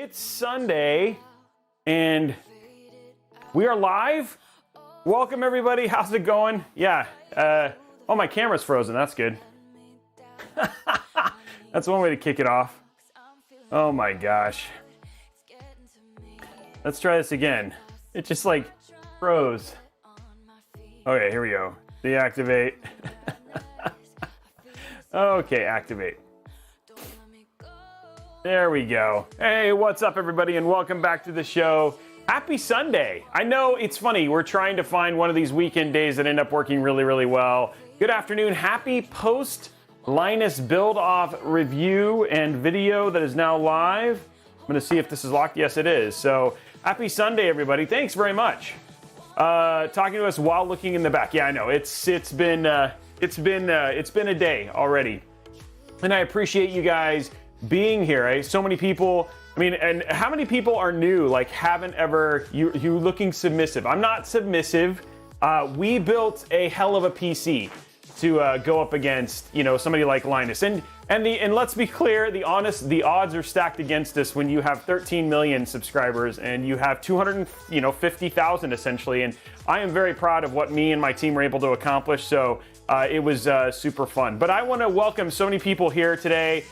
It's Sunday, and we are live. Welcome, everybody. How's it going? Yeah. Oh, my camera's frozen. That's good. That's one way to kick it off. Oh, my gosh. Let's try this again. It just, like, froze. Okay, here we go. Deactivate. Okay, activate. There we go. Hey, what's up, everybody, and welcome back to the show. Happy Sunday. I know it's funny. We're trying to find one of these weekend days that end up working really, really well. Good afternoon. Happy post-Linus build-off review and video that is now live. I'm going to see if this is locked. Yes, it is. So happy Sunday, everybody. Thanks very much. Talking to us while looking in the back. Yeah, I know. It's been a day already, and I appreciate you guys being here. Right? So many people. I mean, and how many people are new? Like, haven't ever you looking submissive? I'm not submissive. We built a hell of a PC to go up against, you know, somebody like Linus. And let's be clear, the odds are stacked against us when you have 13 million subscribers and you have 250,000 essentially. And I am very proud of what me and my team were able to accomplish. So it was super fun. But I want to welcome so many people here today.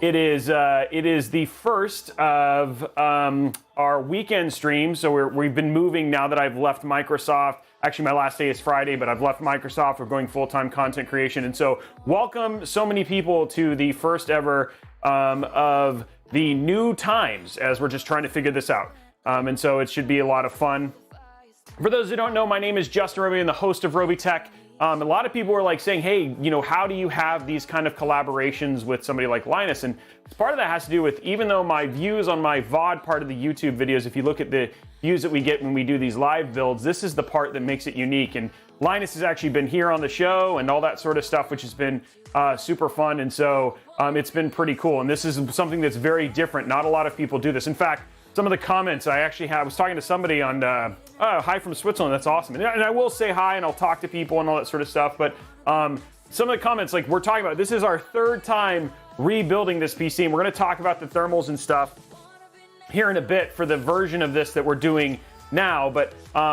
It is the first of our weekend streams. So we've been moving now that I've left Microsoft. Actually, my last day is Friday, but I've left Microsoft. We're going full-time content creation. And so welcome so many people to the first ever of the new times as we're just trying to figure this out. And so it should be a lot of fun. For those who don't know, my name is Justin Robey. I'm the host of Robeytech. A lot of people are like saying, hey, you know, how do you have these kind of collaborations with somebody like Linus? And part of that has to do with, even though my views on my VOD part of the YouTube videos, if you look at the views that we get when we do these live builds, this is the part that makes it unique. And Linus has actually been here on the show and all that sort of stuff, which has been super fun. And so it's been pretty cool. And this is something that's very different. Not a lot of people do this. In fact, some of the comments I actually had, I was talking to somebody on, hi from Switzerland, that's awesome. And I will say hi and I'll talk to people and all that sort of stuff, but some of the comments, like we're talking about, this is our third time rebuilding this PC, and we're gonna talk about the thermals and stuff here in a bit for the version of this that we're doing now. But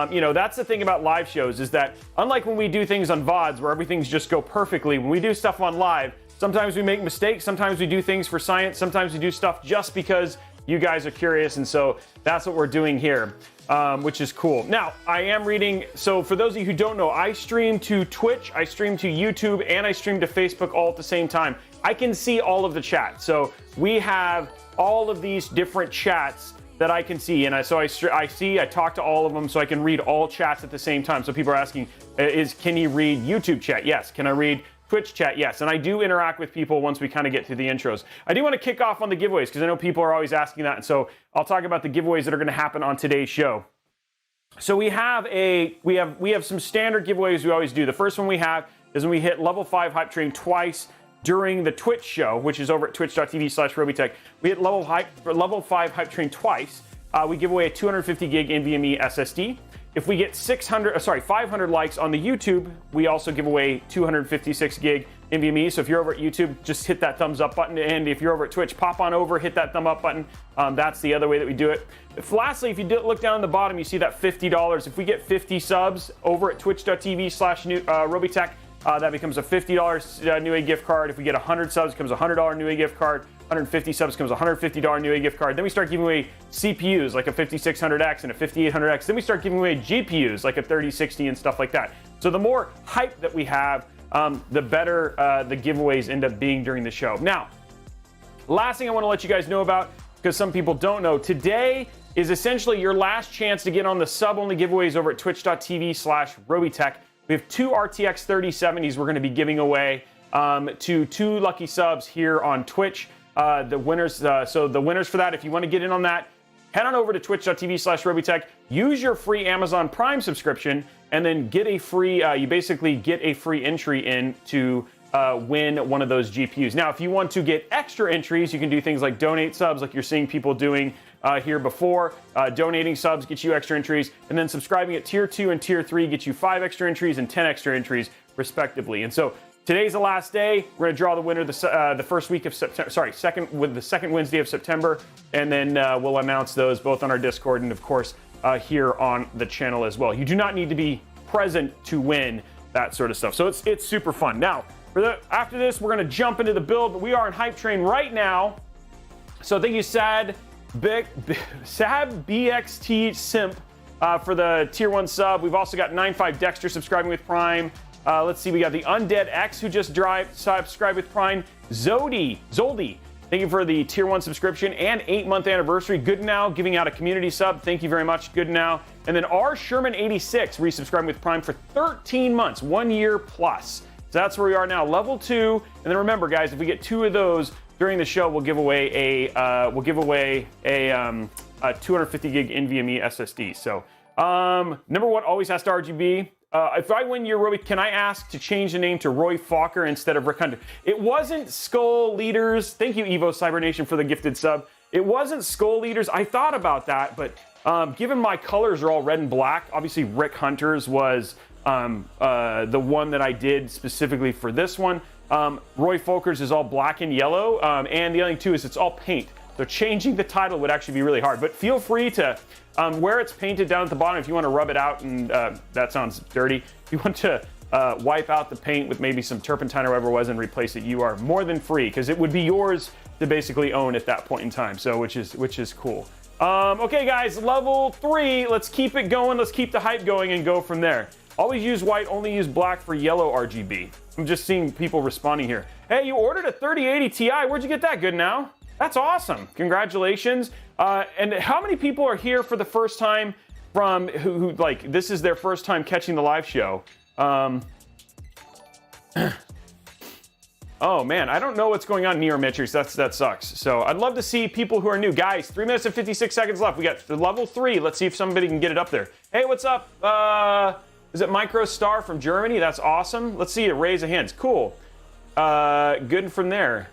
you know, that's the thing about live shows, is that unlike when we do things on VODs where everything's just go perfectly, when we do stuff on live, sometimes we make mistakes, sometimes we do things for science, sometimes we do stuff just because you guys are curious, and so that's what we're doing here, which is cool. Now, I am reading, so for those of you who don't know, I stream to Twitch, I stream to YouTube, and I stream to Facebook all at the same time. I can see all of the chat. So we have all of these different chats that I can see, and I talk to all of them, so I can read all chats at the same time. So people are asking, can you read YouTube chat? Yes. Can I read Twitch chat? Yes. And I do interact with people once we kind of get through the intros. I do want to kick off on the giveaways because I know people are always asking that. And so I'll talk about the giveaways that are going to happen on today's show. So we have some standard giveaways we always do. The first one we have is when we hit level 5 hype train twice during the Twitch show, which is over at twitch.tv/Robeytech. We hit level 5 hype train twice. We give away a 250 gig NVMe SSD. If we get 500 likes on the YouTube, we also give away 256 gig NVMe. So if you're over at YouTube, just hit that thumbs up button. And if you're over at Twitch, pop on over, hit that thumb up button. That's the other way that we do it. Lastly, if you look down at the bottom, you see that $50. If we get 50 subs over at twitch.tv/Robeytech, that becomes a $50 Newegg gift card. If we get 100 subs, it becomes a $100 Newegg gift card. 150 subs becomes a $150 Newegg gift card. Then we start giving away CPUs like a 5600X and a 5800X. Then we start giving away GPUs like a 3060 and stuff like that. So the more hype that we have, the better the giveaways end up being during the show. Now, last thing I want to let you guys know about, because some people don't know, today is essentially your last chance to get on the sub-only giveaways over at twitch.tv/Robeytech. We have 2 RTX 3070s we're going to be giving away to 2 lucky subs here on Twitch. The winners for that, if you want to get in on that, head on over to twitch.tv/Robeytech, use your free Amazon Prime subscription, and then get a free, you basically get a free entry in to win one of those GPUs. Now, if you want to get extra entries, you can do things like donate subs, like you're seeing people doing here before. Donating subs gets you extra entries, and then subscribing at tier 2 and tier 3 gets you 5 extra entries and 10 extra entries respectively. And so Today's the last day. We're gonna draw the winner the first week of September. Sorry, the second Wednesday of September, and then we'll announce those both on our Discord and of course here on the channel as well. You do not need to be present to win that sort of stuff. So it's super fun. Now, after this, we're gonna jump into the build, but we are in Hype Train right now. So thank you, Sad BXT Simp for the tier 1 sub. We've also got 95 Dexter subscribing with Prime. Let's see, we got the Undead X who just subscribed with Prime. Zoldy, thank you for the tier 1 subscription and 8-month anniversary. Good Now giving out a community sub. Thank you very much, Good Now. And then R Sherman 86 resubscribing with Prime for 13 months, 1 year plus. So that's where we are now, level 2. And then remember, guys, if we get 2 of those during the show, we'll give away a 250 gig NVMe SSD. So number 1 always has to RGB. If I win your Robey, can I ask to change the name to Roy Fokker instead of Rick Hunter? It wasn't Skull Leaders. Thank you, Evo Cybernation, for the gifted sub. It wasn't Skull Leaders. I thought about that, but given my colors are all red and black, obviously Rick Hunter's was the one that I did specifically for this one. Roy Fokker's is all black and yellow, and the other thing too is it's all paint. So changing the title would actually be really hard, but feel free to, where it's painted down at the bottom, if you want to rub it out, and that sounds dirty, if you want to wipe out the paint with maybe some turpentine or whatever it was and replace it, you are more than free, because it would be yours to basically own at that point in time, so which is cool. Okay guys, level 3, let's keep it going, let's keep the hype going and go from there. Always use white, only use black for yellow RGB. I'm just seeing people responding here. Hey, you ordered a 3080 Ti, where'd you get that? Good Now? That's awesome. Congratulations. And how many people are here for the first time from who like this is their first time catching the live show? Oh man, I don't know what's going on, Neometrics. That sucks. So I'd love to see people who are new. Guys, 3 minutes and 56 seconds left. We got the level 3. Let's see if somebody can get it up there. Hey, what's up? Is it MicroStar from Germany? That's awesome. Let's see it. Raise of hands. Cool. Good from there.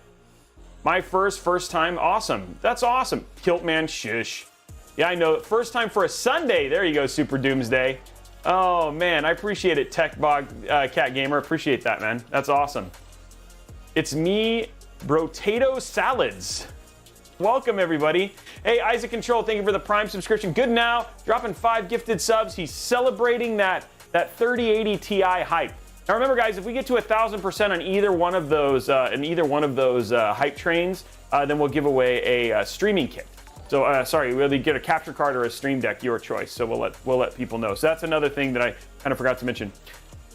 My first time. Awesome. That's awesome. Kiltman, shush. Yeah, I know. First time for a Sunday. There you go, Super Doomsday. Oh, man. I appreciate it, TechBog Cat Gamer. Appreciate that, man. That's awesome. It's me, Brotato Salads. Welcome, everybody. Hey, Isaac Control, thank you for the Prime subscription. Good Now, dropping 5 gifted subs. He's celebrating that 3080 Ti hype. Now remember, guys, if we get to 1,000% on either one of those, hype trains, then we'll give away a streaming kit. So sorry, we'll get a capture card or a stream deck, your choice. So we'll let people know. So that's another thing that I kind of forgot to mention.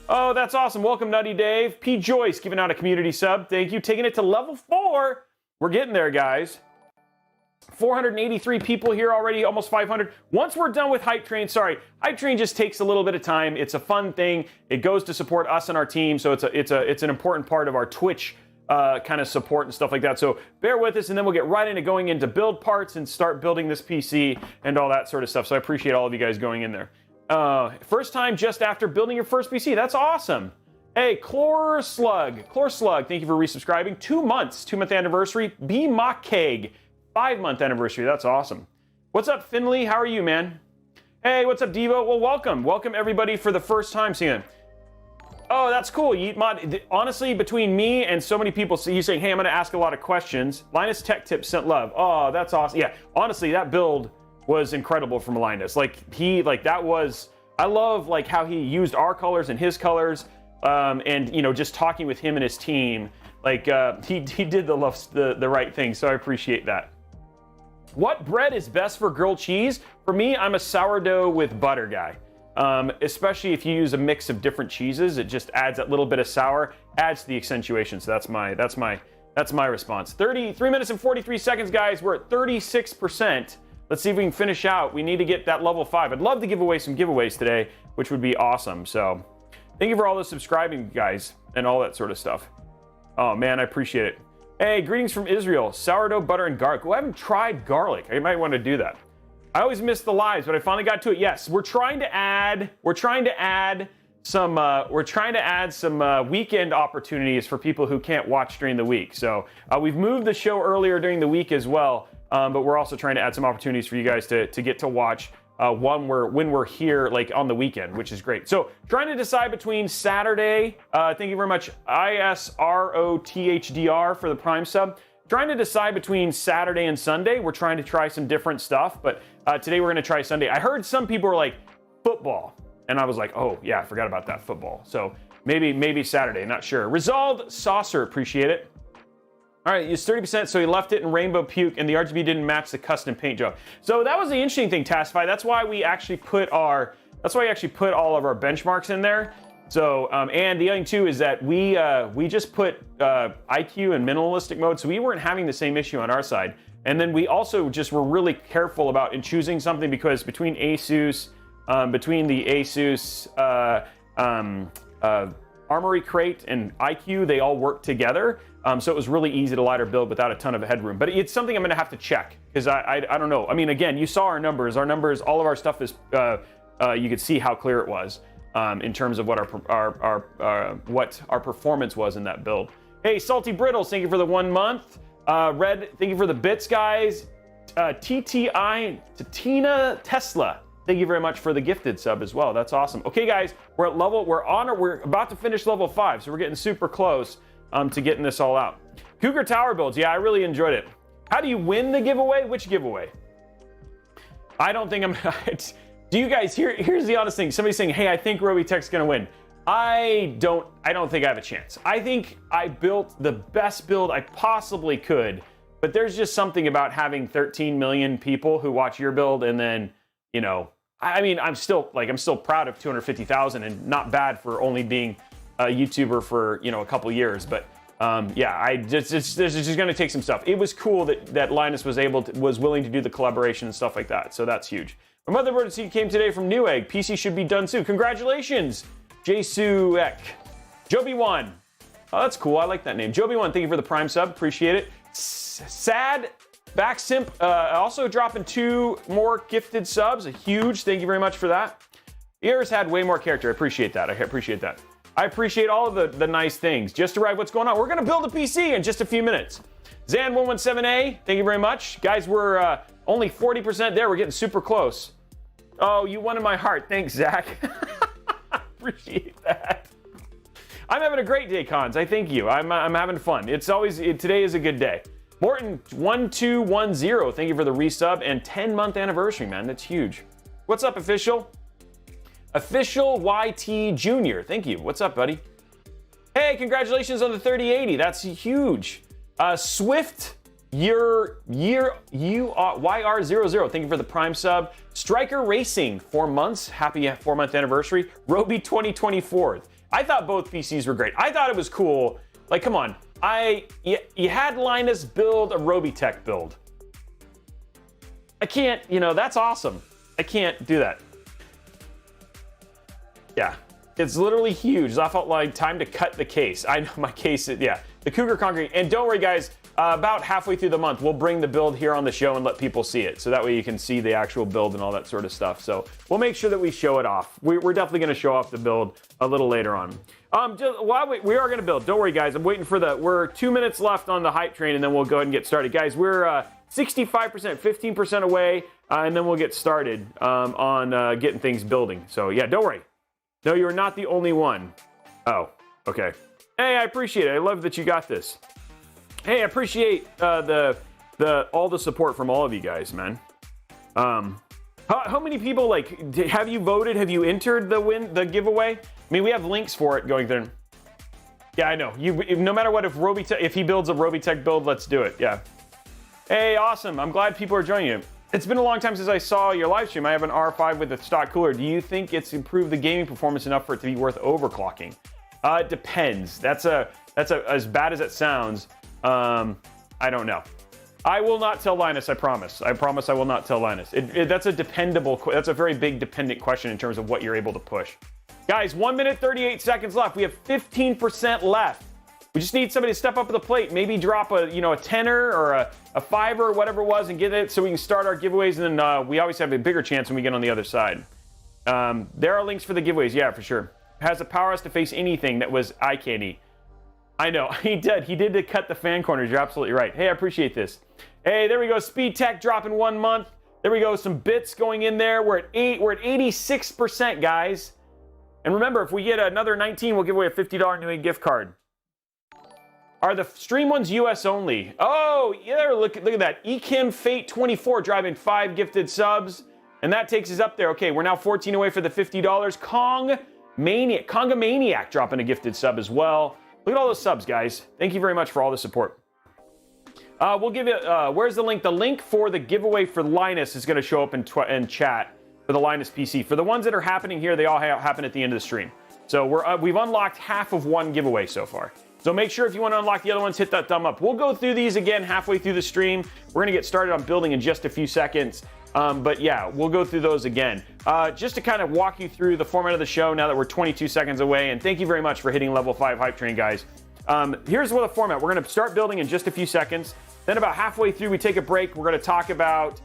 Oh, that's awesome. Welcome, Nutty Dave. P. Joyce giving out a community sub. Thank you. Taking it to level 4. We're getting there, guys. 483 people here already, almost 500. Once we're done with Hype Train, sorry, Hype Train just takes a little bit of time. It's a fun thing. It goes to support us and our team, so it's an important part of our Twitch kind of support and stuff like that. So bear with us, and then we'll get right into going into build parts and start building this PC and all that sort of stuff. So I appreciate all of you guys going in there. First time just after building your first PC. That's awesome. Hey, Chlor Slug, thank you for resubscribing. 2 months, 2-month anniversary. B. Mockeg, 5-month anniversary. That's awesome. What's up, Finley? How are you, man? Hey, what's up, Devo? Well, welcome everybody for the first time seeing it. Oh, that's cool. Yeetmod, honestly, between me and so many people, so you saying, hey, I'm going to ask a lot of questions. Linus Tech Tips sent love. Oh, that's awesome. Yeah, honestly, that build was incredible from Linus. I love like how he used our colors and his colors, and you know, just talking with him and his team. Like he did the right thing. So I appreciate that. What bread is best for grilled cheese? For me, I'm a sourdough with butter guy. Especially if you use a mix of different cheeses, it just adds that little bit of sour, adds to the accentuation. So that's my response. 33 minutes and 43 seconds, guys. We're at 36%. Let's see if we can finish out. We need to get that level 5. I'd love to give away some giveaways today, which would be awesome. So thank you for all the subscribing, guys, and all that sort of stuff. Oh man, I appreciate it. Hey, greetings from Israel. Sourdough, butter, and garlic. Well, I haven't tried garlic. I might want to do that. I always miss the lives, but I finally got to it. Yes, we're trying to add some weekend opportunities for people who can't watch during the week. So we've moved the show earlier during the week as well, but we're also trying to add some opportunities for you guys to get to watch when we're here, like on the weekend, which is great. So trying to decide between Saturday, thank you very much, ISROTHDR for the Prime sub. Trying to decide between Saturday and Sunday. We're trying to try some different stuff, but today we're going to try Sunday. I heard some people were like, football. And I was like, oh yeah, I forgot about that, football. So maybe Saturday, not sure. Resolved Saucer, appreciate it. All right, it's 30%, so he left it in rainbow puke, and the RGB didn't match the custom paint job. So that was the interesting thing, Tastify. That's why we actually put all of our benchmarks in there. So, and the other thing too is that we just put IQ in minimalistic mode, so we weren't having the same issue on our side. And then we also just were really careful about in choosing something, because between the Asus Armory Crate and IQ, they all work together. So it was really easy to light our build without a ton of headroom. But it's something I'm going to have to check, because I don't know. I mean, again, you saw our numbers. Our numbers, all of our stuff is, you could see how clear it was in terms of what our performance was in that build. Hey, Salty Brittles, thank you for the 1 month. Red, thank you for the bits, guys. TTI, Tatina Tesla, thank you very much for the gifted sub as well. That's awesome. Okay, guys, we're about to finish level 5, so we're getting super close to getting this all out. Cougar Tower builds, yeah, I really enjoyed it. How do you win the giveaway? Which giveaway? I don't think I'm. Do you guys? Here's the honest thing. Somebody's saying, "Hey, I think Robeytech's gonna win." I don't think I have a chance. I think I built the best build I possibly could, but there's just something about having 13 million people who watch your build, and then, you know, I mean, I'm still proud of 250,000, and not bad for only being a YouTuber for, you know, a couple years. But yeah, this is just going to take some stuff. It was cool that Linus was willing to do the collaboration and stuff like that. So that's huge. My motherboard seat came today from Newegg. PC should be done soon. Congratulations, Jsuek. Joby1. Oh, that's cool. I like that name. Joby1, thank you for the Prime sub. Appreciate it. Sad Back Simp also dropping 2 more gifted subs. A huge thank you very much for that. Ears had way more character. I appreciate that. I appreciate all of the nice things. Just arrived, what's going on? We're going to build a PC in just a few minutes. Zan117A, thank you very much. Guys, we're only 40% there. We're getting super close. Oh, you won in my heart. Thanks, Zach. Appreciate that. I'm having a great day, Cons. I thank you. I'm having fun. Today is a good day. Morton1210, thank you for the resub and 10-month anniversary, man. That's huge. What's up, Official? Official YT Junior, thank you. What's up, buddy? Hey, congratulations on the 3080. That's huge. Swift YR00, thank you for the Prime sub. Striker Racing, 4 months. Happy 4-month anniversary. Robey 2024. I thought both PCs were great. I thought it was cool. Like, come on. You had Linus build a Robeytech build. I can't, you know, that's awesome. I can't do that. Yeah, it's literally huge. I felt like time to cut the case. I know my case, yeah. The Cougar Concrete. And don't worry, guys, about halfway through the month, we'll bring the build here on the show and let people see it. So that way you can see the actual build and all that sort of stuff. So we'll make sure that we show it off. We're definitely going to show off the build a little later on. We are going to build. Don't worry, guys. I'm waiting for we're 2 minutes left on the hype train, and then we'll go ahead and get started. Guys, we're 65%, 15% away, and then we'll get started on getting things building. So yeah, don't worry. No, you're not the only one. Oh, okay. Hey, I appreciate it. I love that you got this. Hey, I appreciate all the support from all of you guys, man. How many people, like, have you voted? Have you entered the giveaway? I mean, we have links for it going there. Yeah, I know. No matter what, if he builds a Robeytech build, let's do it. Yeah. Hey, awesome. I'm glad people are joining you. It's been a long time since I saw your live stream. I have an R5 with a stock cooler. Do you think it's improved the gaming performance enough for it to be worth overclocking? It depends. That's as bad as it sounds. I don't know. I will not tell Linus, I promise. I promise I will not tell Linus. That's a very big dependent question in terms of what you're able to push. Guys, 1 minute, 38 seconds left. We have 15% left. We just need somebody to step up to the plate, maybe drop a tenner or a fiver or whatever it was and get it so we can start our giveaways, and then we always have a bigger chance when we get on the other side. There are links for the giveaways, yeah, for sure. Has the power to face anything that was eye candy. I know, he did to cut the fan corners. You're absolutely right. Hey, I appreciate this. Hey, there we go. Speed Tech dropping 1 month. There we go, some bits going in there. We're at 86%, guys. And remember, if we get another 19, we'll give away a $50 New Egg gift card. Are the stream ones US only? Oh, yeah, look at that. Ekim Fate 24 driving 5 gifted subs. And that takes us up there. Okay, we're now 14 away for the $50. Conga Maniac dropping a gifted sub as well. Look at all those subs, guys. Thank you very much for all the support. We'll give you, where's the link? The link for the giveaway for Linus is going to show up in chat for the Linus PC. For the ones that are happening here, they all happen at the end of the stream. So we've unlocked half of one giveaway so far. So make sure if you want to unlock the other ones, hit that thumb up. We'll go through these again halfway through the stream. We're going to get started on building in just a few seconds. But yeah, we'll go through those again. Just to kind of walk you through the format of the show now that we're 22 seconds away. And thank you very much for hitting level 5 hype train, guys. Here's what the format. We're going to start building in just a few seconds. Then about halfway through, we take a break. We're going to talk about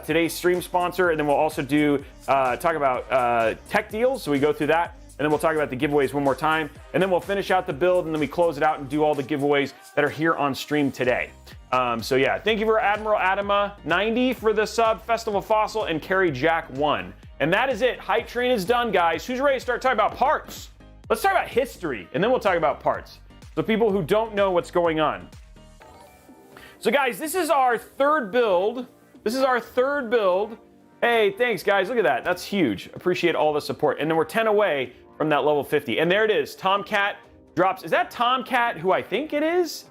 today's stream sponsor, and then we'll also talk about tech deals. So we go through that, and then we'll talk about the giveaways one more time, and then we'll finish out the build, and then we close it out and do all the giveaways that are here on stream today. So yeah, thank you for Admiral Adama 90 for the sub, Festival Fossil, and Carry Jack 1. And that is it. Hype train is done, guys. Who's ready to start talking about parts? Let's talk about history, and then we'll talk about parts. So people who don't know what's going on. So guys, this is our third build. Hey, thanks guys, look at that. That's huge. Appreciate all the support. And then we're 10 away from that level 50. And there it is, Tomcat drops. Is that Tomcat who I think it is?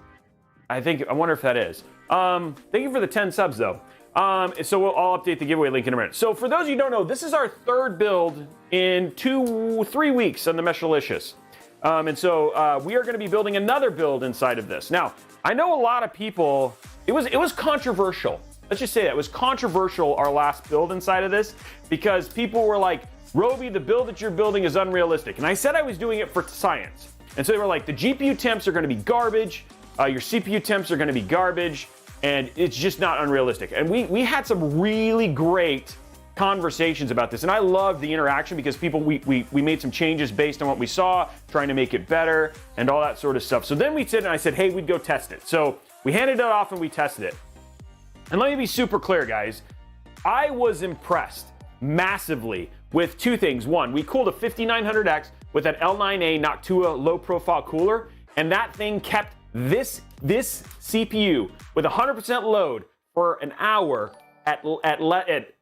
I wonder if that is. Thank you for the 10 subs though. So I'll update the giveaway link in a minute. So for those of you who don't know, this is our third build in 3 weeks on the Meshilicious. And so we are going to be building another build inside of this. Now, I know a lot of people, it was controversial. Let's just say that. It was controversial, our last build inside of this, because people were like, Robey, the build that you're building is unrealistic. And I said I was doing it for science. And so they were like, the GPU temps are going to be garbage, your CPU temps are going to be garbage, and it's just not unrealistic. And we had some really great conversations about this, and I love the interaction because we made some changes based on what we saw, trying to make it better and all that sort of stuff. So then we said, and I said, hey, we'd go test it. So we handed it off and we tested it. And let me be super clear, guys. I was impressed massively with two things. One, we cooled a 5900X with an L9A Noctua low profile cooler, and that thing kept this CPU with 100% load for an hour at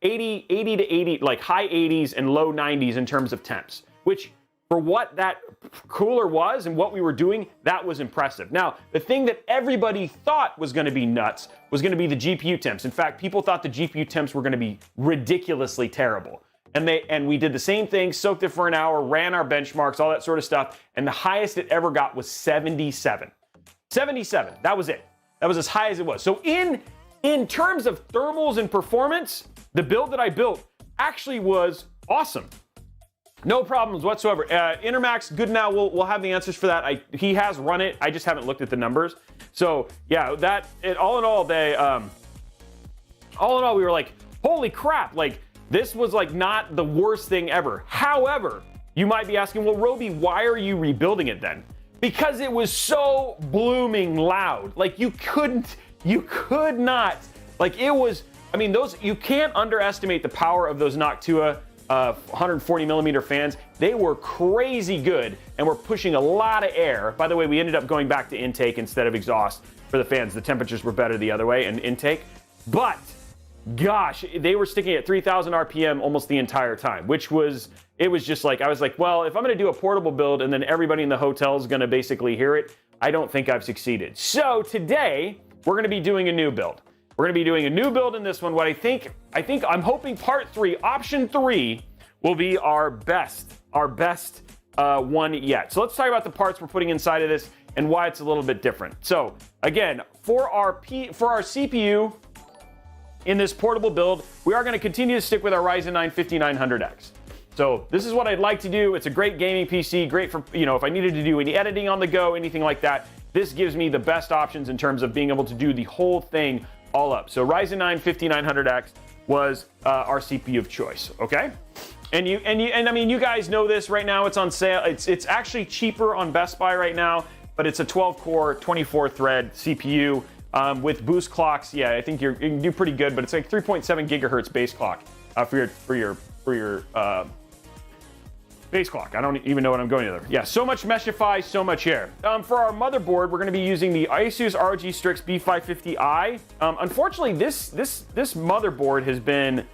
80 to 80, like high 80s and low 90s in terms of temps, which for what that cooler was and what we were doing, that was impressive. Now, the thing that everybody thought was going to be nuts was going to be the GPU temps. In fact, people thought the GPU temps were going to be ridiculously terrible. And we did the same thing, soaked it for an hour, ran our benchmarks, all that sort of stuff, and the highest it ever got was 77. 77, that was it. That was as high as it was. So in terms of thermals and performance, the build that I built actually was awesome. No problems whatsoever. Intermax, good now. We'll have the answers for that. He has run it. I just haven't looked at the numbers. So yeah, all in all, we were like, holy crap! Like this was like not the worst thing ever. However, you might be asking, well, Robey, why are you rebuilding it then? Because it was so blooming loud. Like you could not, like it was, I mean, you can't underestimate the power of those Noctua 140 millimeter fans. They were crazy good and were pushing a lot of air. By the way, we ended up going back to intake instead of exhaust for the fans. The temperatures were better the other way in intake. But gosh, they were sticking at 3,000 RPM almost the entire time, it was just like, I was like, well, if I'm going to do a portable build and then everybody in the hotel is going to basically hear it, I don't think I've succeeded. So today, we're going to be doing a new build. We're going to be doing a new build in this one. What I'm hoping part 3, option 3, will be our best one yet. So let's talk about the parts we're putting inside of this and why it's a little bit different. So again, for our CPU in this portable build, we are going to continue to stick with our Ryzen 9 5900X. So this is what I'd like to do. It's a great gaming PC, great for, if I needed to do any editing on the go, anything like that. This gives me the best options in terms of being able to do the whole thing all up. So Ryzen 9 5900X was our CPU of choice, okay? And I mean, you guys know this right now. It's on sale. It's actually cheaper on Best Buy right now, but it's a 12-core, 24-thread CPU with boost clocks, yeah, I think you can do pretty good, but it's like 3.7 gigahertz base clock for your base clock. I don't even know what I'm going to there. Yeah, so much Meshify, so much air. For our motherboard, we're going to be using the Asus ROG Strix B550i. Unfortunately, this motherboard has been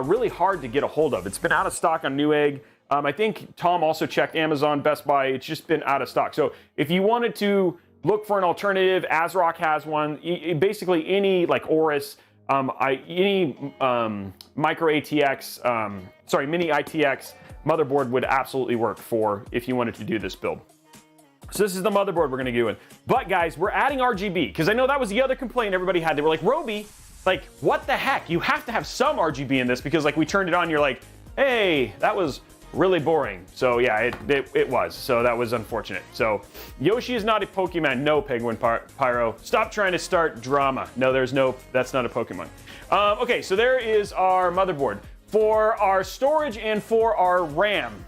really hard to get a hold of. It's been out of stock on Newegg. I think Tom also checked Amazon, Best Buy. It's just been out of stock. So if you wanted to look for an alternative, ASRock has one. Basically any like Aorus, any micro ATX, mini ITX motherboard would absolutely work for if you wanted to do this build. So this is the motherboard we're going to do in. But guys, we're adding RGB because I know that was the other complaint everybody had. They were like, Robey, like what the heck? You have to have some RGB in this because like we turned it on, you're like, hey, that was really boring. So yeah, it was. So that was unfortunate. So Yoshi is not a Pokemon. No, Penguin Pyro. Stop trying to start drama. No, that's not a Pokemon. Okay, so there is our motherboard. For our storage and for our RAM,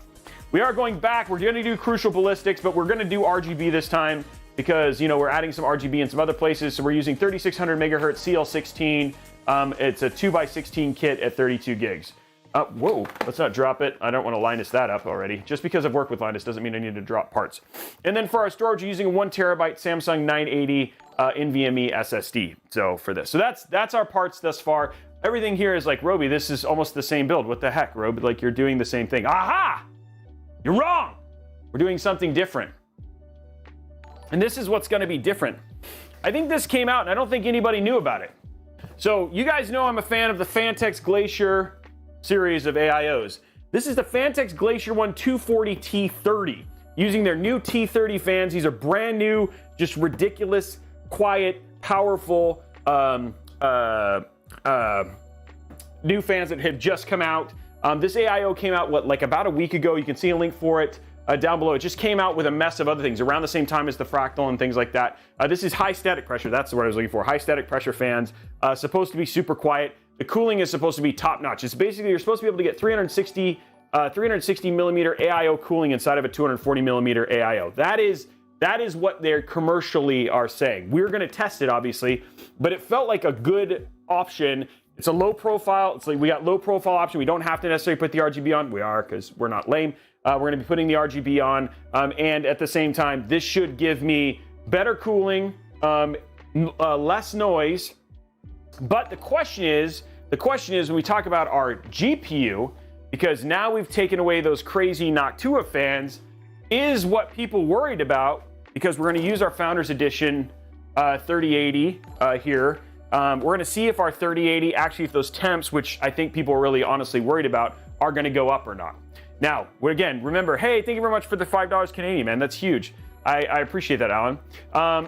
we are going back. We're going to do Crucial Ballistics, but we're going to do RGB this time because, you know, we're adding some RGB in some other places. So we're using 3600 megahertz CL16. It's a 2x16 kit at 32 gigs. Whoa, let's not drop it. I don't want to Linus that up already. Just because I've worked with Linus doesn't mean I need to drop parts. And then for our storage, we're using a 1 terabyte Samsung 980 NVMe SSD. So for this, so that's our parts thus far. Everything here is like, Robey, this is almost the same build. What the heck, Robey? Like you're doing the same thing. Aha! You're wrong. We're doing something different. And this is what's going to be different. I think this came out and I don't think anybody knew about it. So you guys know I'm a fan of the Fantex Glacier series of AIOs. This is the Fantex Glacier One 240 T30 using their new T30 fans. These are brand new, just ridiculous, quiet, powerful, new fans that have just come out. This AIO came out, like about a week ago. You can see a link for it down below. It just came out with a mess of other things around the same time as the Fractal and things like that. This is high static pressure. That's the word I was looking for. High static pressure fans. Supposed to be super quiet. The cooling is supposed to be top notch. It's basically, you're supposed to be able to get 360 millimeter AIO cooling inside of a 240 millimeter AIO. That is what they commercially are saying. We're going to test it, obviously, but it felt like a good option. It's a low profile. It's like we got low profile option. We don't have to necessarily put the RGB on. We are, because we're not lame. We're going to be putting the RGB on, and at the same time, this should give me better cooling, less noise. But the question is when we talk about our GPU, because now we've taken away those crazy Noctua fans, is what people worried about, because we're going to use our Founders Edition 3080 here. We're going to see if our 3080, actually if those temps, which I think people are really honestly worried about, are going to go up or not. Now, again, remember, hey, thank you very much for the $5 Canadian, man. That's huge. I appreciate that, Alan.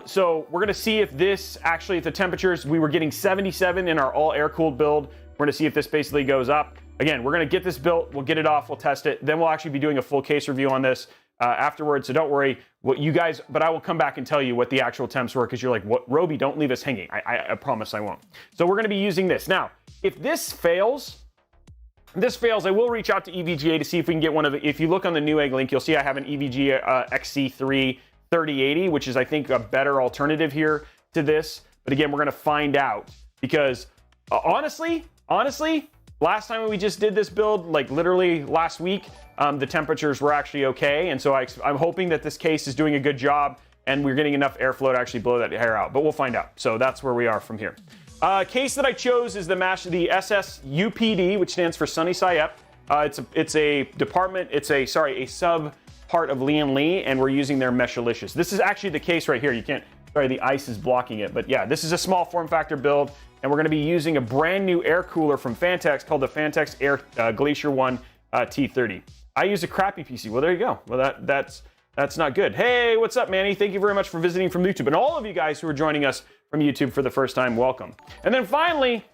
So we're going to see if this, actually, if the temperatures, we were getting 77 in our all air-cooled build. We're going to see if this basically goes up. Again, we're going to get this built. We'll get it off. We'll test it. Then we'll actually be doing a full case review on this afterwards. So don't worry. What you guys, but I will come back and tell you what the actual temps were, because you're like, what, Robey, don't leave us hanging. I promise I won't. So we're going to be using this. Now, if this fails, I will reach out to EVGA to see if we can get one of the, if you look on the Newegg link, you'll see I have an EVGA XC3 3080, which is, I think, a better alternative here to this. But again, we're going to find out, because honestly, last time we just did this build, like literally last week, the temperatures were actually okay. And so I'm hoping that this case is doing a good job and we're getting enough airflow to actually blow that hair out. But we'll find out. So that's where we are from here. Case that I chose is the SSUPD, which stands for Sunny Syep. It's a department. It's a sub part of Lian Li, and we're using their Meshilicious. This is actually the case right here. You can't. Sorry, the ice is blocking it. But yeah, this is a small form factor build, and we're going to be using a brand new air cooler from Fantex called the Fantex Glacier One T30. I use a crappy PC. Well, there you go. Well, that's not good. Hey, what's up, Manny? Thank you very much for visiting from YouTube, and all of you guys who are joining us from YouTube for the first time, welcome. And then finally,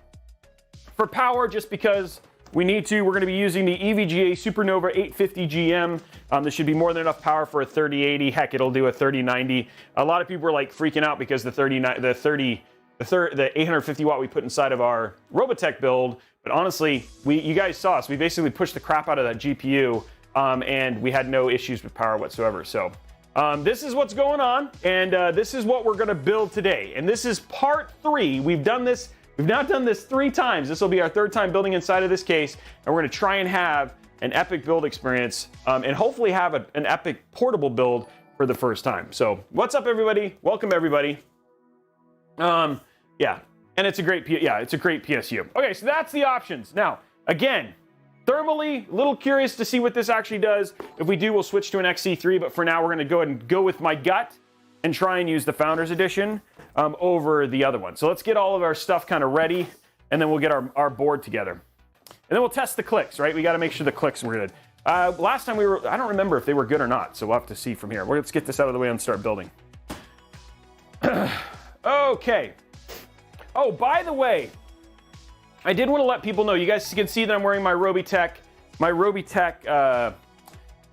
for power, just because we need to, we're going to be using the EVGA Supernova 850 GM. This should be more than enough power for a 3080. Heck, it'll do a 3090. A lot of people were like freaking out because the 850 watt we put inside of our Robeytech build. But honestly, you guys saw us. We basically pushed the crap out of that GPU, and we had no issues with power whatsoever. So this is what's going on, and this is what we're going to build today. And this is part 3. We've now done this 3 times. This will be our 3rd time building inside of this case, and we're going to try and have an epic build experience, and hopefully have an epic portable build for the first time. So what's up, everybody? Welcome, everybody. Yeah, and it's a great PSU. Okay, so that's the options. Now, again, thermally, a little curious to see what this actually does. If we do, we'll switch to an XC3, but for now, we're going to go ahead and go with my gut and try and use the Founders Edition over the other one. So let's get all of our stuff kind of ready, and then we'll get our board together. And then we'll test the clicks, right? We got to make sure the clicks were good. Last time I don't remember if they were good or not, so we'll have to see from here. Let's get this out of the way and start building. Okay. Oh, by the way, I did want to let people know, you guys can see that I'm wearing my Robeytech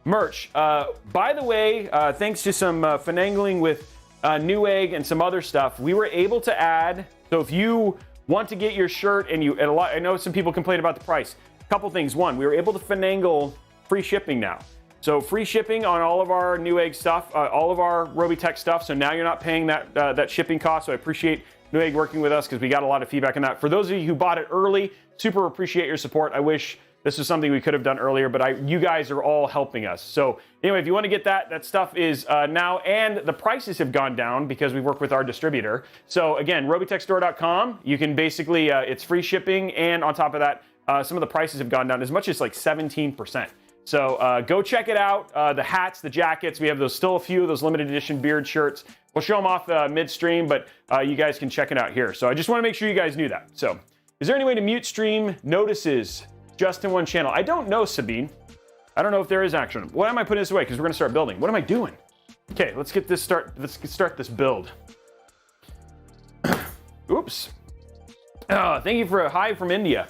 merch. By the way, thanks to some finagling with Newegg and some other stuff, we were able to add, so if you want to get your shirt and I know some people complain about the price. A couple things. One, we were able to finagle free shipping now. So free shipping on all of our Newegg stuff, all of our Robeytech stuff. So now you're not paying that shipping cost. So I appreciate Newegg working with us because we got a lot of feedback on that. For those of you who bought it early, super appreciate your support. I wish this was something we could have done earlier, but you guys are all helping us. So anyway, if you want to get that stuff is now, and the prices have gone down because we work with our distributor. So again, robeytechstore.com, you can basically, it's free shipping, and on top of that, some of the prices have gone down as much as like 17%. So go check it out. The hats, the jackets, we have still a few of those limited edition beard shirts. We'll show them off midstream, but you guys can check it out here. So I just want to make sure you guys knew that. So is there any way to mute stream notices just in one channel? I don't know, Sabine. I don't know if there is action. Why am I putting this away? Because we're going to start building. What am I doing? Okay, let's start this build. Oops. Oh, thank you for a hi from India.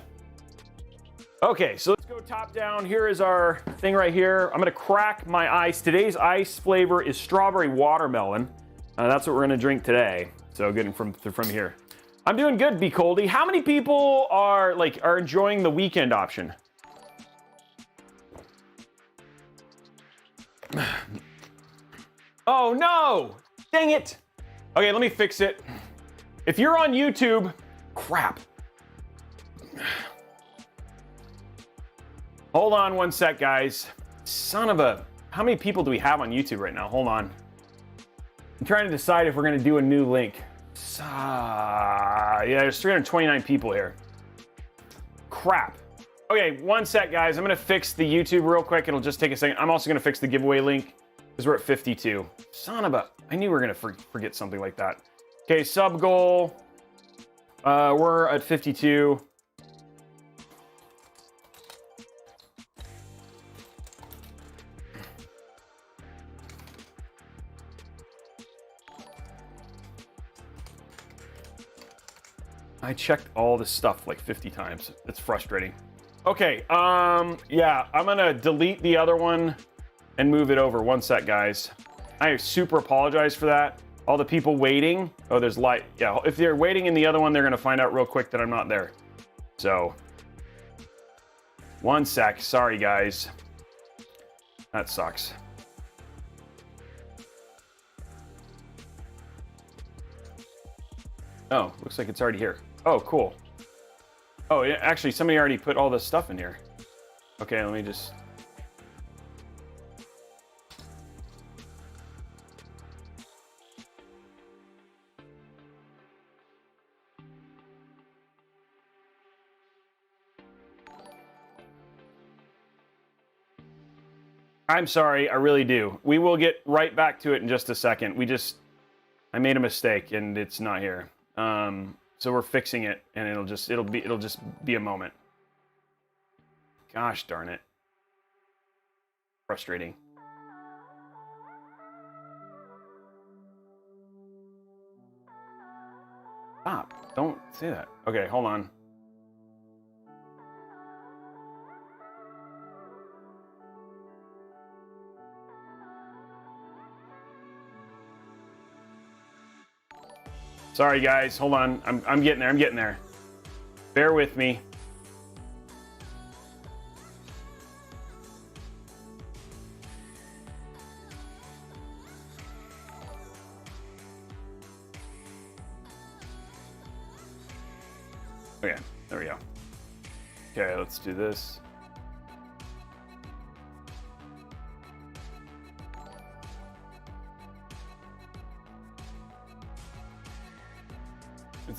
Okay, so let's go top down. Here is our thing right here. I'm going to crack my ice. Today's ice flavor is strawberry watermelon. That's what we're going to drink today. So getting from here. I'm doing good, B. Coldy. How many people are enjoying the weekend option? Oh no! Dang it! Okay, let me fix it. If you're on YouTube, crap. Hold on one sec, guys. Son of a... How many people do we have on YouTube right now? Hold on. I'm trying to decide if we're going to do a new link. Yeah, there's 329 people here. Crap. Okay, one sec, guys. I'm going to fix the YouTube real quick. It'll just take a second. I'm also going to fix the giveaway link because we're at 52. Son of a... I knew we were going to forget something like that. Okay, sub goal. We're at 52. I checked all this stuff like 50 times. It's frustrating. Okay, yeah, I'm gonna delete the other one and move it over. One sec, guys. I super apologize for that. All the people waiting. Oh, there's light. Yeah, if they're waiting in the other one, they're gonna find out real quick that I'm not there. So, one sec. Sorry, guys. That sucks. Oh, looks like it's already here. Oh, cool. Oh, yeah, actually, somebody already put all this stuff in here. Okay, let me just... I'm sorry, I really do. We will get right back to it in just a second. I made a mistake and it's not here. So we're fixing it, and it'll just be a moment. Gosh darn it. Frustrating. Stop. Don't say that. Okay, hold on. Sorry, guys. Hold on. I'm getting there. I'm getting there. Bear with me. Okay, let's do this.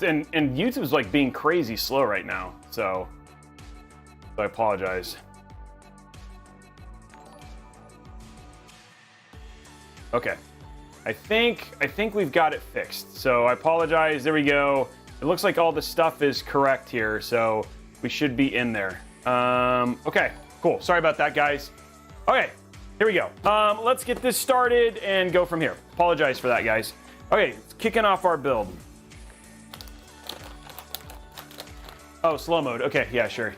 And YouTube's like being crazy slow right now, so I apologize. Okay, I think we've got it fixed. So I apologize. There we go. It looks like all the stuff is correct here, so we should be in there. Okay, cool. Sorry about that, guys. Okay, here we go. Let's get this started and go from here. Apologize for that, guys. Okay, kicking off our build. Oh, slow mode. Okay, yeah, sure.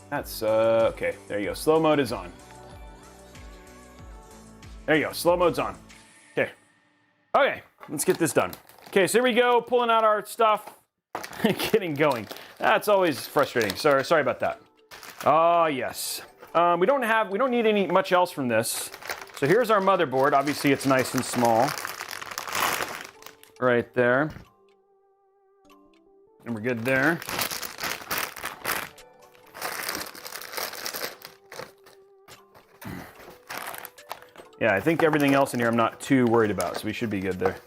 That's okay. There you go. Slow mode is on. There you go. Slow mode's on. Okay. Okay, let's get this done. Okay, so here we go. Pulling out our stuff. Getting going. That's always frustrating. Sorry about that. Oh yes. We don't need much else from this. So here's our motherboard. Obviously it's nice and small. Right there. And we're good there. Yeah, I think everything else in here I'm not too worried about, so we should be good there.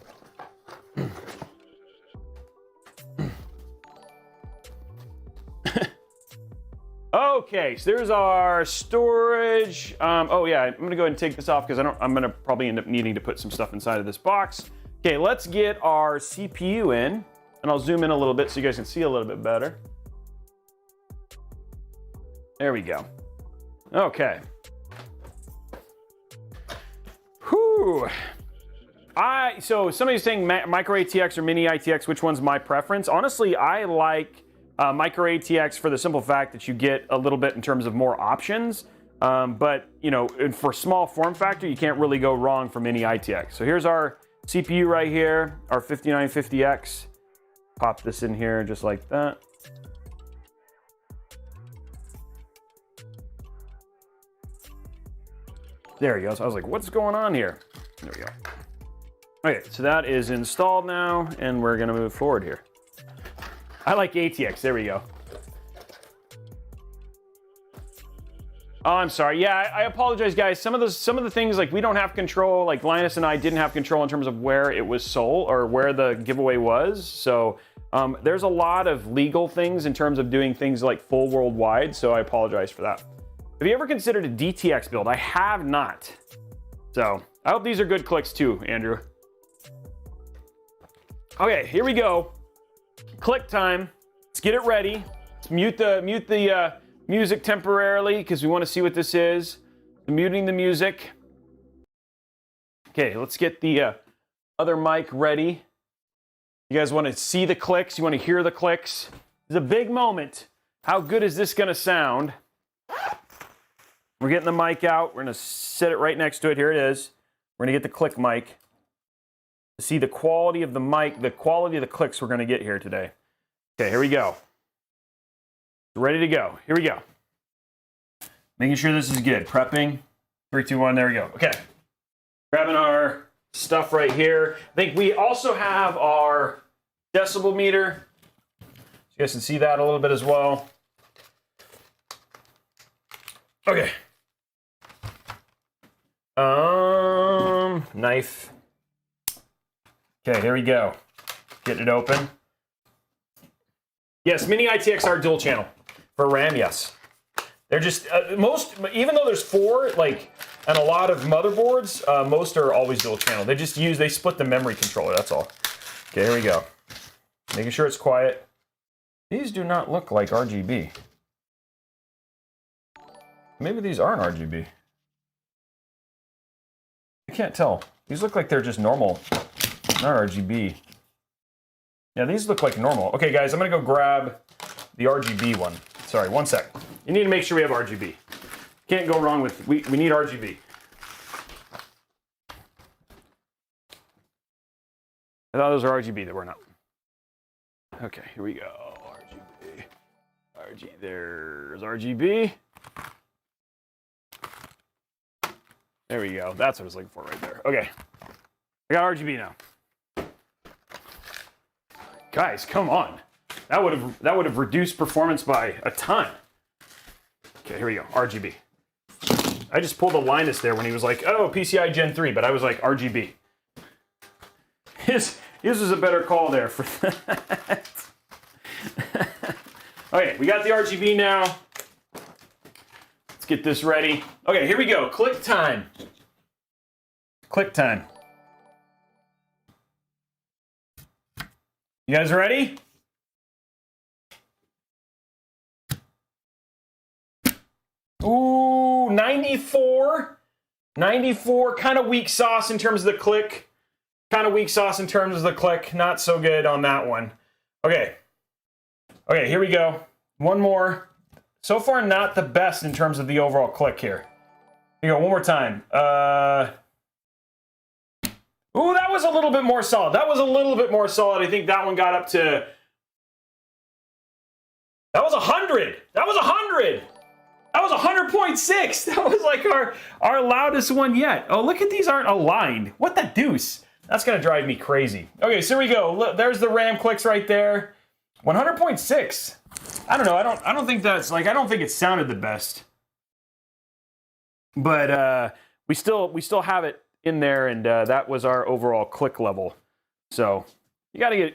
Okay, so there's our storage. Oh yeah, I'm gonna go ahead and take this off because I'm gonna probably end up needing to put some stuff inside of this box. Okay, let's get our CPU in, and I'll zoom in a little bit so you guys can see a little bit better. There we go. Okay. Whew. So somebody's saying micro ATX or mini ITX, which one's my preference? Honestly, I like micro ATX for the simple fact that you get a little bit in terms of more options. But, you know, for small form factor, you can't really go wrong for mini ITX. So here's our CPU right here, our 5950X. Pop this in here just like that. There he goes. I was like, what's going on here? There we go. Okay, so that is installed now, and we're gonna move forward here. I like ATX, there we go. Oh, I'm sorry. Yeah, I apologize, guys. Some of the things, like, we don't have control, like Linus and I didn't have control in terms of where it was sold or where the giveaway was. So there's a lot of legal things in terms of doing things like full worldwide, so I apologize for that. Have you ever considered a DTX build? I have not. So I hope these are good clicks too, Andrew. Okay, here we go. Click time. Let's get it ready. Let's mute the music temporarily because we want to see what this is. I'm muting the music. Okay, let's get the other mic ready. You guys want to see the clicks? You want to hear the clicks? It's a big moment. How good is this going to sound? We're getting the mic out. We're going to set it right next to it. Here it is. We're going to get the click mic. To see the quality of the mic, the quality of the clicks we're going to get here today. Okay, here we go. Ready to go. Here we go. Making sure this is good. Prepping. 3, 2, 1. There we go. Okay. Grabbing our stuff right here. I think we also have our decibel meter. So you guys can see that a little bit as well. Okay. Knife. Okay, here we go. Getting it open. Yes, mini ITX are dual channel for RAM. Yes, they're just even though there's 4, like, and a lot of motherboards, most are always dual channel. They split the memory controller. That's all. Okay, here we go. Making sure it's quiet. These do not look like RGB. Maybe these aren't RGB. I can't tell. These look like they're just normal, not RGB. Yeah, these look like normal. Okay, guys, I'm gonna go grab the RGB one. Sorry, one sec. You need to make sure we have RGB. Can't go wrong with, we need RGB. I thought those are RGB, they were not. Okay, here we go. RGB. There's RGB. There we go. That's what I was looking for right there. Okay. I got RGB now. Guys, come on. That would have reduced performance by a ton. Okay, here we go. RGB. I just pulled a Linus there when he was like, oh, PCI Gen 3, but I was like, RGB. His was a better call there for that. Okay, we got the RGB now. Let's get this ready. Okay, here we go. Click time. Click time. You guys ready? Ooh, 94. 94, kind of weak sauce in terms of the click. Kind of weak sauce in terms of the click. Not so good on that one. Okay. Okay, here we go. One more. So far, not the best in terms of the overall click here. Here we go, one more time. Ooh, that was a little bit more solid. That was a little bit more solid. I think that one got up to... That was 100. That was 100. That was 100.6. That was like our loudest one yet. Oh, look at these aren't aligned. What the deuce? That's going to drive me crazy. Okay, so here we go. Look, there's the RAM clicks right there. 100.6. I don't know. I don't think that's like, I don't think it sounded the best. But we still have it in there, and that was our overall click level. So we gotta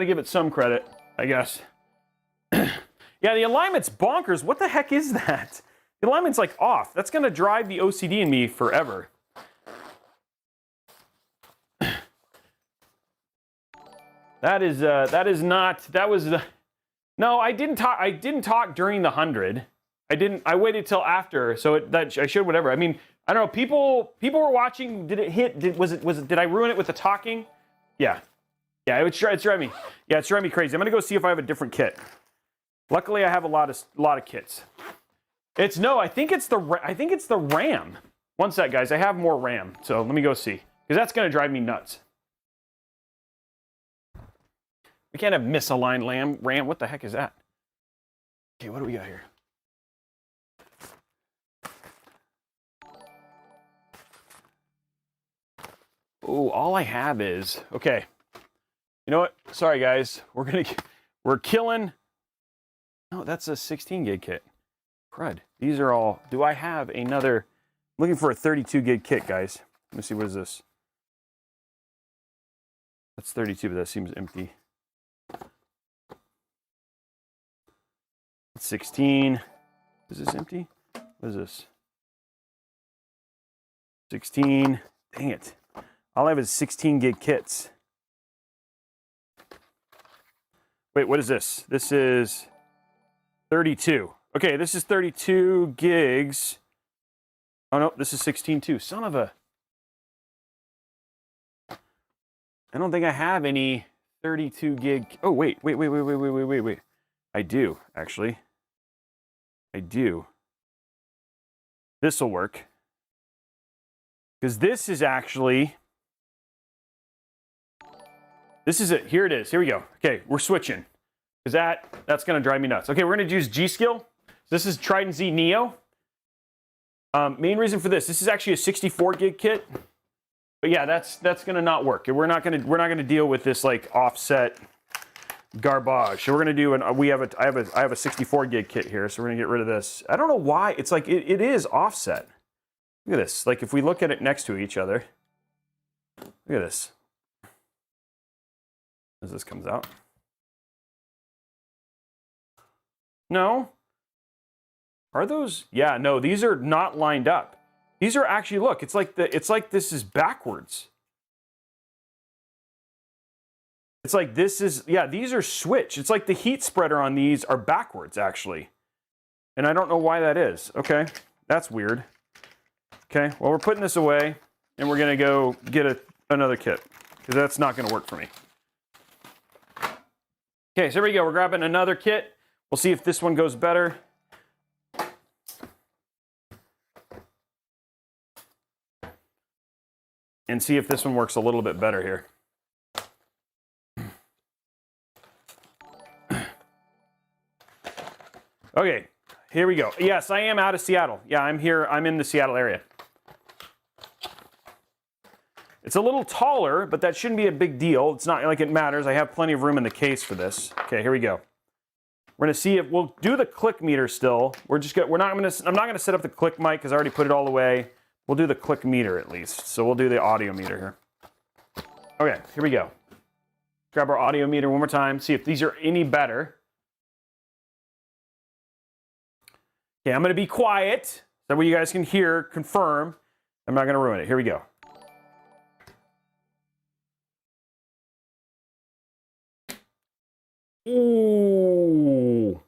give it some credit, I guess. Yeah, the alignment's bonkers. What the heck is that? The alignment's like off. That's gonna drive the OCD in me forever. That was no, I didn't talk during the 100. I waited till after, so I should whatever. I mean, I don't know, people were watching. Did it hit? Did I ruin it with the talking? Yeah. Yeah, it's driving me. Yeah, it's driving me crazy. I'm gonna go see if I have a different kit. Luckily, I have a lot of kits. I think it's the RAM. One sec, guys. I have more RAM, so let me go see, because that's gonna drive me nuts. We can't have misaligned RAM. What the heck is that? Okay, what do we got here? Oh, all I have is, okay. You know what? Sorry, guys. We're killing. No, that's a 16 gig kit. Crud. These are all, do I have another, I'm looking for a 32 gig kit, guys. Let me see, what is this? That's 32, but that seems empty. 16. Is this empty? What is this? 16. Dang it. All I have is 16 gig kits. Wait, what is this? This is 32. Okay, this is 32 gigs. Oh no, this is 16 too. Son of a... I don't think I have any 32 gig... Oh, wait. I do, actually. I do. This'll work. Because this is actually... This is it. Here it is. Here we go. Okay, we're switching. Because that's going to drive me nuts. Okay, we're going to use G-Skill. This is Trident Z Neo. Main reason for this is actually a 64 gig kit. But yeah, that's going to not work. We're not going to deal with this like offset garbage. So we're going to do I have a 64 gig kit here, so we're going to get rid of this. I don't know why. It's like it is offset. Look at this. Like if we look at it next to each other. Look at this. As this comes out. No. Are those? Yeah, no, these are not lined up. These are actually, look, it's like this is backwards. It's like this is, yeah, these are switched. It's like the heat spreader on these are backwards, actually. And I don't know why that is. Okay, that's weird. Okay, well, we're putting this away, and we're going to go get another kit, because that's not going to work for me. Okay, so here we go. We're grabbing another kit. We'll see if this one goes better. And see if this one works a little bit better here. Okay, here we go. Yes, I am out of Seattle. Yeah, I'm here. I'm in the Seattle area. It's a little taller, but that shouldn't be a big deal. It's not like it matters. I have plenty of room in the case for this. Okay, here we go. We're gonna see if we'll do the click meter still. I'm not gonna set up the click mic because I already put it all away. We'll do the click meter at least. So we'll do the audio meter here. Okay, here we go. Grab our audio meter one more time, see if these are any better. Okay, I'm gonna be quiet. That way you guys can hear, confirm. I'm not gonna ruin it. Here we go. Ooh.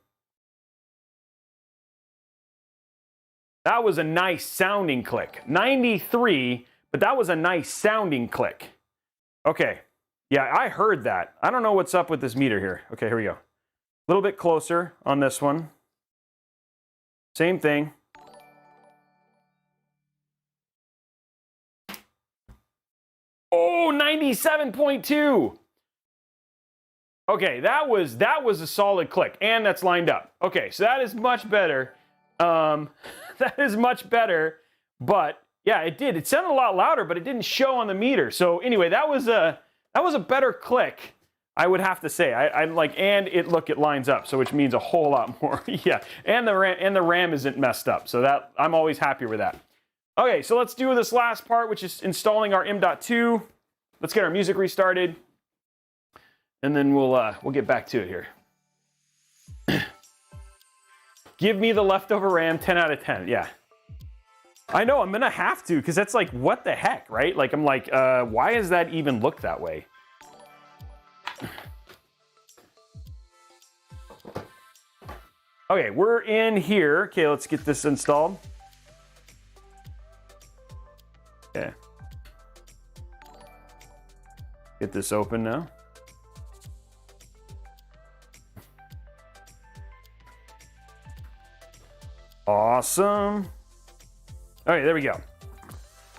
That was a nice sounding click. 93, but that was a nice sounding click. Okay. Yeah, I heard that. I don't know what's up with this meter here. Okay, here we go. A little bit closer on this one. Same thing. Oh, 97.2. Okay, that was a solid click, and that's lined up. Okay, so that is much better. That is much better, but yeah, it did. It sounded a lot louder, but it didn't show on the meter. So anyway, that was a better click, I would have to say. It lines up, so which means a whole lot more. Yeah, and the RAM isn't messed up, so that I'm always happy with that. Okay, so let's do this last part, which is installing our M.2. Let's get our music restarted. And then we'll get back to it here. Give me the leftover RAM, 10 out of 10. Yeah. I know, I'm gonna have to, because that's like, what the heck, right? Like, I'm like, why does that even look that way? Okay, we're in here. Okay, let's get this installed. Okay. Get this open now. Awesome. All right, there we go.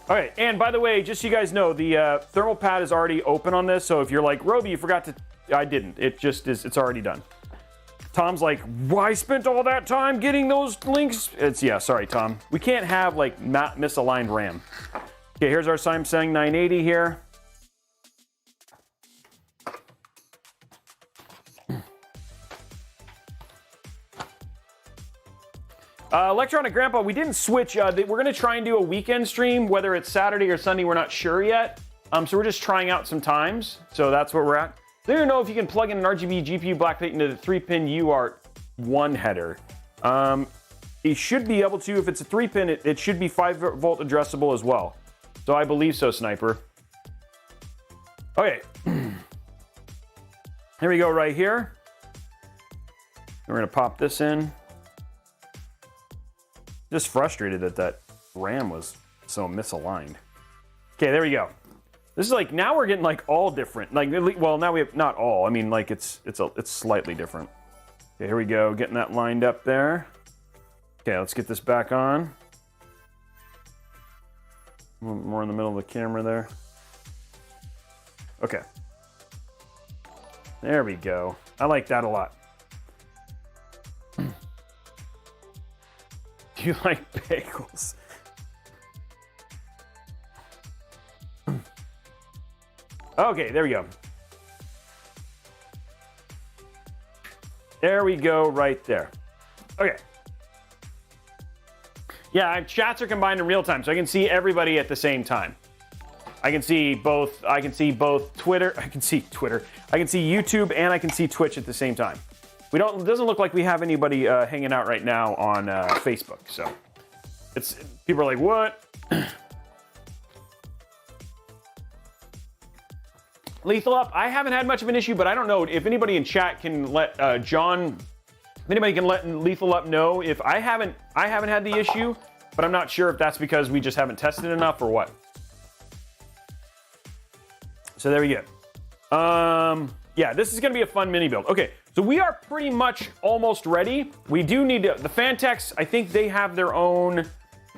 All right, and by the way, just so you guys know, the thermal pad is already open on this, so if you're like, Robey, you forgot to, I didn't. It just is, it's already done. Tom's like, why spent all that time getting those links? Yeah, sorry, Tom. We can't have like misaligned RAM. Okay, here's our Samsung 980 here. Electronic Grandpa, we didn't switch. We're going to try and do a weekend stream, whether it's Saturday or Sunday, we're not sure yet. So we're just trying out some times. So that's where we're at. I don't know if you can plug in an RGB GPU backplate into the 3-pin UART1 header. You should be able to. If it's a 3-pin, it should be 5-volt addressable as well. So I believe so, Sniper. Okay. Here we go right here. We're going to pop this in. Just frustrated that RAM was so misaligned. Okay, there we go. This is like, now we're getting like all different. Like, well, now we have, not all. I mean, like it's slightly different. Okay, here we go, getting that lined up there. Okay, let's get this back on. More in the middle of the camera there. Okay. There we go. I like that a lot. Do you like bagels? Okay, there we go. There we go, right there. Okay. Yeah, chats are combined in real time, so I can see everybody at the same time. I can see both Twitter, I can see YouTube, and I can see Twitch at the same time. It doesn't look like we have anybody hanging out right now on Facebook, so people are like, what? Lethal Up, I haven't had much of an issue, but I don't know if anybody in chat can let if anybody can let Lethal Up know if I haven't had the issue, but I'm not sure if that's because we just haven't tested enough or what. So there we go. Yeah, this is gonna be a fun mini build. Okay, so we are pretty much almost ready. We do need to, the Fantecs, I think they have their own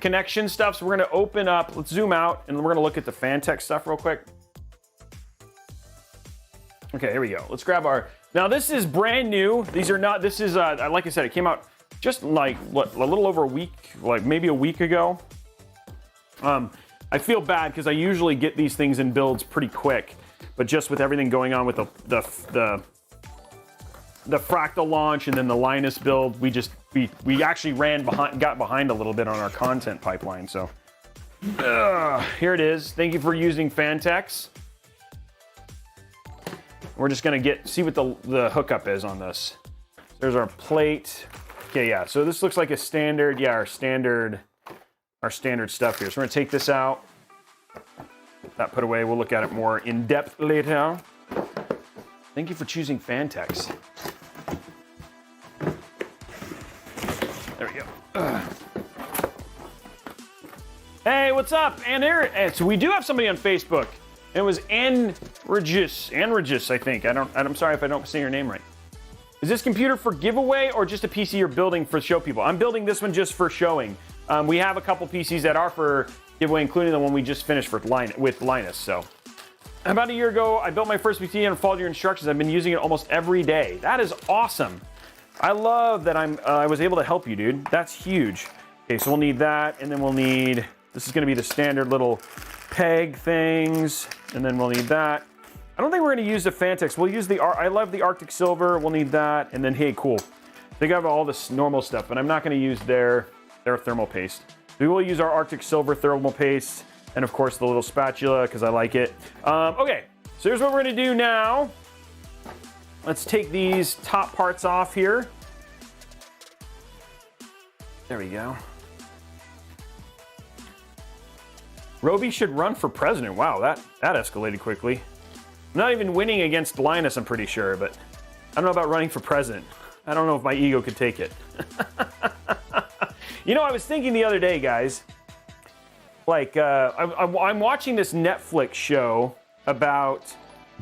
connection stuff, so we're gonna open up, let's zoom out, and we're gonna look at the Fantech stuff real quick. Okay, here we go. Let's grab our, now this is brand new. These are not, this is, like I said, it came out just like, what, a little over a week, like maybe a week ago. I feel bad because I usually get these things in builds pretty quick, but just with everything going on with the Fractal launch and then the Linus build, we actually got behind a little bit on our content pipeline. So here it is. Thank you for using Fantex. We're just gonna see what the hookup is on this. There's our plate. Okay, yeah. So this looks like a standard. Yeah, our standard stuff here. So we're gonna take this out. That put away. We'll look at it more in depth later. Thank you for choosing Fantex. There we go. Hey, what's up? And so we do have somebody on Facebook. It was Anregis, I think. I'm sorry if I don't say your name right. Is this computer for giveaway or just a PC you're building for show people? I'm building this one just for showing. We have a couple PCs that are for giveaway, including the one we just finished with Linus. So, about a year ago, I built my first PC and followed your instructions. I've been using it almost every day. That is awesome. I love that I was able to help you, dude. That's huge. Okay, so we'll need that, and then we'll need, this is gonna be the standard little peg things, and then we'll need that. I don't think we're gonna use the Fantex. We'll use I love the Arctic Silver. We'll need that, and then, hey, cool. They got all this normal stuff, but I'm not gonna use their thermal paste. We will use our Arctic Silver thermal paste, and of course the little spatula, because I like it. Okay, so here's what we're gonna do now. Let's take these top parts off here. There we go. Robey should run for president. Wow, that escalated quickly. I'm not even winning against Linus, I'm pretty sure, but I don't know about running for president. I don't know if my ego could take it. You know, I was thinking the other day, guys, like, I'm watching this Netflix show about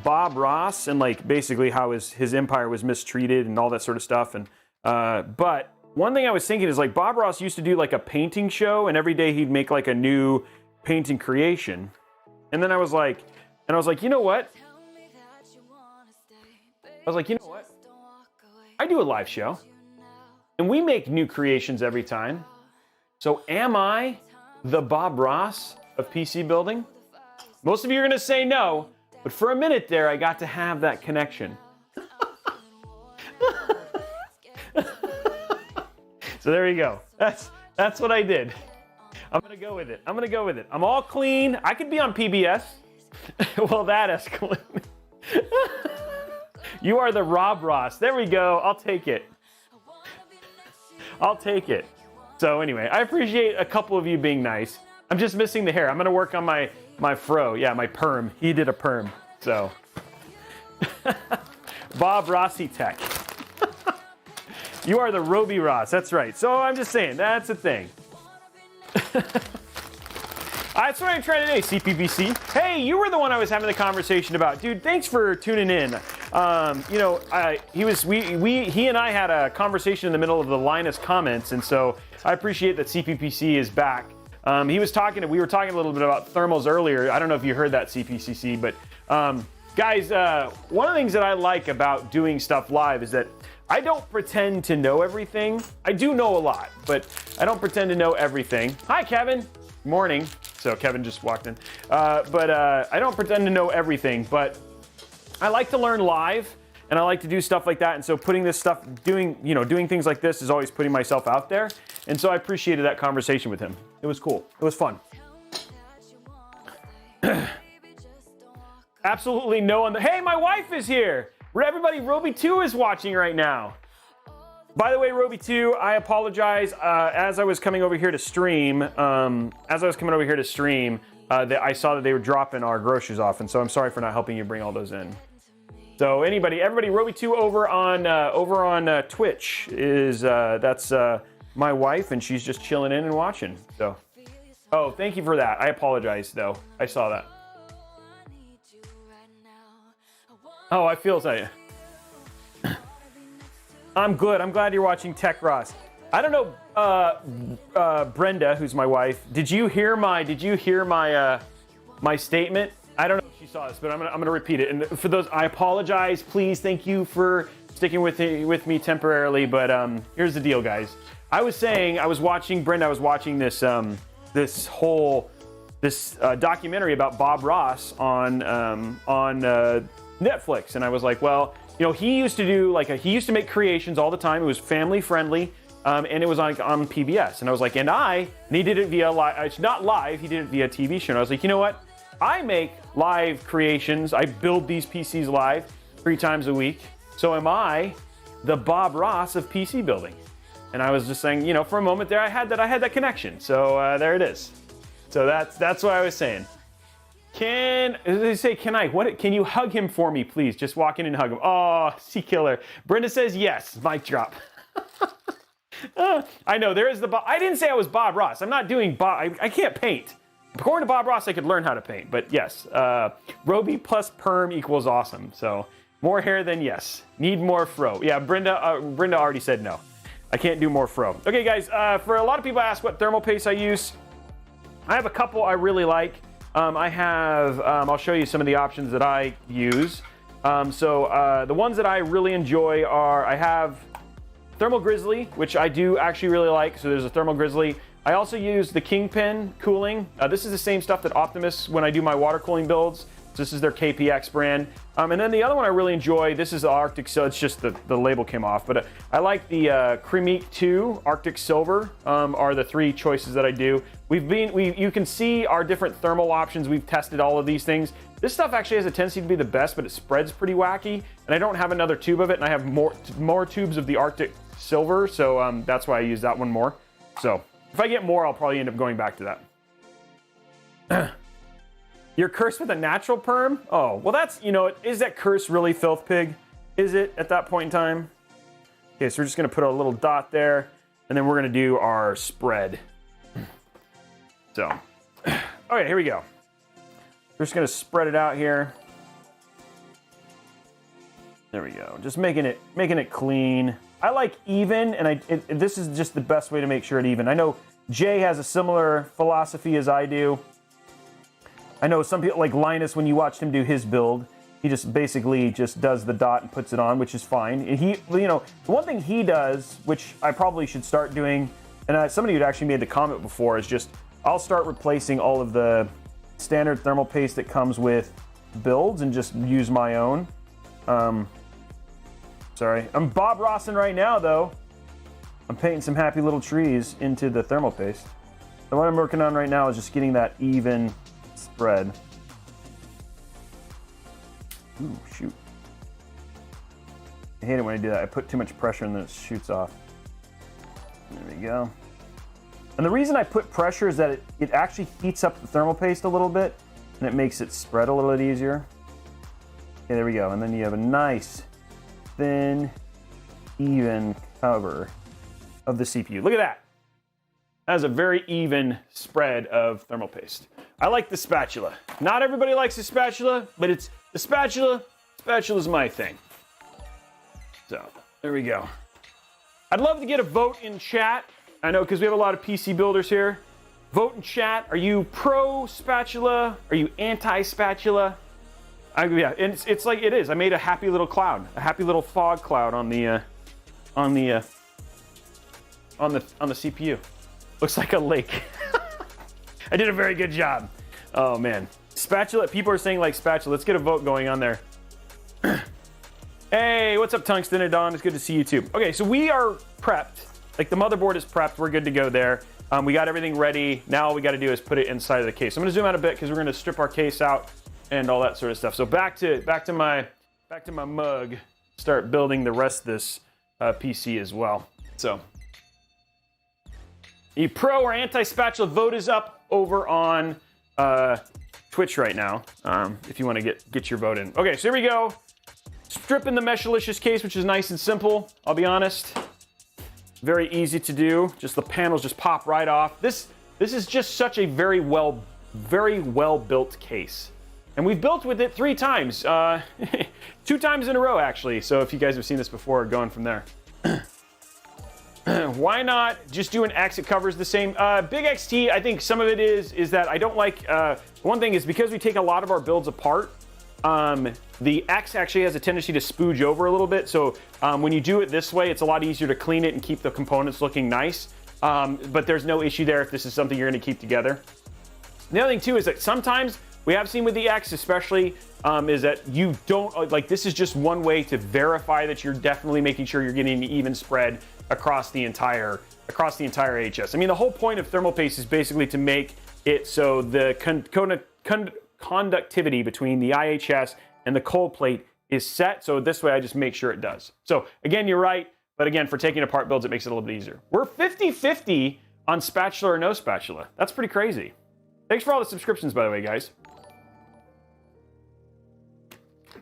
Bob Ross and, like, basically how his empire was mistreated and all that sort of stuff. And but one thing I was thinking is, like, Bob Ross used to do, like, a painting show, and every day he'd make, like, a new painting creation. And then I was like, you know what? I do a live show, and we make new creations every time. So am I the Bob Ross of PC building? Most of you are gonna say no, but for a minute there, I got to have that connection. So there you go. That's what I did. I'm gonna go with it. I'm all clean. I could be on PBS. Well, that escalated. You are the Rob Ross. There we go. I'll take it. So anyway, I appreciate a couple of you being nice. I'm just missing the hair. I'm gonna work on my fro. Yeah, my perm. He did a perm. So Bob Rossi Tech. You are the Robey Ross. That's right. So I'm just saying, that's the thing. That's what I'm trying today, CPBC. Hey, you were the one I was having the conversation about. Dude, thanks for tuning in. You know, he and I had a conversation in the middle of the Linus comments, and so I appreciate that CPPC is back. We were talking a little bit about thermals earlier. I don't know if you heard that, CPCC, but guys, one of the things that I like about doing stuff live is that I don't pretend to know everything. I do know a lot, but I don't pretend to know everything. Hi, Kevin. Morning. So Kevin just walked in. I don't pretend to know everything, but I like to learn live, and I like to do stuff like that. And so putting this stuff, doing things like this is always putting myself out there. And so I appreciated that conversation with him. It was cool. It was fun. Absolutely no one. Hey, my wife is here. Everybody, Robey2 is watching right now. By the way, Robey2, I apologize. As I was coming over here to stream, I saw that they were dropping our groceries off, and so I'm sorry for not helping you bring all those in. So everybody, Robey2 over on Twitch is that's my wife, and she's just chilling in and watching. So, oh, thank you for that. I apologize, though. I saw that. Oh, I feel so. I'm good. I'm glad you're watching Tech Ross. I don't know, Brenda, who's my wife. Did you hear my my statement? I don't know if she saw this, but I'm gonna repeat it. And for those, I apologize. Please, thank you for sticking with me temporarily. But here's the deal, guys. I was watching this this whole this documentary about Bob Ross on Netflix, and I was like, well, you know, he used to do he used to make creations all the time. It was family friendly, and it was on PBS. And I was like, and he did it via live. Not live. He did it via TV show. And I was like, you know what? I make live creations. I build these PCs live 3 times a week. So am I the Bob Ross of PC building? And I was just saying, you know, for a moment there, I had that connection. So there it is. So that's what I was saying. Can you hug him for me, please? Just walk in and hug him. Oh, Sea Killer. Brenda says yes. Mic drop. I know there is I didn't say I was Bob Ross. I'm not doing Bob. I can't paint. According to Bob Ross, I could learn how to paint. But yes, Robey plus perm equals awesome. So more hair than yes. Need more fro. Yeah, Brenda already said no. I can't do more fro. Okay, guys. For a lot of people ask what thermal paste I use. I have a couple I really like. I'll show you some of the options that I use. The ones that I really enjoy are, I have Thermal Grizzly, which I do actually really like. So there's a Thermal Grizzly. I also use the Kingpin cooling. This is the same stuff that Optimus, when I do my water cooling builds. So this is their KPX brand. And then the other one I really enjoy, this is the Arctic, so it's just the label came off. But I like the Cremique 2 Arctic Silver are the 3 choices that I do. You can see our different thermal options. We've tested all of these things. This stuff actually has a tendency to be the best, but it spreads pretty wacky. And I don't have another tube of it, and I have more tubes of the Arctic Silver, so that's why I use that one more. So if I get more, I'll probably end up going back to that. You're cursed with a natural perm? Oh, well that's, you know, is that curse really Filth Pig? Is it at that point in time? Okay, so we're just gonna put a little dot there, and then we're gonna do our spread. So, okay, here we go. We're just gonna spread it out here. There we go, just making it clean. I like even, and this is just the best way to make sure it even. I know Jay has a similar philosophy as I do. I know some people, like Linus, when you watched him do his build, he just basically just does the dot and puts it on, which is fine. And he, you know, the one thing he does, which I probably should start doing, and somebody who'd actually made the comment before, is just, I'll start replacing all of the standard thermal paste that comes with builds and just use my own. Sorry, I'm Bob Rossin right now though. I'm painting some happy little trees into the thermal paste. So what I'm working on right now is just getting that even spread. Ooh, shoot. I hate it when I do that. I put too much pressure and then it shoots off. There we go. And the reason I put pressure is that it actually heats up the thermal paste a little bit and it makes it spread a little bit easier. Okay, there we go. And then you have a nice, thin, even cover of the CPU. Look at that. That is a very even spread of thermal paste. I like the spatula. Not everybody likes the spatula, but it's the spatula. Spatula's my thing. So there we go. I'd love to get a vote in chat. I know, because we have a lot of PC builders here. Vote in chat. Are you pro spatula? Are you anti spatula? Yeah, and it's like it is. I made a happy little cloud, a happy little fog cloud on the CPU. Looks like a lake. I did a very good job. Oh man, spatula. People are saying like spatula. Let's get a vote going on there. Hey, what's up, Tungsten and Don? It's good to see you too. Okay, so we are prepped. Like the motherboard is prepped. We're good to go there. We got everything ready. Now all we got to do is put it inside of the case. I'm gonna zoom out a bit because we're gonna strip our case out and all that sort of stuff. So back to my mug. Start building the rest of this PC as well. So, you pro or anti-spatula, vote is up over on Twitch right now. If you want to get your vote in. Okay, so here we go. Stripping the Meshilicious case, which is nice and simple. I'll be honest. Very easy to do. Just the panels just pop right off. This is just such a very well built case. And we've built with it 3 times. 2 times in a row, actually. So if you guys have seen this before, going from there. Why not just do an X? It covers the same. Big XT, I think some of it is that I don't like, one thing is because we take a lot of our builds apart, the X actually has a tendency to spooge over a little bit. So when you do it this way, it's a lot easier to clean it and keep the components looking nice. But there's no issue there if this is something you're gonna keep together. And the other thing too is that sometimes we have seen with the X especially is that you don't, like this is just one way to verify that you're definitely making sure you're getting an even spread across the entire HS. I mean, the whole point of thermal paste is basically to make it so the conductivity between the IHS and the cold plate is set. So this way I just make sure it does. So again, you're right. But again, for taking apart builds, it makes it a little bit easier. We're 50-50 on spatula or no spatula. That's pretty crazy. Thanks for all the subscriptions, by the way, guys.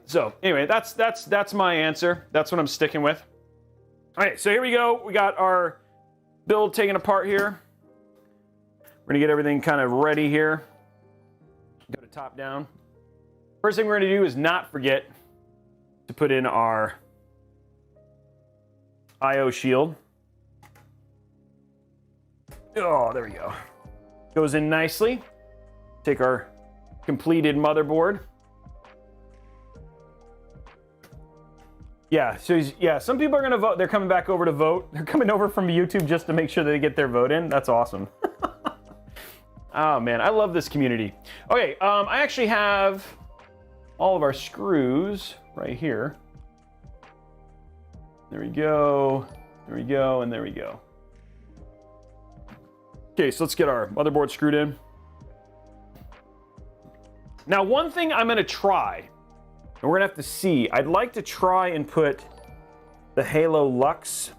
So anyway, that's my answer. That's what I'm sticking with. All right, so here we go. We got our build taken apart here. We're gonna get everything kind of ready here. Go to top down. First thing we're gonna do is not forget to put in our IO shield. Oh, there we go. Goes in nicely. Take our completed motherboard. Yeah, so yeah, some people are gonna vote. They're coming back over to vote. They're coming over from YouTube just to make sure they get their vote in. That's awesome. Oh man, I love this community. Okay, I actually have all of our screws right here. There we go, there we go, and there we go. Okay, so let's get our motherboard screwed in. Now, one thing I'm gonna try, and we're gonna have to see, I'd like to try and put the Halo Lux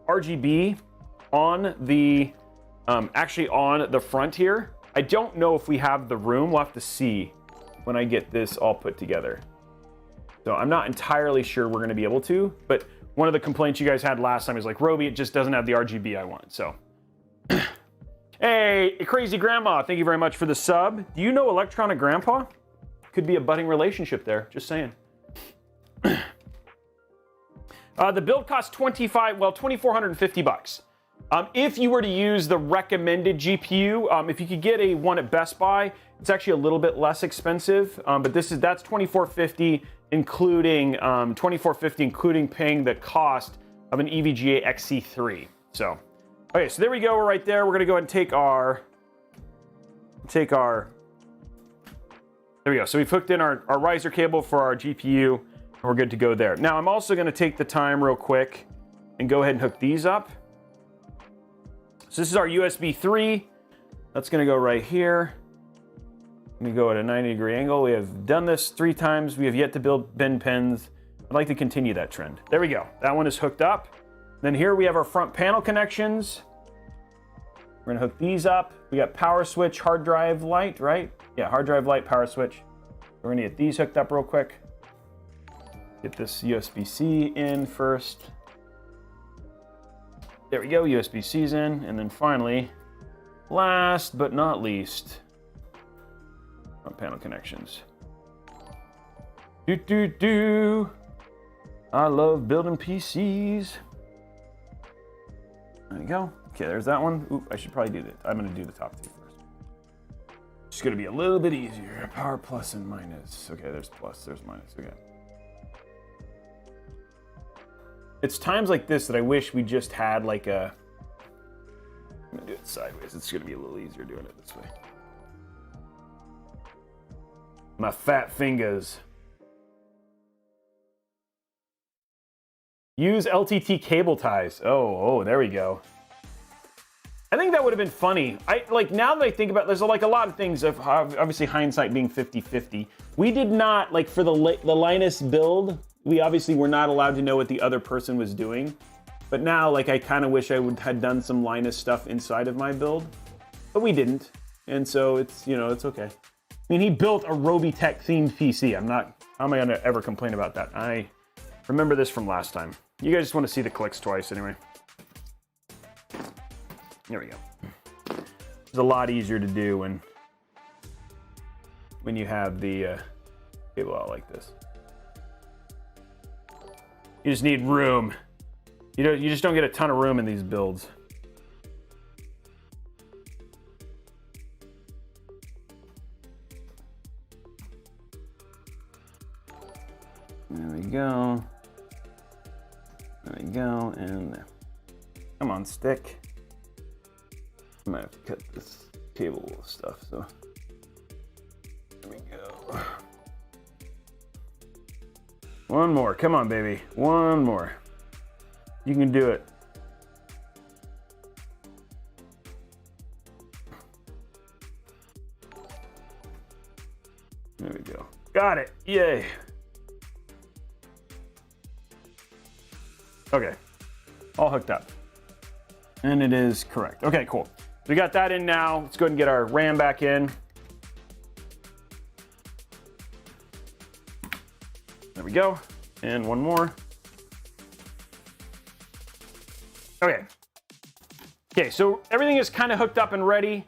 RGB on the, actually on the front here. I don't know if we have the room. We'll have to see when I get this all put together. So I'm not entirely sure we're gonna be able to, but one of the complaints you guys had last time is like, Robey, it just doesn't have the RGB I want, so. Hey, Crazy Grandma, thank you very much for the sub. Do you know Electronic Grandpa? Could be a budding relationship there, just saying. The build costs $2,450. If you were to use the recommended GPU, if you could get a one at Best Buy, it's actually a little bit less expensive, but that's $2,450, including including paying the cost of an EVGA XC3. So, okay, so there we go. We're right there. We're gonna go ahead and take our. There we go. So we've hooked in our riser cable for our GPU, and we're good to go there. Now I'm also gonna take the time real quick and go ahead and hook these up. So this is our USB 3. That's gonna go right here. I'm gonna go at a 90-degree angle. We have done this 3 times. We have yet to build bin pins. I'd like to continue that trend. There we go. That one is hooked up. Then here we have our front panel connections. We're gonna hook these up. We got power switch, hard drive light, right? Yeah, hard drive light, power switch. We're gonna get these hooked up real quick. Get this USB-C in first. There we go, USB-C's in. And then finally, last but not least, front panel connections. I love building PCs. There we go. Okay, there's that one. Oop, I should probably do that. I'm gonna do the top 2 first. It's gonna be a little bit easier. Power plus and minus. Okay, there's plus, there's minus. Okay. It's times like this that I wish we just had like a. I'm gonna do it sideways. It's gonna be a little easier doing it this way. My fat fingers. Use LTT cable ties. Oh, there we go. I think that would have been funny. Now that I think about it, there's like a lot of things of obviously hindsight being 50-50. We did not, like for the Linus build, we obviously were not allowed to know what the other person was doing. But now, like, I kind of wish I had done some Linus stuff inside of my build, but we didn't. And so it's, you know, it's okay. I mean, he built a Robeytech themed PC. How am I gonna ever complain about that? I remember this from last time. You guys just want to see the clicks twice anyway. There we go. It's a lot easier to do when you have the cable out like this. You just need room. You just don't get a ton of room in these builds. There we go. There we go, and there. Come on, stick. I might have to cut this cable stuff, so there we go. One more, come on baby, one more. You can do it. There we go. Got it, yay. Okay, all hooked up. And it is correct. Okay, cool. We got that in now. Let's go ahead and get our RAM back in. There we go. And one more. Okay. Okay, so everything is kind of hooked up and ready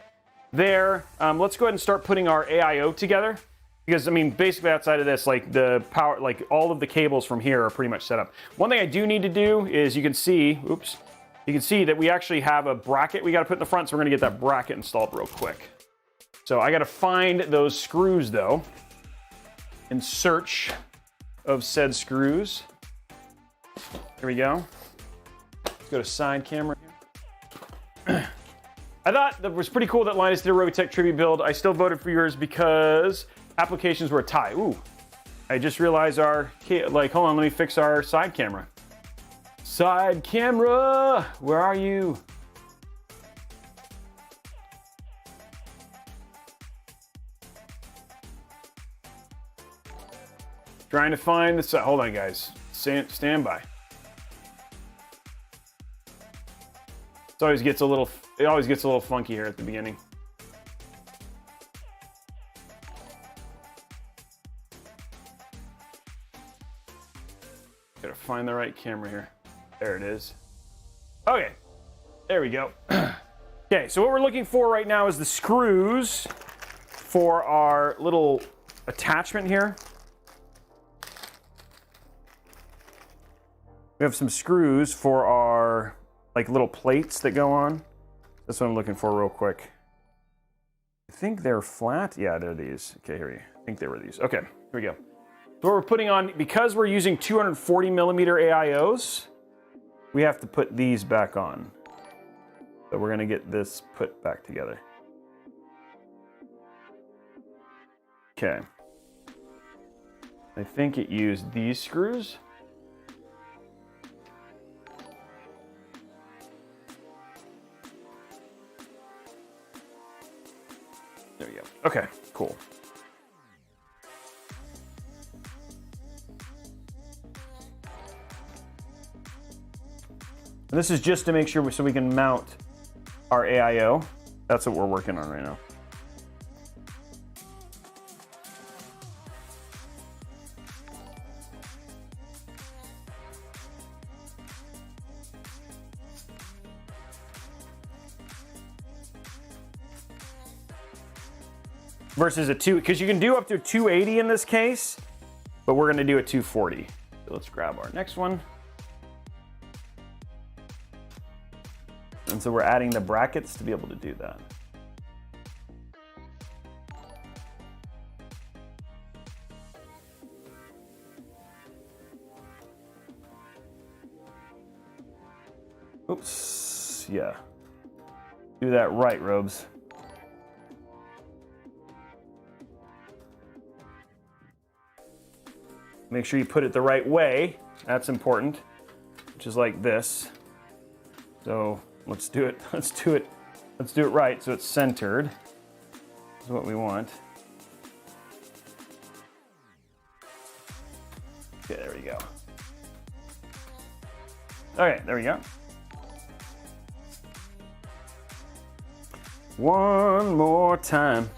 there. Let's go ahead and start putting our AIO together. Because, I mean, basically outside of this, like the power, like all of the cables from here are pretty much set up. One thing I do need to do is you can see, oops, you can see that we actually have a bracket we got to put in the front, so we're going to get that bracket installed real quick. So I got to find those screws, though, in search of said screws. Here we go. Let's go to side camera here. I thought that was pretty cool that Linus did a Robeytech tribute build. I still voted for yours because applications were a tie. Ooh, I just realized our, like, hold on, let me fix our side camera. Side camera, where are you? Trying to find the side, hold on guys, stand by. It always gets a little funky here at the beginning. Gotta find the right camera here. There it is. Okay, there we go. Okay, so what we're looking for right now is the screws for our little attachment here. We have some screws for our like little plates that go on. That's what I'm looking for real quick. I think they're flat. Yeah, they're these. Okay, here we go. I think they were these. Okay, here we go. So what we're putting on, because we're using 240 millimeter AIOs, we have to put these back on. So we're gonna get this put back together. Okay. I think it used these screws. There we go. Okay, cool. And this is just to make sure so we can mount our AIO. That's what we're working on right now. Versus a 2, because you can do up to 280 in this case, but we're going to do a 240. So let's grab our next one. And so we're adding the brackets to be able to do that. Oops, yeah. Do that right, Robes. Make sure you put it the right way. That's important, which is like this. So let's do it. Let's do it right so it's centered. That's what we want. Okay, there we go. Okay, there we go. One more time.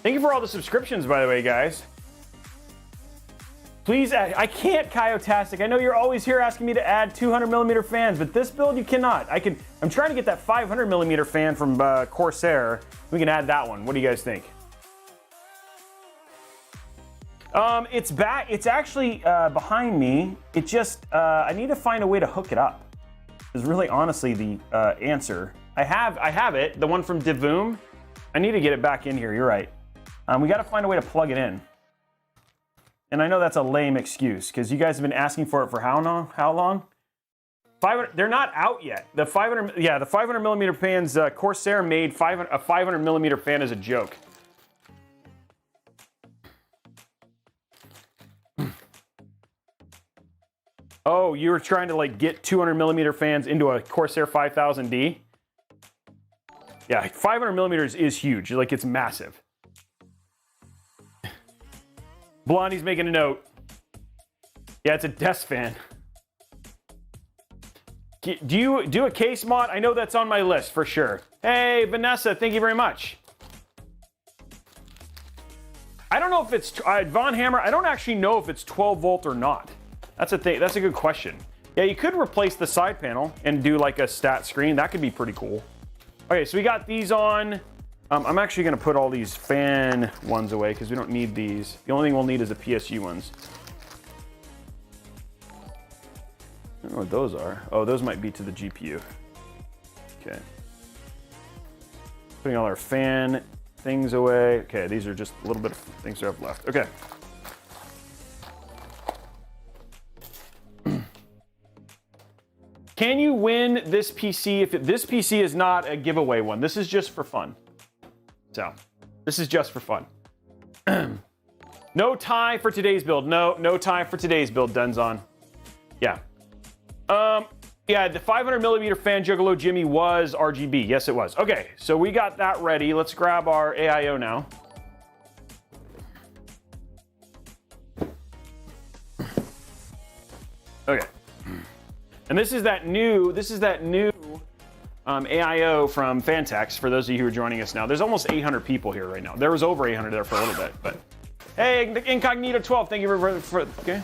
Thank you for all the subscriptions, by the way, guys. Please add, I can't, Kyotastic. I know you're always here asking me to add 200 millimeter fans, but this build you cannot. I'm trying to get that 500 millimeter fan from Corsair. We can add that one. What do you guys think? It's back. It's actually behind me. It just, I need to find a way to hook it up. Is really honestly the answer. I have it, the one from Divoom. I need to get it back in here. You're right. We got to find a way to plug it in. And I know that's a lame excuse because you guys have been asking for it for how long? 500, they're not out yet. The 500, yeah, the 500 millimeter fans, Corsair made a 500 millimeter fan as a joke. Oh, you were trying to like get 200 millimeter fans into a Corsair 5000D? Yeah, 500 millimeters is huge. Like, it's massive. Blondie's making a note. Yeah, it's a desk fan. Do you do a case mod? I know that's on my list for sure. Hey, Vanessa, thank you very much. I don't know if it's Von Hammer. I don't actually know if it's 12 volt or not. That's a thing. That's a good question. Yeah, you could replace the side panel and do like a stat screen. That could be pretty cool. Okay, so we got these on. I'm actually going to put all these fan ones away because we don't need these. The only thing we'll need is the PSU ones. I don't know what those are. Oh, those might be to the GPU. Okay. Putting all our fan things away. Okay, these are just a little bit of things I have left. Okay. Can you win this PC if this PC is not a giveaway one? This is just for fun. So, this is just for fun. No tie for today's build. No tie for today's build, Denzon. Yeah. Yeah, the 500 millimeter fan Juggalo Jimmy was RGB. Yes, it was. Okay, so we got that ready. Let's grab our AIO now. Okay. And this is that new AIO from Fantex, for those of you who are joining us now. There's almost 800 people here right now. There was over 800 there for a little bit, but hey, Incognito 12, thank you for okay.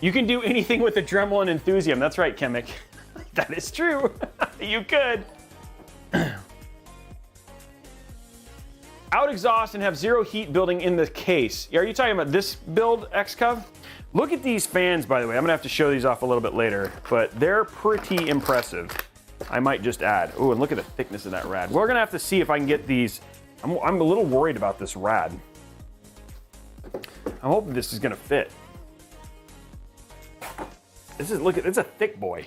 You can do anything with the Dremel and Enthusiasm. That's right, Chemic. That is true. You could. Out exhaust and have zero heat building in the case. Are you talking about this build, XCov? Look at these fans, by the way. I'm gonna have to show these off a little bit later, but they're pretty impressive. I might just add. Oh, and look at the thickness of that rad. We're gonna have to see if I can get these. I'm a little worried about this rad. I'm hoping this is gonna fit. It's a thick boy.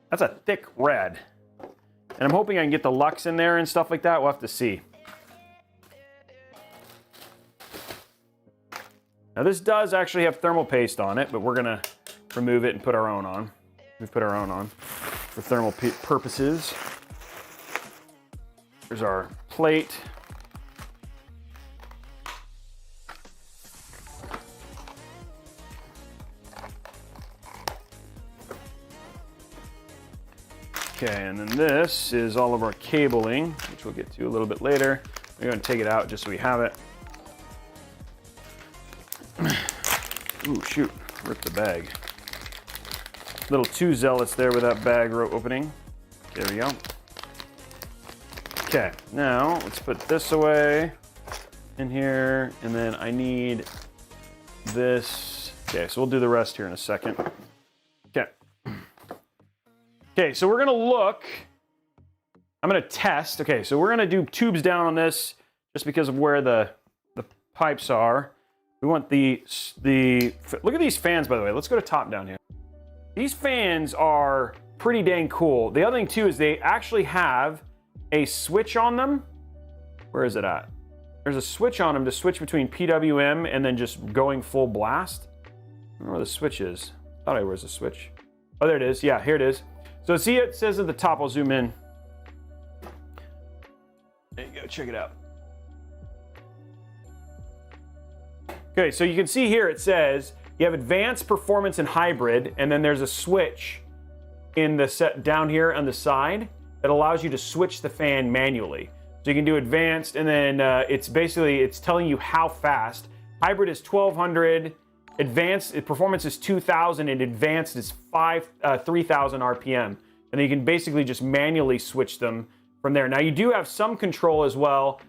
That's a thick rad. And I'm hoping I can get the Lux in there and stuff like that. We'll have to see. Now this does actually have thermal paste on it, but we're gonna remove it and put our own on. We've put our own on for thermal purposes. Here's our plate. Okay, and then this is all of our cabling, which we'll get to a little bit later. We're gonna take it out just so we have it. Ooh, shoot, ripped the bag. A little too zealous there with that bag opening. There we go. Okay, now let's put this away in here, and then I need this. Okay, so we'll do the rest here in a second. Okay. Okay, so we're gonna look. I'm gonna test. Okay, so we're gonna do tubes down on this just because of where the pipes are. We want the look at these fans, by the way. Let's go to top down here. These fans are pretty dang cool. The other thing too is they actually have a switch on them. Where is it at? There's a switch on them to switch between PWM and then just going full blast. I don't know where the switch is. I thought I was a switch. Oh, there it is. Yeah, here it is. So see, it says at the top, I'll zoom in. There you go, check it out. Okay, so you can see here it says you have advanced, performance, and hybrid, and then there's a switch in the set down here on the side that allows you to switch the fan manually. So you can do advanced, and then it's telling you how fast. Hybrid is 1200, advanced performance is 2000, and advanced is 3000 RPM. And then you can basically just manually switch them from there. Now you do have some control as well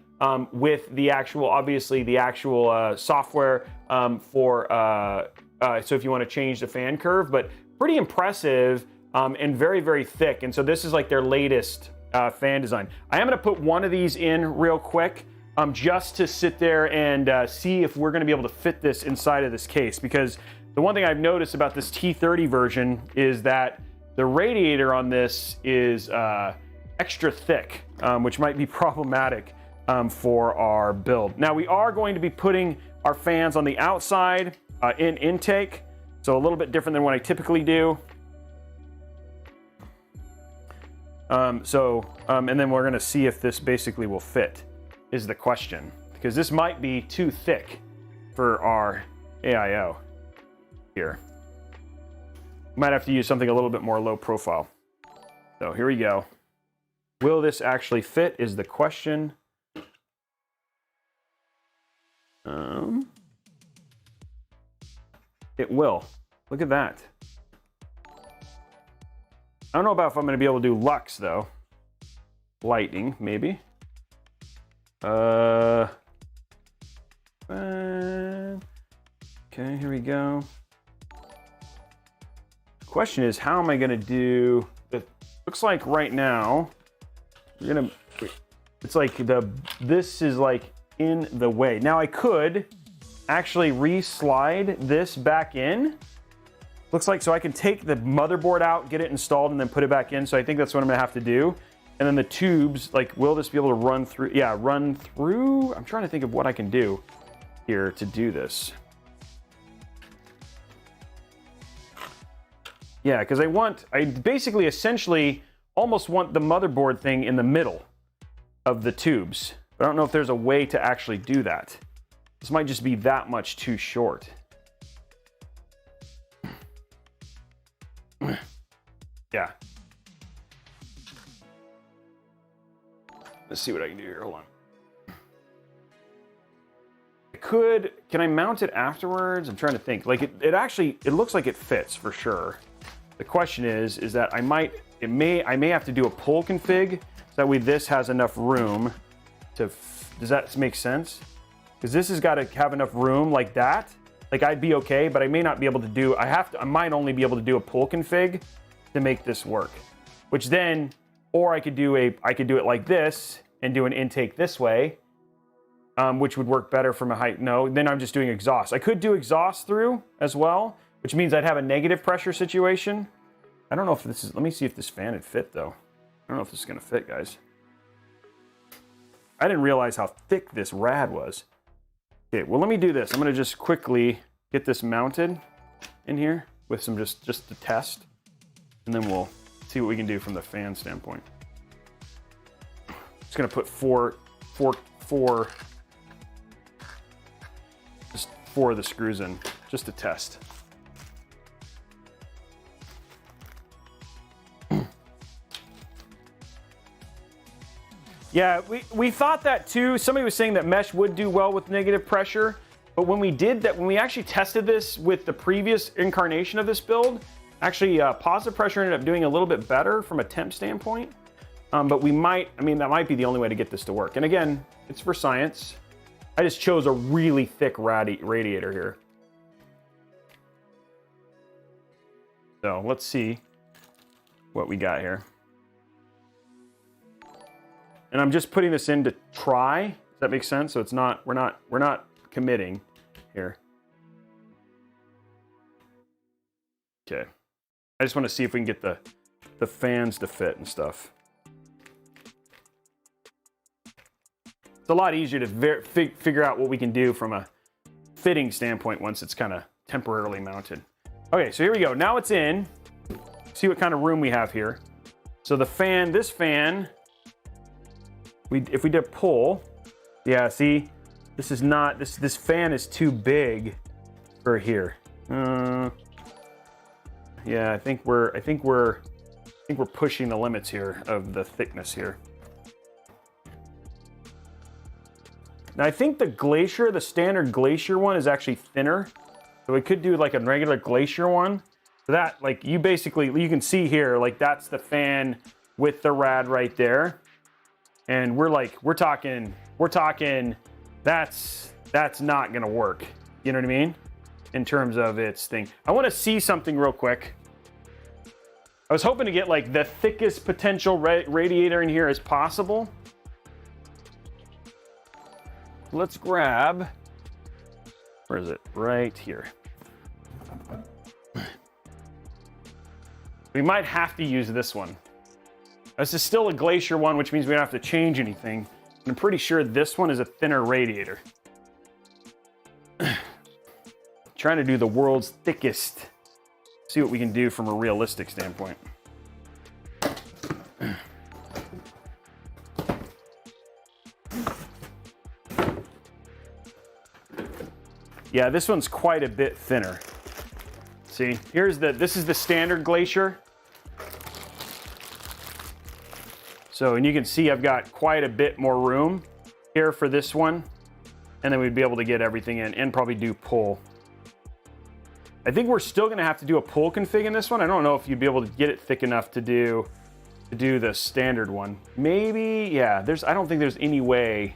with the actual, obviously the actual software so if you want to change the fan curve, but pretty impressive and very, very thick. And so this is like their latest fan design. I am going to put one of these in real quick just to sit there and see if we're going to be able to fit this inside of this case, because the one thing I've noticed about this T30 version is that the radiator on this is extra thick, which might be problematic for our build. Now we are going to be putting our fans on the outside in intake, so a little bit different than what I typically do. And then we're gonna see if this basically will fit, is the question. Because this might be too thick for our AIO here. Might have to use something a little bit more low profile. So here we go. Will this actually fit is the question. It will. Look at that. I don't know about if I'm going to be able to do lux though. Lightning, maybe. Okay, here we go. The question is, how am I going to do? It looks like right now, it's like this is like in the way. Now I could actually re-slide this back in. Looks like, so I can take the motherboard out, get it installed, and then put it back in. So I think that's what I'm gonna have to do. And then the tubes, like, will this be able to run through? Yeah, run through. I'm trying to think of what I can do here to do this. Yeah, because I basically essentially almost want the motherboard thing in the middle of the tubes. But I don't know if there's a way to actually do that. This might just be that much too short. Yeah. Let's see what I can do here. Hold on. Can I mount it afterwards? I'm trying to think. Like it looks like it fits for sure. The question is that I may have to do a pull config so that way this has enough room to, does that make sense? Because this has got to have enough room like that. Like I'd be okay, but I may not be able to do, I might only be able to do a pull config to make this work. Which then, or I could do it like this and do an intake this way, which would work better from a height. No, then I'm just doing exhaust. I could do exhaust through as well, which means I'd have a negative pressure situation. I don't know if this is, let me see if this fan would fit though. I don't know if this is gonna fit, guys. I didn't realize how thick this rad was. Okay, well, let me do this. I'm gonna just quickly get this mounted in here with some just to test, and then we'll see what we can do from the fan standpoint. Just gonna put four of the screws in just to test. Yeah, we thought that too. Somebody was saying that mesh would do well with negative pressure, but when we did that, when we actually tested this with the previous incarnation of this build, actually positive pressure ended up doing a little bit better from a temp standpoint. But that might be the only way to get this to work. And again, it's for science. I just chose a really thick radiator here. So let's see what we got here. And I'm just putting this in to try. Does that make sense? So it's not, we're not committing here. Okay. I just want to see if we can get the fans to fit and stuff. It's a lot easier to figure out what we can do from a fitting standpoint once it's kind of temporarily mounted. Okay, so here we go. Now it's in. See what kind of room we have here. So the fan, this fan, if we did pull, yeah, see, this is not, this fan is too big for here. Yeah, I think we're pushing the limits here of the thickness here. Now I think the standard Glacier one is actually thinner. So we could do like a regular Glacier one. So that, like, you can see here, like that's the fan with the rad right there. And we're talking, that's not gonna work. You know what I mean? In terms of its thing. I wanna see something real quick. I was hoping to get like the thickest potential radiator in here as possible. Let's grab, where is it? Right here. We might have to use this one. This is still a Glacier one, which means we don't have to change anything. I'm pretty sure this one is a thinner radiator. Trying to do the world's thickest. See what we can do from a realistic standpoint. Yeah, this one's quite a bit thinner. See, this is the standard Glacier. So, and you can see I've got quite a bit more room here for this one. And then we'd be able to get everything in and probably do pull. I think we're still gonna have to do a pull config in this one. I don't know if you'd be able to get it thick enough to do the standard one. Maybe, yeah, I don't think there's any way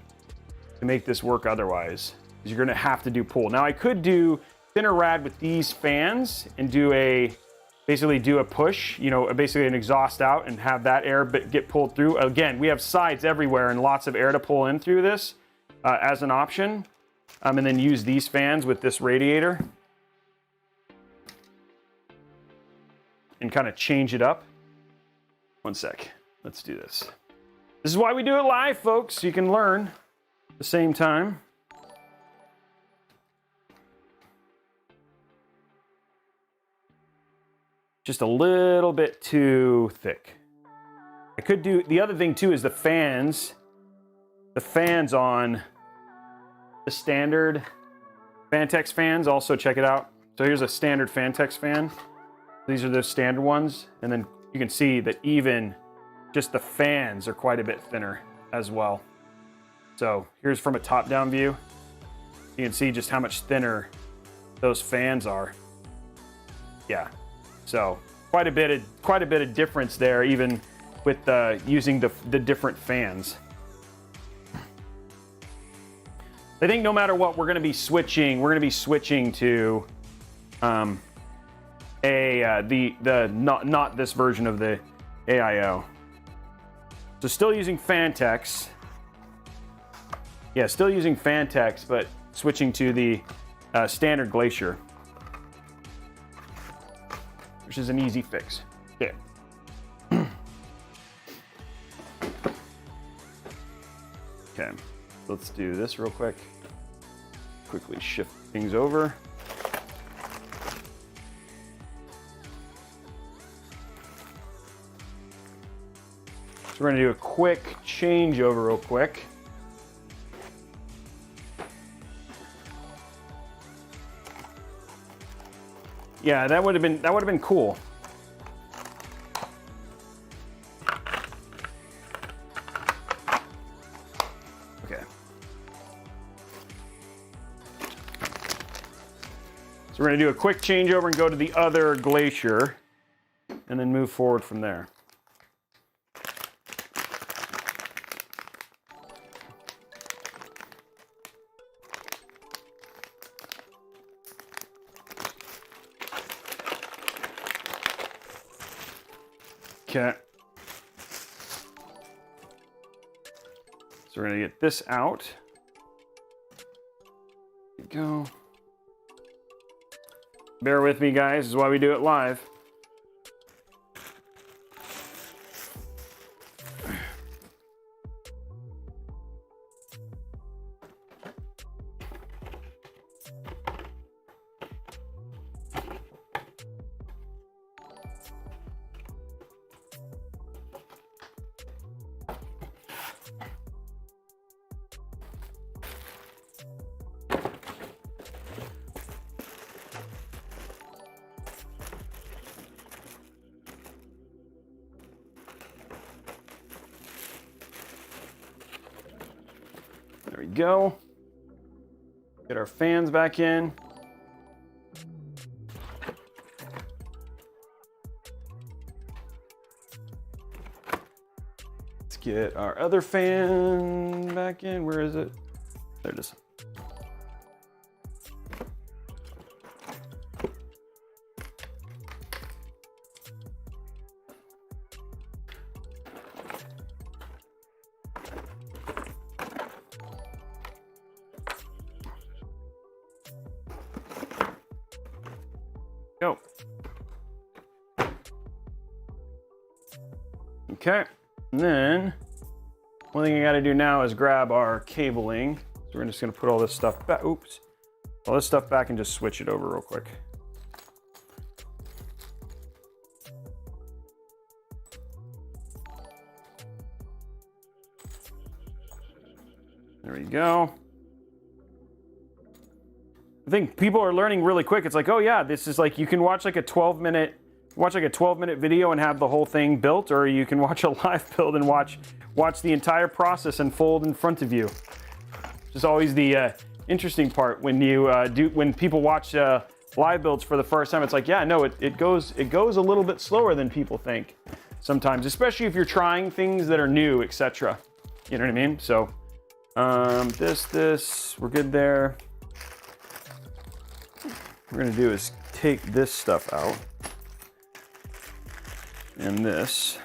to make this work otherwise. You're gonna have to do pull. Now I could do thinner rad with these fans and basically do a push, you know, basically an exhaust out and have that air get pulled through. Again, we have sides everywhere and lots of air to pull in through this as an option. And then use these fans with this radiator and kind of change it up. One sec, let's do this. This is why we do it live, folks, so you can learn at the same time. Just a little bit too thick. I could do, the other thing too is the fans on the standard Fantex fans, also check it out. So here's a standard Fantex fan. These are the standard ones. And then you can see that even just the fans are quite a bit thinner as well. So here's from a top-down view. You can see just how much thinner those fans are. Yeah. So quite a bit of difference there, even with using the different fans. I think no matter what, we're going to be switching. We're going to be switching to not this version of the AIO. So still using Fantex. Yeah, still using Fantex, but switching to the standard Glacier, which is an easy fix. Okay. Okay, let's do this real quick. Quickly shift things over. So we're gonna do a quick changeover real quick. Yeah, that would have been cool. Okay. So we're going to do a quick changeover and go to the other Glacier and then move forward from there. Okay. So we're gonna get this out. There we go. Bear with me, guys. This is why we do it live. There we go. Get our fans back in. Let's get our other fan back in. Where is it? There it is. Go. Okay, and then one thing I gotta do now is grab our cabling. So we're just gonna put all this stuff back, oops. All this stuff back and just switch it over real quick. There we go. I think people are learning really quick. It's like, oh yeah, this is like, you can watch like a 12-minute video and have the whole thing built, or you can watch a live build and watch the entire process unfold in front of you. Which is always the interesting part when you when people watch live builds for the first time. It's like, yeah, no, it goes a little bit slower than people think sometimes, especially if you're trying things that are new, etc. You know what I mean? So this we're good there. What we're gonna do is take this stuff out and this.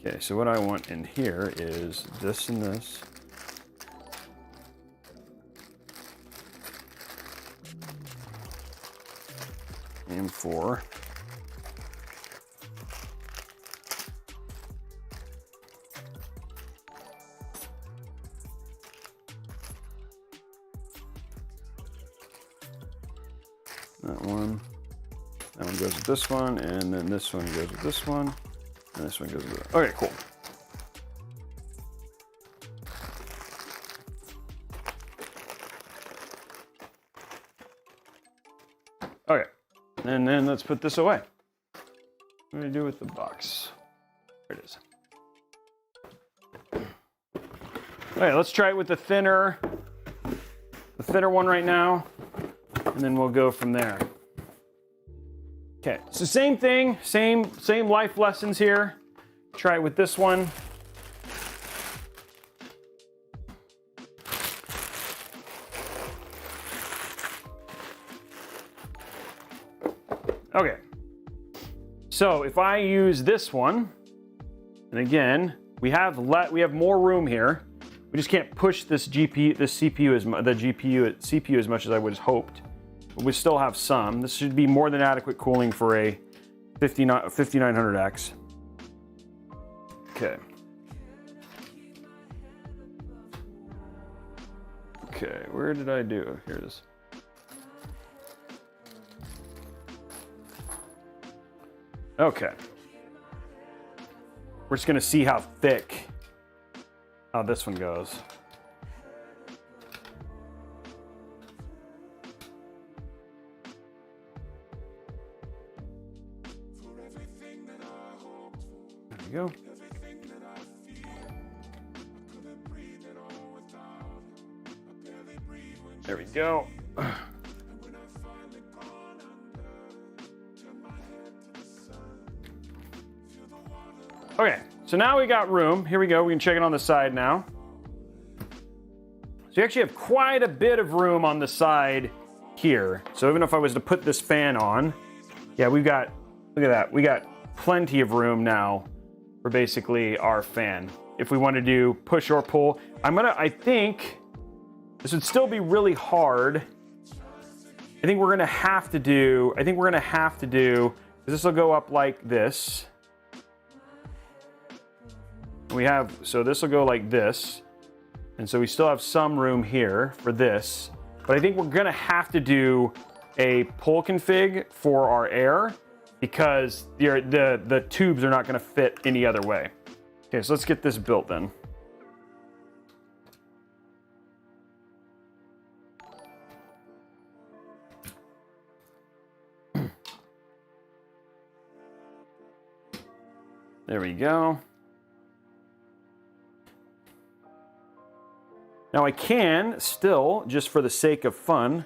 Okay, so what I want in here is this and this. M4. That one goes with this one, and then this one goes with this one, and this one goes with that. Okay, cool. Okay, and then let's put this away. What do I do with the box? There it is. Okay, let's try it with the thinner one right now, and then we'll go from there. Okay, so same thing, same life lessons here. Try it with this one. Okay, so if I use this one, and again, we have more room here. We just can't push this CPU as much as I would have hoped. But we still have some. This should be more than adequate cooling for a 5900X. Okay. Okay, where did I do? Here it is. Okay. We're just gonna see how thick this one goes. There we go. There we go. Okay, so now we got room. Here we go. We can check it on the side now. So you actually have quite a bit of room on the side here. So even if I was to put this fan on, yeah, we've got, look at that. We got plenty of room now for basically our fan. If we want to do push or pull, I think this would still be really hard. I think we're gonna have to do, because this will go up like this. So this will go like this. And so we still have some room here for this. But I think we're gonna have to do a pull config for our air because the tubes are not gonna fit any other way. Okay, so let's get this built then. There we go. Now I can still, just for the sake of fun,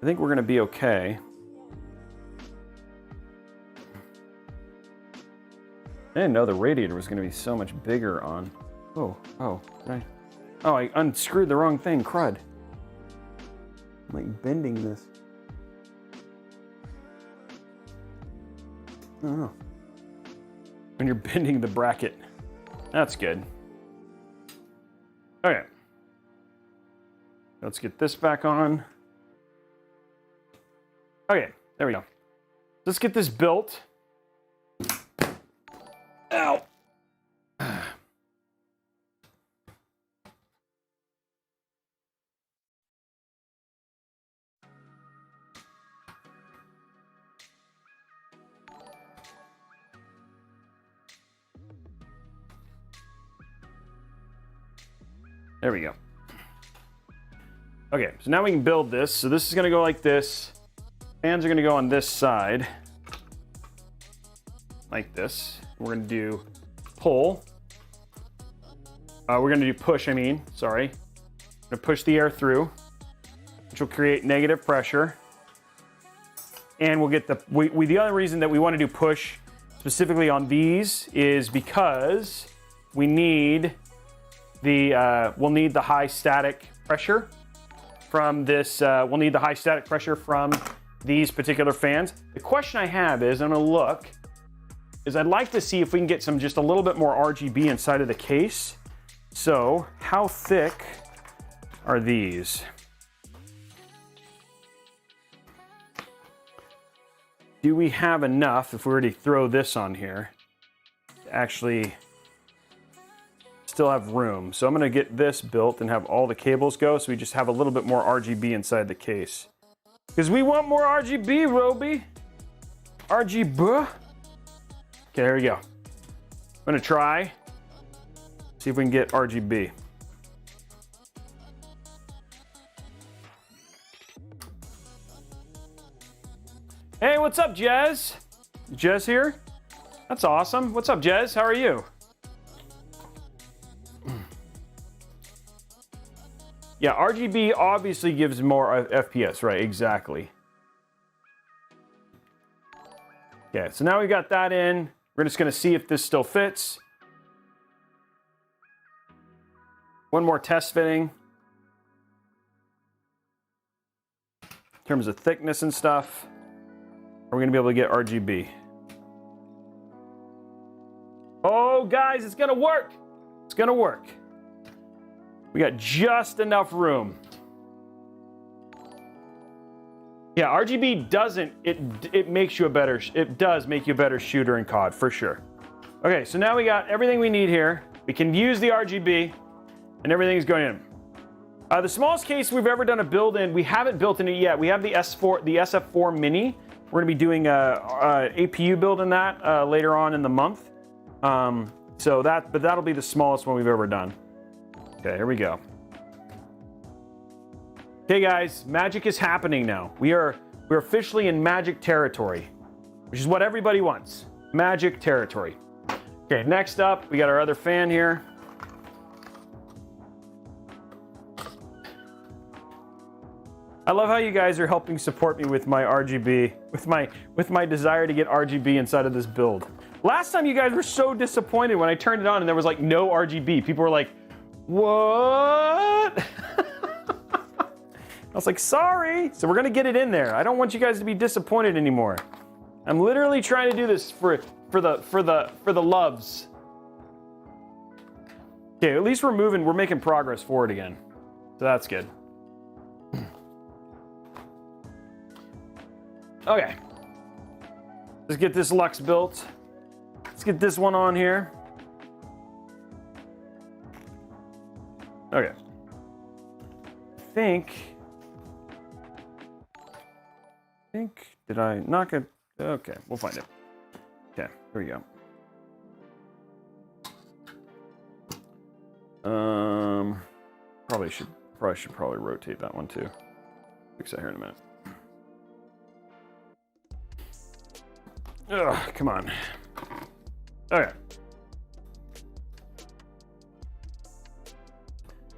I think we're gonna be okay. I didn't know the radiator was gonna be so much bigger on. I unscrewed the wrong thing, crud. I'm like bending this. I don't know. When you're bending the bracket. That's good. Okay. Let's get this back on. Okay, there we go. Let's get this built. Ow. There we go. Okay, so now we can build this. So this is gonna go like this. Fans are gonna go on this side. Like this. We're gonna do pull. We're gonna do push, sorry. I'm gonna push the air through, which will create negative pressure. And we'll get the, the other reason that we wanna do push specifically on these is because we need we'll need the high static pressure from this, we'll need the high static pressure from these particular fans. The question I have is, I'm gonna look, is I'd like to see if we can get some, just a little bit more RGB inside of the case. So how thick are these? Do we have enough, if we were to throw this on here, to actually still have room? So I'm gonna get this built and have all the cables go, so we just have a little bit more RGB inside the case. Because we want more RGB, Robey. RGB. Okay, there we go. I'm gonna try, see if we can get RGB. Hey, what's up, Jez? Jez here? That's awesome. What's up, Jez? How are you? Yeah, RGB obviously gives more FPS, right? Exactly. Okay, so now we got that in. We're just gonna see if this still fits. One more test fitting. In terms of thickness and stuff, are we gonna be able to get RGB? Oh, guys, it's gonna work. It's gonna work. We got just enough room. Yeah, RGB doesn't, it makes you a better, it does make you a better shooter in COD, for sure. Okay, so now we got everything we need here. We can use the RGB, and everything's going in. The smallest case we've ever done a build in, we haven't built in it yet. We have the SF4 Mini. We're gonna be doing a APU build in that later on in the month. But that'll be the smallest one we've ever done. Okay, here we go. Okay, guys, magic is happening now. We're officially in magic territory, which is what everybody wants. Magic territory. Okay, next up, we got our other fan here. I love how you guys are helping support me with my RGB, with my desire to get RGB inside of this build. Last time you guys were so disappointed when I turned it on and there was like no RGB. People were like, what? I was like, sorry. So we're gonna get it in there. I don't want you guys to be disappointed anymore. I'm literally trying to do this for the loves. Okay, at least we're making progress forward again. So that's good. Okay. Let's get this Lux built. Let's get this one on here. Okay. I think, did I knock it? Okay, we'll find it. Okay, here we go. Probably should rotate that one too. Fix that here in a minute. Ugh, come on. Okay.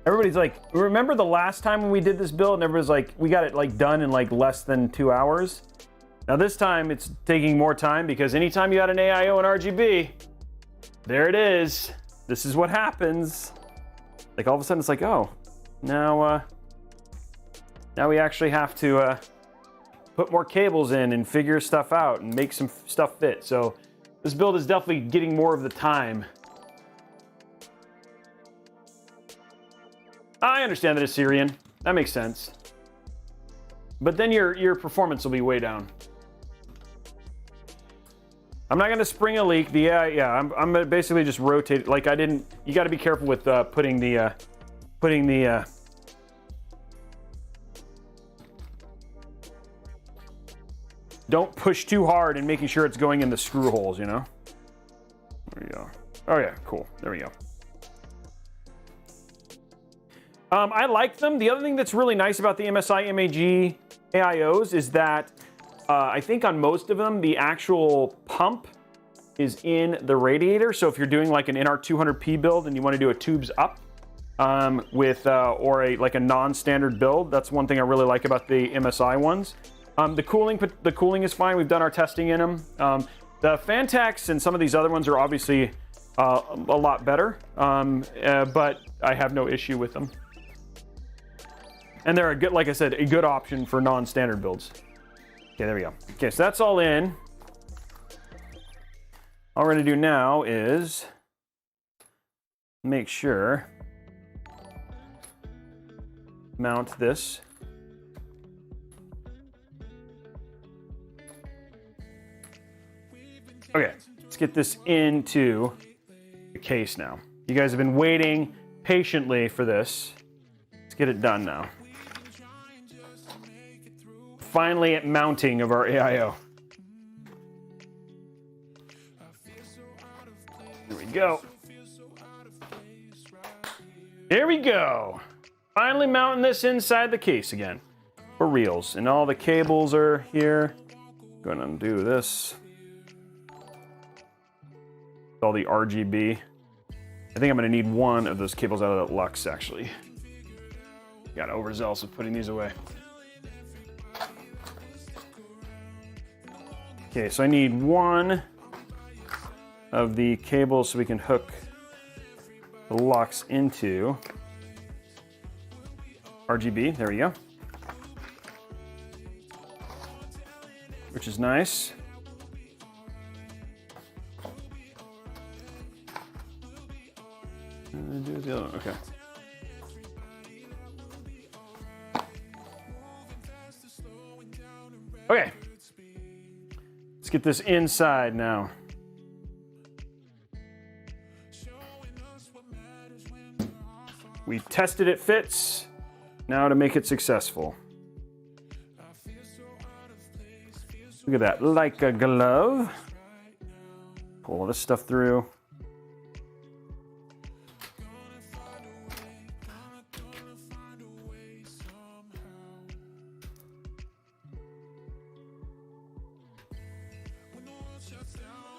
Everybody's like, remember the last time when we did this build and everybody's like, we got it like done in like less than 2 hours? Now this time it's taking more time because anytime you add an AIO and RGB, there it is. This is what happens. Like all of a sudden it's like, oh, now we actually have to put more cables in and figure stuff out and make some stuff fit. So this build is definitely getting more of the time. I understand that it's Syrian. That makes sense. But then your performance will be way down. I'm not gonna spring a leak. I'm gonna basically just rotate. Like I didn't. You got to be careful with putting the. Don't push too hard and making sure it's going in the screw holes. You know. There we go. Oh yeah, cool. There we go. I like them. The other thing that's really nice about the MSI MAG AIOs is that I think on most of them, the actual pump is in the radiator. So if you're doing like an NR200P build and you want to do a tubes up with or like a non-standard build, that's one thing I really like about the MSI ones. The cooling is fine. We've done our testing in them. The Fantex and some of these other ones are obviously a lot better, but I have no issue with them. And they're a good, like I said, a good option for non-standard builds. Okay, there we go. Okay, so that's all in. All we're gonna do now is make sure, mount this. Okay, let's get this into the case now. You guys have been waiting patiently for this. Let's get it done now. Finally at mounting of our AIO. Here we go. Here we go. Finally mounting this inside the case again. For reals. And all the cables are here. Gonna undo this. All the RGB. I think I'm gonna need one of those cables out of that Lux actually. Got overzealous with putting these away. Okay, so I need one of the cables so we can hook the Lux into RGB. There we go. Which is nice. Do the other one. Okay. Okay. Let's get this inside now. We've tested it fits. Now to make it successful. Look at that, like a glove. Pull all this stuff through.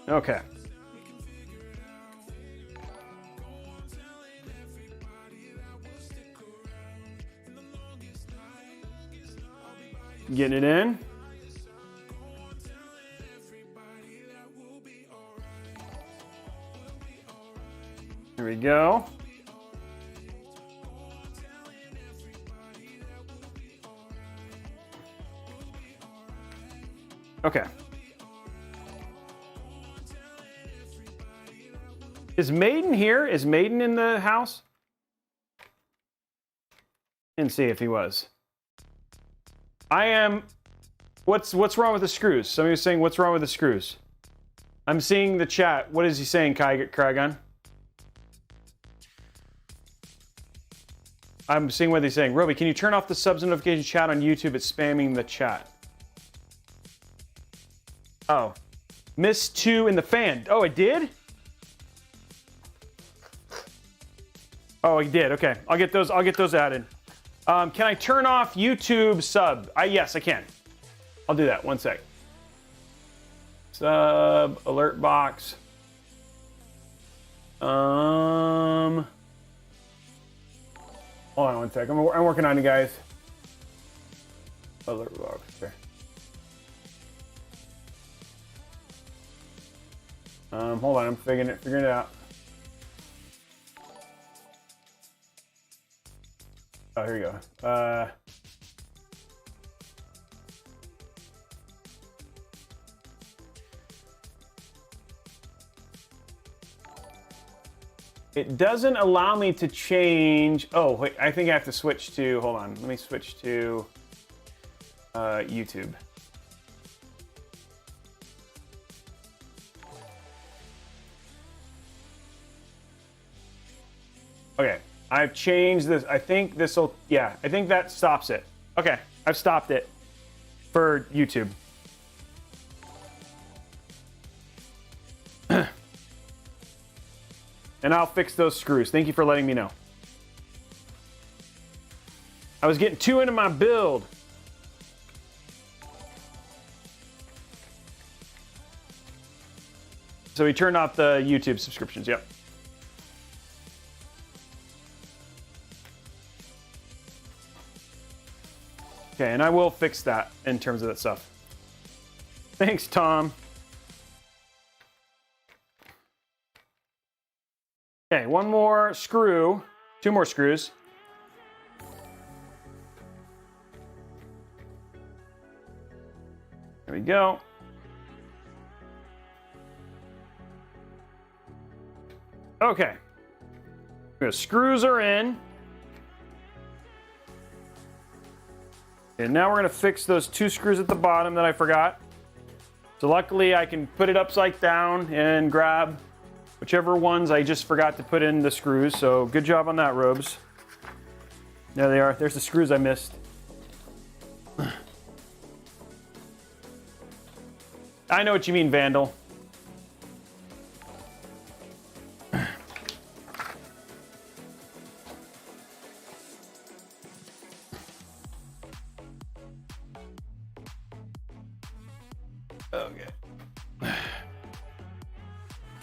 Okay. Getting it in. There we go. Okay. Is Maiden here? Is Maiden in the house? Didn't see if he was. I am. What's wrong with the screws? Somebody was saying, what's wrong with the screws? I'm seeing the chat. What is he saying, Krygon? I'm seeing what he's saying. Robey, can you turn off the subs notification chat on YouTube? It's spamming the chat. Oh. M.2 in the fan. Oh, it did? Oh, he did. Okay. I'll get those added. Can I turn off YouTube sub? Yes, I can. I'll do that. One sec. Sub alert box. Hold on one sec. I'm working on it, guys. Alert box. Okay. Hold on. I'm figuring it out. Oh, here we go. It doesn't allow me to change. Oh, wait, I think I have to switch to, hold on. Let me switch to YouTube. Okay, I've changed this. I think this will, yeah, I think that stops it. Okay, I've stopped it for YouTube. And I'll fix those screws. Thank you for letting me know. I was getting too into my build. So he turned off the YouTube subscriptions, yep. Okay, and I will fix that in terms of that stuff. Thanks, Tom. Okay, one more screw, two more screws. There we go. Okay, the screws are in. And now we're gonna fix those two screws at the bottom that I forgot. So luckily I can put it upside down and grab whichever ones I just forgot to put in the screws. So good job on that, Robes. There they are, there's the screws I missed. I know what you mean, Vandal.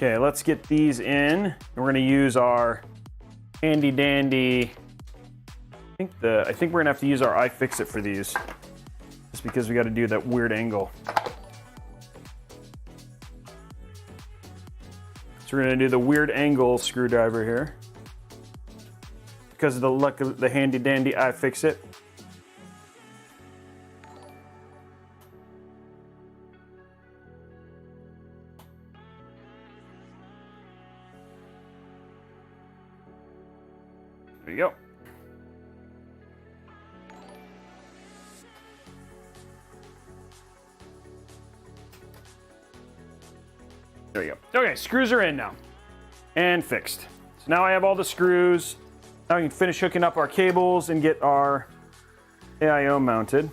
Okay, let's get these in. We're gonna use our handy dandy. I think we're gonna have to use our iFixit for these, just because we got to do that weird angle. So we're gonna do the weird angle screwdriver here, because of the luck of the handy dandy iFixit. There you go. There you go. Okay, screws are in now and fixed. So now I have all the screws. Now we can finish hooking up our cables and get our AIO mounted.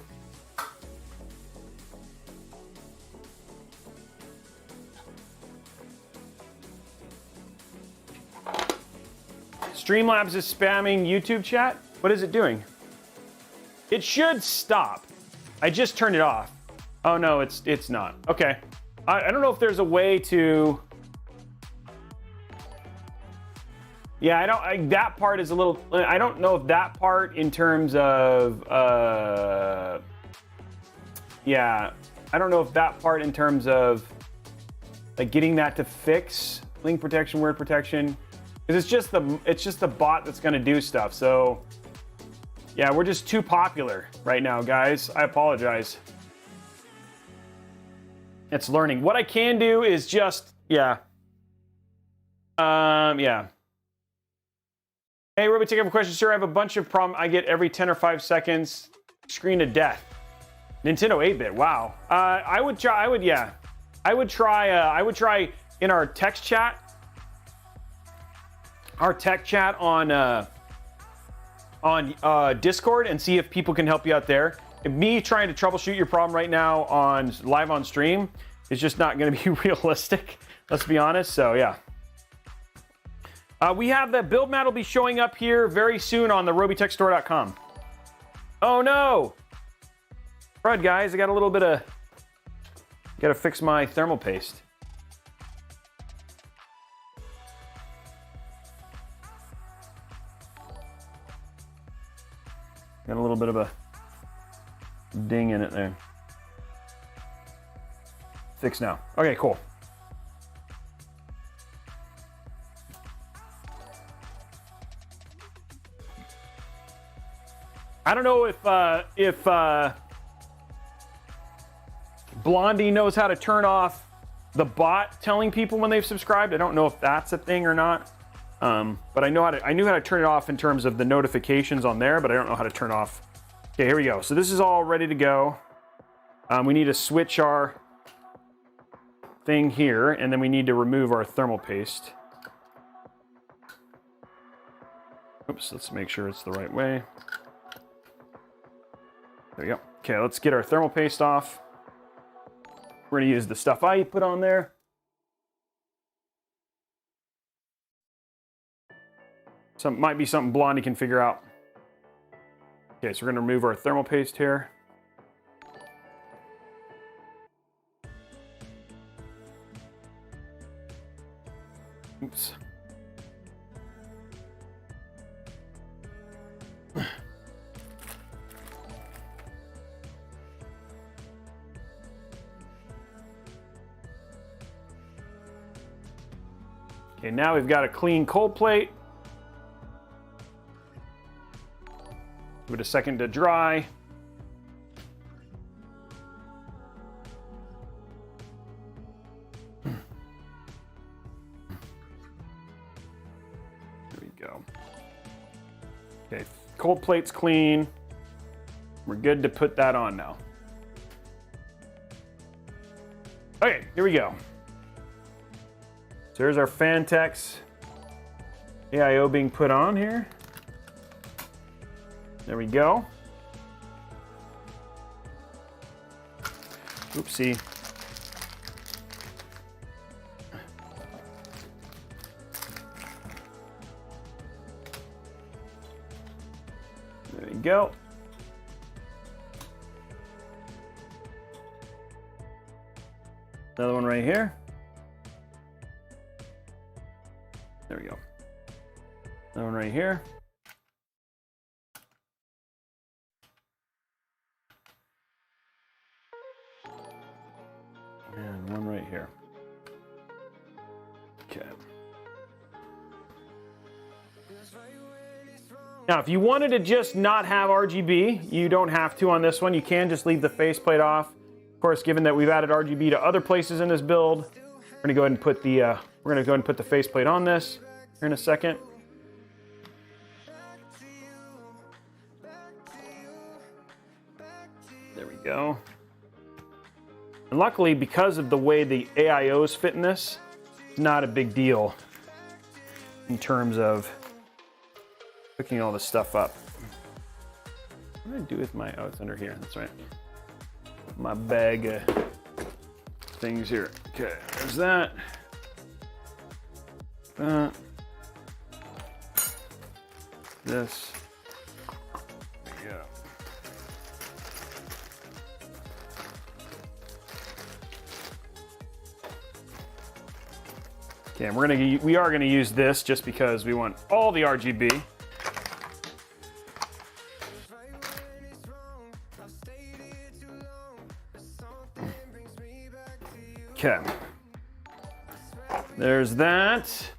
Streamlabs is spamming YouTube chat. What is it doing? It should stop. I just turned it off. Oh no, it's not. Okay. I don't know if there's a way to. Yeah, that part is a little. I don't know if that part in terms of. Yeah, I don't know if that part in terms of like getting that to fix link protection, word protection. Because it's just the bot that's going to do stuff. So, yeah, we're just too popular right now, guys. I apologize. It's learning. What I can do is just, yeah. Yeah. Hey, Robeytech, I have a question, sir. I have a bunch of problems I get every 10 or 5 seconds. Screen to death. Nintendo 8-bit. Wow. I would try in our text chat. Our tech chat on Discord and see if people can help you out there. Me trying to troubleshoot your problem right now on live on stream is just not going to be realistic. Let's be honest. So yeah, we have the build mat will be showing up here very soon on the robeytechstore.com. Oh no, right guys, I got a little bit of. Got to fix my thermal paste. Got a little bit of a ding in it there. Fixed now. Okay, cool. I don't know if Blondie knows how to turn off the bot telling people when they've subscribed. I don't know if that's a thing or not. But I knew how to turn it off in terms of the notifications on there, but I don't know how to turn off. Okay, here we go. So this is all ready to go. We need to switch our thing here, and then we need to remove our thermal paste. Oops, let's make sure it's the right way. There we go. Okay, let's get our thermal paste off. We're gonna use the stuff I put on there. Might be something Blondie can figure out. Okay, so we're gonna remove our thermal paste here. Oops. Okay, now we've got a clean cold plate. Give it a second to dry. There we go. Okay, cold plate's clean. We're good to put that on now. Okay, here we go. So here's our Fantex AIO being put on here. There we go. Oopsie. There we go. Another one right here. There we go. Another one right here. And one right here. Okay. Now, if you wanted to just not have RGB, you don't have to on this one. You can just leave the faceplate off. Of course, given that we've added RGB to other places in this build, we're gonna go ahead and put the faceplate on this here in a second. There we go. And luckily, because of the way the AIOs fit in this, it's not a big deal in terms of hooking all this stuff up. What did I do with my, oh, it's under here, that's right. My bag of things here. Okay, there's that. This. There we go. Okay, and we are gonna use this just because we want all the RGB. Okay. There's that.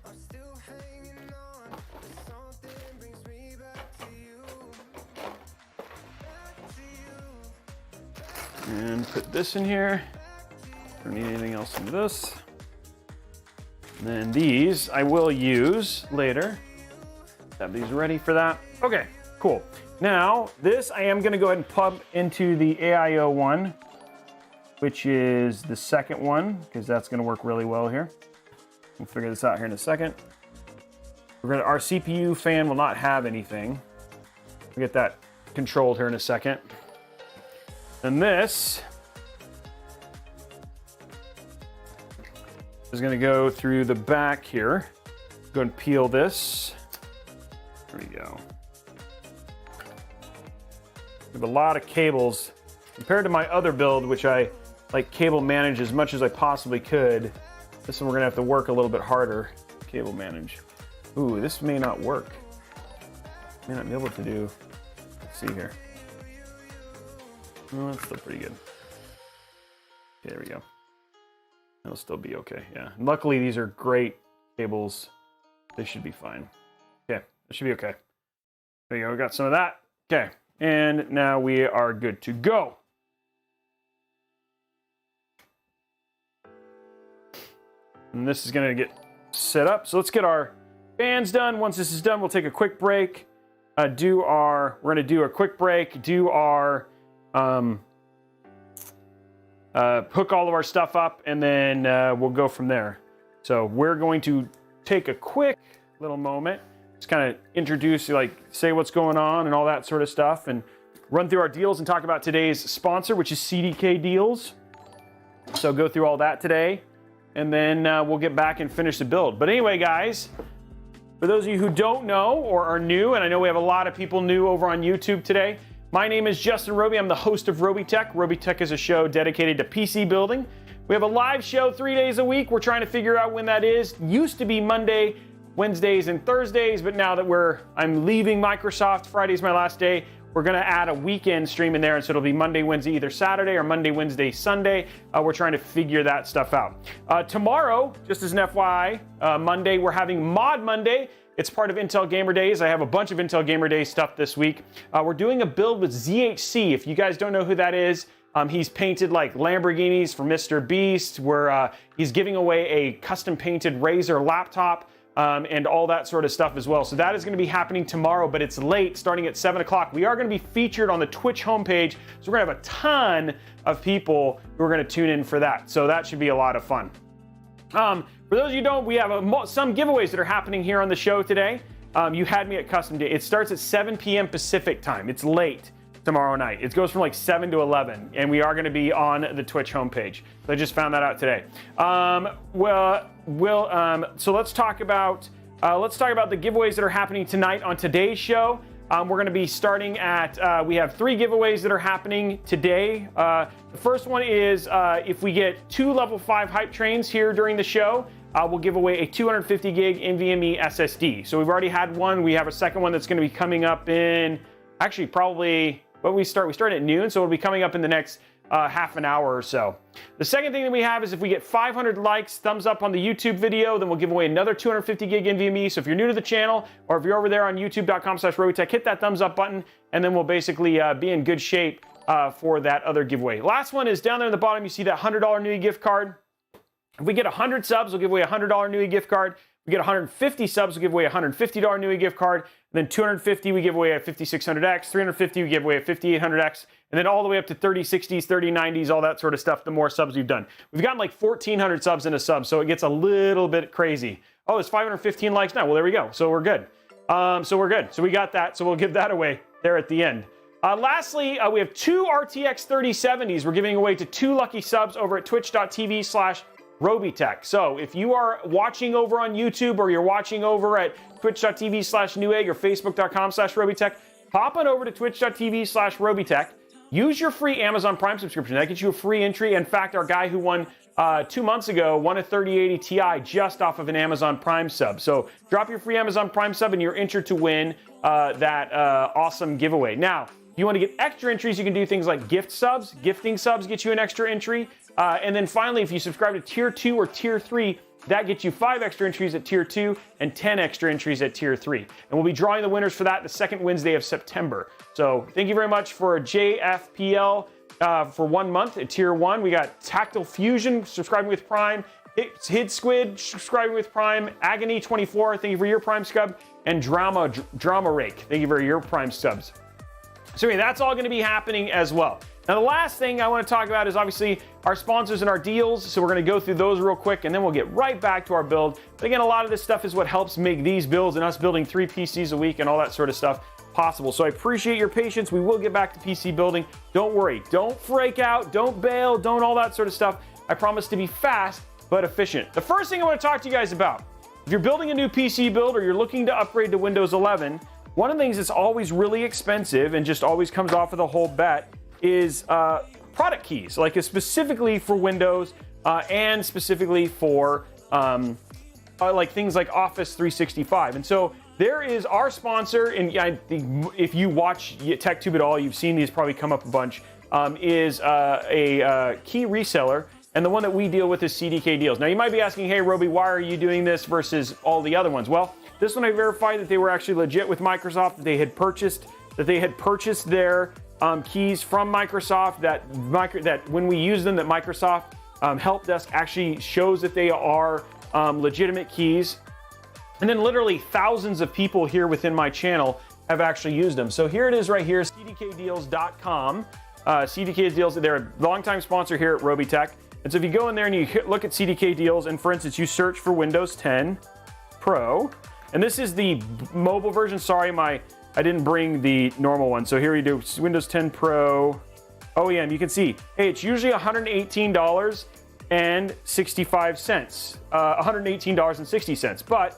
And put this in here. Don't need anything else in this. And then these I will use later. Have these ready for that. Okay, cool. Now, this I am gonna go ahead and plug into the AIO one, which is the second one, because that's gonna work really well here. We'll figure this out here in a second. Our CPU fan will not have anything. We'll get that controlled here in a second. And this is gonna go through the back here. Go and peel this. There we go. We have a lot of cables. Compared to my other build, which I like cable manage as much as I possibly could, this one we're gonna have to work a little bit harder. Cable manage. Ooh, this may not work. May not be able to do. Let's see here. Oh, that's still pretty good. Okay, there we go. It'll still be okay, yeah. And luckily, these are great cables. They should be fine. Okay, it should be okay. There you go, we got some of that. Okay, and now we are good to go. And this is gonna get set up. So let's get our fans done. Once this is done, we'll take a quick break. We're gonna do a quick break, do our, hook all of our stuff up, and then we'll go from there. So we're going to take a quick little moment. just kind of introduce, like say what's going on and all that sort of stuff, and run through our deals and talk about today's sponsor, which is CDK Deals. So go through all that today, and then we'll get back and finish the build. But anyway, guys, for those of you who don't know or are new, and I know we have a lot of people new over on YouTube today, my name is Justin Robey. I'm the host of Robeytech. Robeytech is a show dedicated to PC building. We have a live show 3 days a week. We're trying to figure out when that is. Used to be Monday, Wednesdays, and Thursdays, but now that I'm leaving Microsoft, Friday's my last day, we're gonna add a weekend stream in there, and so it'll be Monday, Wednesday, either Saturday or Monday, Wednesday, Sunday. We're trying to figure that stuff out. Tomorrow, just as an FYI, Monday, we're having Mod Monday. It's part of Intel Gamer Days. I have a bunch of Intel Gamer Days stuff this week. We're doing a build with ZHC. If you guys don't know who that is, he's painted like Lamborghinis for Mr. Beast, where he's giving away a custom painted Razer laptop and all that sort of stuff as well. So that is going to be happening tomorrow, but it's late, starting at 7 o'clock. We are going to be featured on the Twitch homepage, so we're going to have a ton of people who are going to tune in for that. So that should be a lot of fun. For those of you who don't, we have some giveaways that are happening here on the show today. You had me at Custom Day. It starts at 7 p.m. Pacific time. It's late tomorrow night. It goes from like 7 to 11, and we are going to be on the Twitch homepage. So I just found that out today. So let's talk about the giveaways that are happening tonight on today's show. We're going to be starting at, we have 3 giveaways that are happening today. The first one is if we get 2 level 5 hype trains here during the show, we'll give away a 250 gig NVMe SSD. So we've already had one. We have a second one that's going to be coming up in, actually probably, but we start at noon, so it'll be coming up in the next half an hour or so. The second thing that we have is if we get 500 likes, thumbs up on the YouTube video, then we'll give away another 250 gig NVMe. So if you're new to the channel, or if you're over there on youtube.com/Robeytech, hit that thumbs up button, and then we'll basically be in good shape for that other giveaway. Last one is down there in the bottom, you see that $100 Nui gift card. If we get 100 subs, we'll give away a $100 Nui gift card. If we get 150 subs, we'll give away a $150 Nui gift card. And then 250, we give away a 5600X. 350, we give away a 5800X. And then all the way up to 3060s, 3090s, all that sort of stuff, the more subs we've done. We've gotten like 1,400 subs in a sub, so it gets a little bit crazy. Oh, there's 515 likes now. Well, there we go. So we're good. So we got that. So we'll give that away there at the end. Lastly, we have 2 RTX 3070s we're giving away to 2 lucky subs over at twitch.tv/Robeytech. So if you are watching over on YouTube, or you're watching over at twitch.tv/Newegg or facebook.com/Robeytech, hop on over to twitch.tv/Robeytech. Use your free Amazon Prime subscription. That gets you a free entry. In fact, our guy who won 2 months ago won a 3080 Ti just off of an Amazon Prime sub. So drop your free Amazon Prime sub and you're entered to win that awesome giveaway. Now, if you want to get extra entries, you can do things like gift subs. Gifting subs get you an extra entry. And then finally, if you subscribe to Tier 2 or Tier 3, that gets you 5 extra entries at Tier 2 and 10 extra entries at Tier 3. And we'll be drawing the winners for that the second Wednesday of September. So thank you very much for JFPL for 1 month at Tier 1. We got Tactile Fusion subscribing with Prime, Hid Squid subscribing with Prime, Agony 24, thank you for your Prime sub, and Drama Rake, thank you for your Prime subs. So anyway, that's all going to be happening as well. Now, the last thing I want to talk about is obviously our sponsors and our deals. So we're going to go through those real quick, and then we'll get right back to our build. But again, a lot of this stuff is what helps make these builds and us building 3 PCs a week and all that sort of stuff possible. So I appreciate your patience. We will get back to PC building. Don't worry. Don't freak out. Don't bail. Don't all that sort of stuff. I promise to be fast but efficient. The first thing I want to talk to you guys about, if you're building a new PC build or you're looking to upgrade to Windows 11, one of the things that's always really expensive and just always comes off of the whole bet is product keys, like specifically for Windows and specifically for like things like Office 365. And so there is our sponsor, and I think if you watch TechTuber at all, you've seen these probably come up a bunch, is a key reseller. And the one that we deal with is CDK Deals. Now you might be asking, hey Robey, why are you doing this versus all the other ones? Well, this one I verified that they were actually legit with Microsoft, that they had purchased their keys from Microsoft, that when we use them, that Microsoft help desk actually shows that they are legitimate keys. And then literally thousands of people here within my channel have actually used them. So here it is right here, cdkdeals.com. CDK Deals, they're a longtime sponsor here at Robeytech. And so if you go in there and you look at CDK Deals, and for instance, you search for Windows 10 Pro, And this is the mobile version. Sorry, I didn't bring the normal one. So here we do Windows 10 Pro OEM. You can see, hey, it's usually $118.65, $118.60. But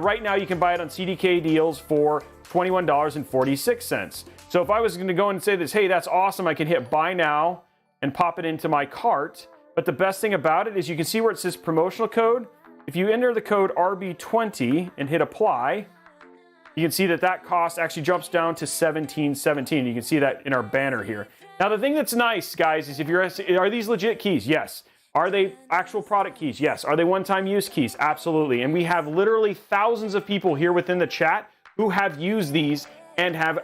right now you can buy it on CDK deals for $21.46. So if I was going to go and say this, hey, that's awesome, I can hit buy now and pop it into my cart. But the best thing about it is you can see where it says promotional code. If you enter the code RB20 and hit apply, you can see that cost actually jumps down to $17.17. You can see that in our banner here. Now the thing that's nice, guys, is are these legit keys? Yes. Are they actual product keys? Yes. Are they one-time use keys? Absolutely. And we have literally thousands of people here within the chat who have used these and have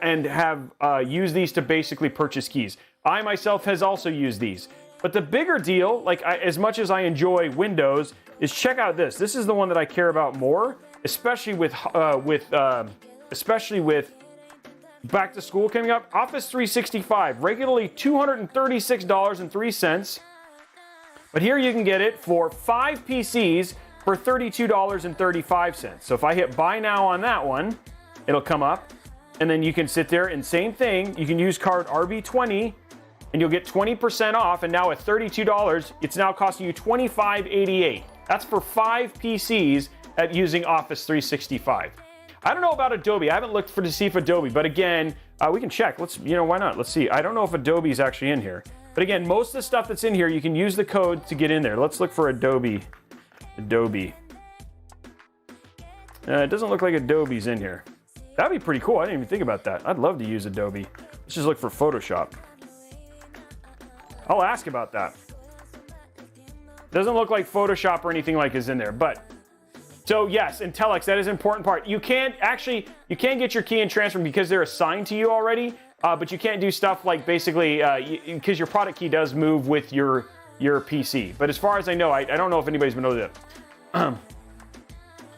used these to basically purchase keys. I myself has also used these. But the bigger deal, as much as I enjoy Windows, is check out this. This is the one that I care about more, especially with back to school coming up. Office 365, regularly $236.03. But here you can get it for 5 PCs for $32.35. So if I hit buy now on that one, it'll come up. And then you can sit there and same thing. You can use card RB20 and you'll get 20% off. And now at $32, it's now costing you $25.88. That's for 5 PCs at using Office 365. I don't know about Adobe. I haven't looked to see if Adobe, but again, we can check. Why not? Let's see. I don't know if Adobe is actually in here. But again, most of the stuff that's in here, you can use the code to get in there. Let's look for Adobe. It doesn't look like Adobe's in here. That'd be pretty cool. I didn't even think about that. I'd love to use Adobe. Let's just look for Photoshop. I'll ask about that. Doesn't look like Photoshop or anything like is in there, but so yes, IntelliX, that is an important part. You can get your key and transfer because they're assigned to you already, but you can't do stuff like basically because your product key does move with your PC. But as far as I know, I don't know if anybody's been able to do that.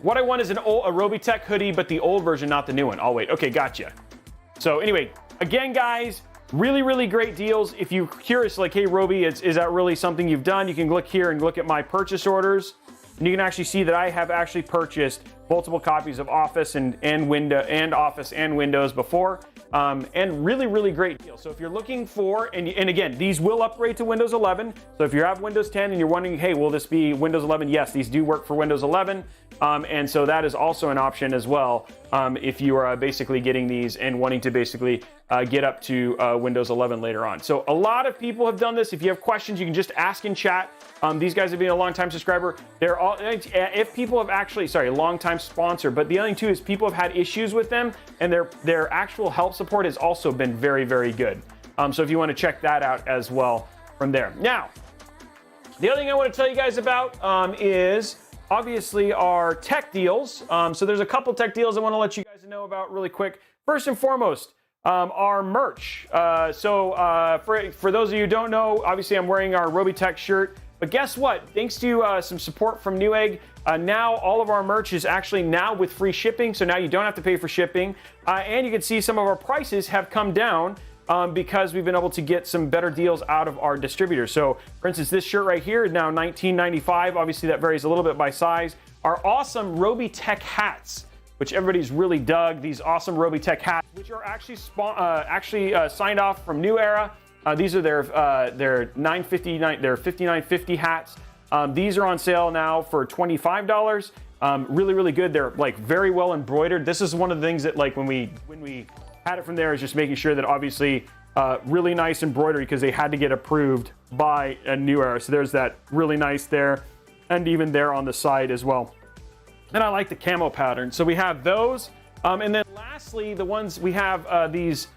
What I want is a Robeytech hoodie, but the old version, not the new one. Oh wait, okay, gotcha. So anyway, again, guys, really, really great deals. If you're curious, like, hey, Robey, is that really something you've done? You can look here and look at my purchase orders. And you can actually see that I have actually purchased multiple copies of Office and Office and Windows before. And really, really great deal. So if you're looking for, and again, these will upgrade to Windows 11. So if you have Windows 10 and you're wondering, hey, will this be Windows 11? Yes, these do work for Windows 11. And so that is also an option as well if you are basically getting these and wanting to basically get up to Windows 11 later on. So a lot of people have done this. If you have questions, you can just ask in chat. These guys have been a long-time subscriber. They're all, if people have actually, long-time sponsor, but the other thing too is people have had issues with them and their actual help support has also been very, very good. So if you want to check that out as well from there. Now, the other thing I want to tell you guys about is obviously our tech deals. So there's a couple tech deals I want to let you guys know about really quick. First and foremost, our merch. For those of you who don't know, obviously I'm wearing our Robeytech shirt. But guess what? Thanks to some support from Newegg, now all of our merch is actually now with free shipping. So now you don't have to pay for shipping. And you can see some of our prices have come down because we've been able to get some better deals out of our distributors. So for instance, this shirt right here is now $19.95. Obviously that varies a little bit by size. Our awesome Robeytech hats, which everybody's really dug, these awesome Robeytech hats, which are actually signed off from New Era. These are their 5950 hats. These are on sale now for $25. Really, really good. They're like very well embroidered. This is one of the things that like when we had it from there is just making sure that obviously really nice embroidery because they had to get approved by a New Era. So there's that really nice there, and even there on the side as well. And I like the camo pattern. So we have those, and then lastly, the ones we have these.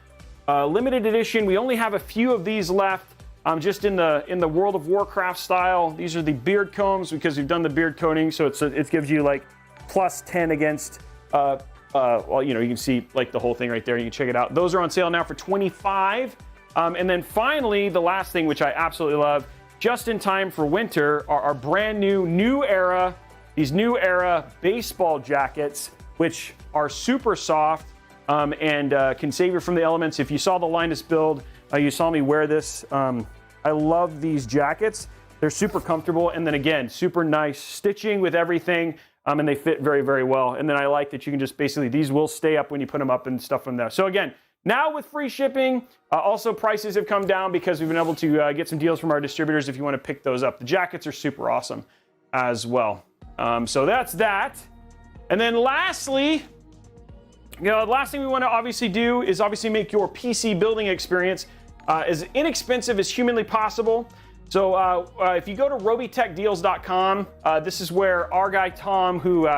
Limited edition. We only have a few of these left, just in the World of Warcraft style. These are the beard combs because we've done the beard coating, so it gives you like plus 10 against. Well, you can see like the whole thing right there. You can check it out. Those are on sale now for $25. And then finally, the last thing which I absolutely love, just in time for winter, are our brand new era. These New Era baseball jackets, which are super soft. And can save you from the elements. If you saw the Linus build, you saw me wear this. I love these jackets. They're super comfortable. And then again, super nice stitching with everything. and they fit very, very well. And then I like that you can just basically, these will stay up when you put them up and stuff from there. So again, now with free shipping, also prices have come down because we've been able to get some deals from our distributors if you want to pick those up. The jackets are super awesome as well. So that's that. And then lastly, the last thing we want to obviously do is obviously make your PC building experience as inexpensive as humanly possible. So if you go to robeytechdeals.com, this is where our guy Tom, who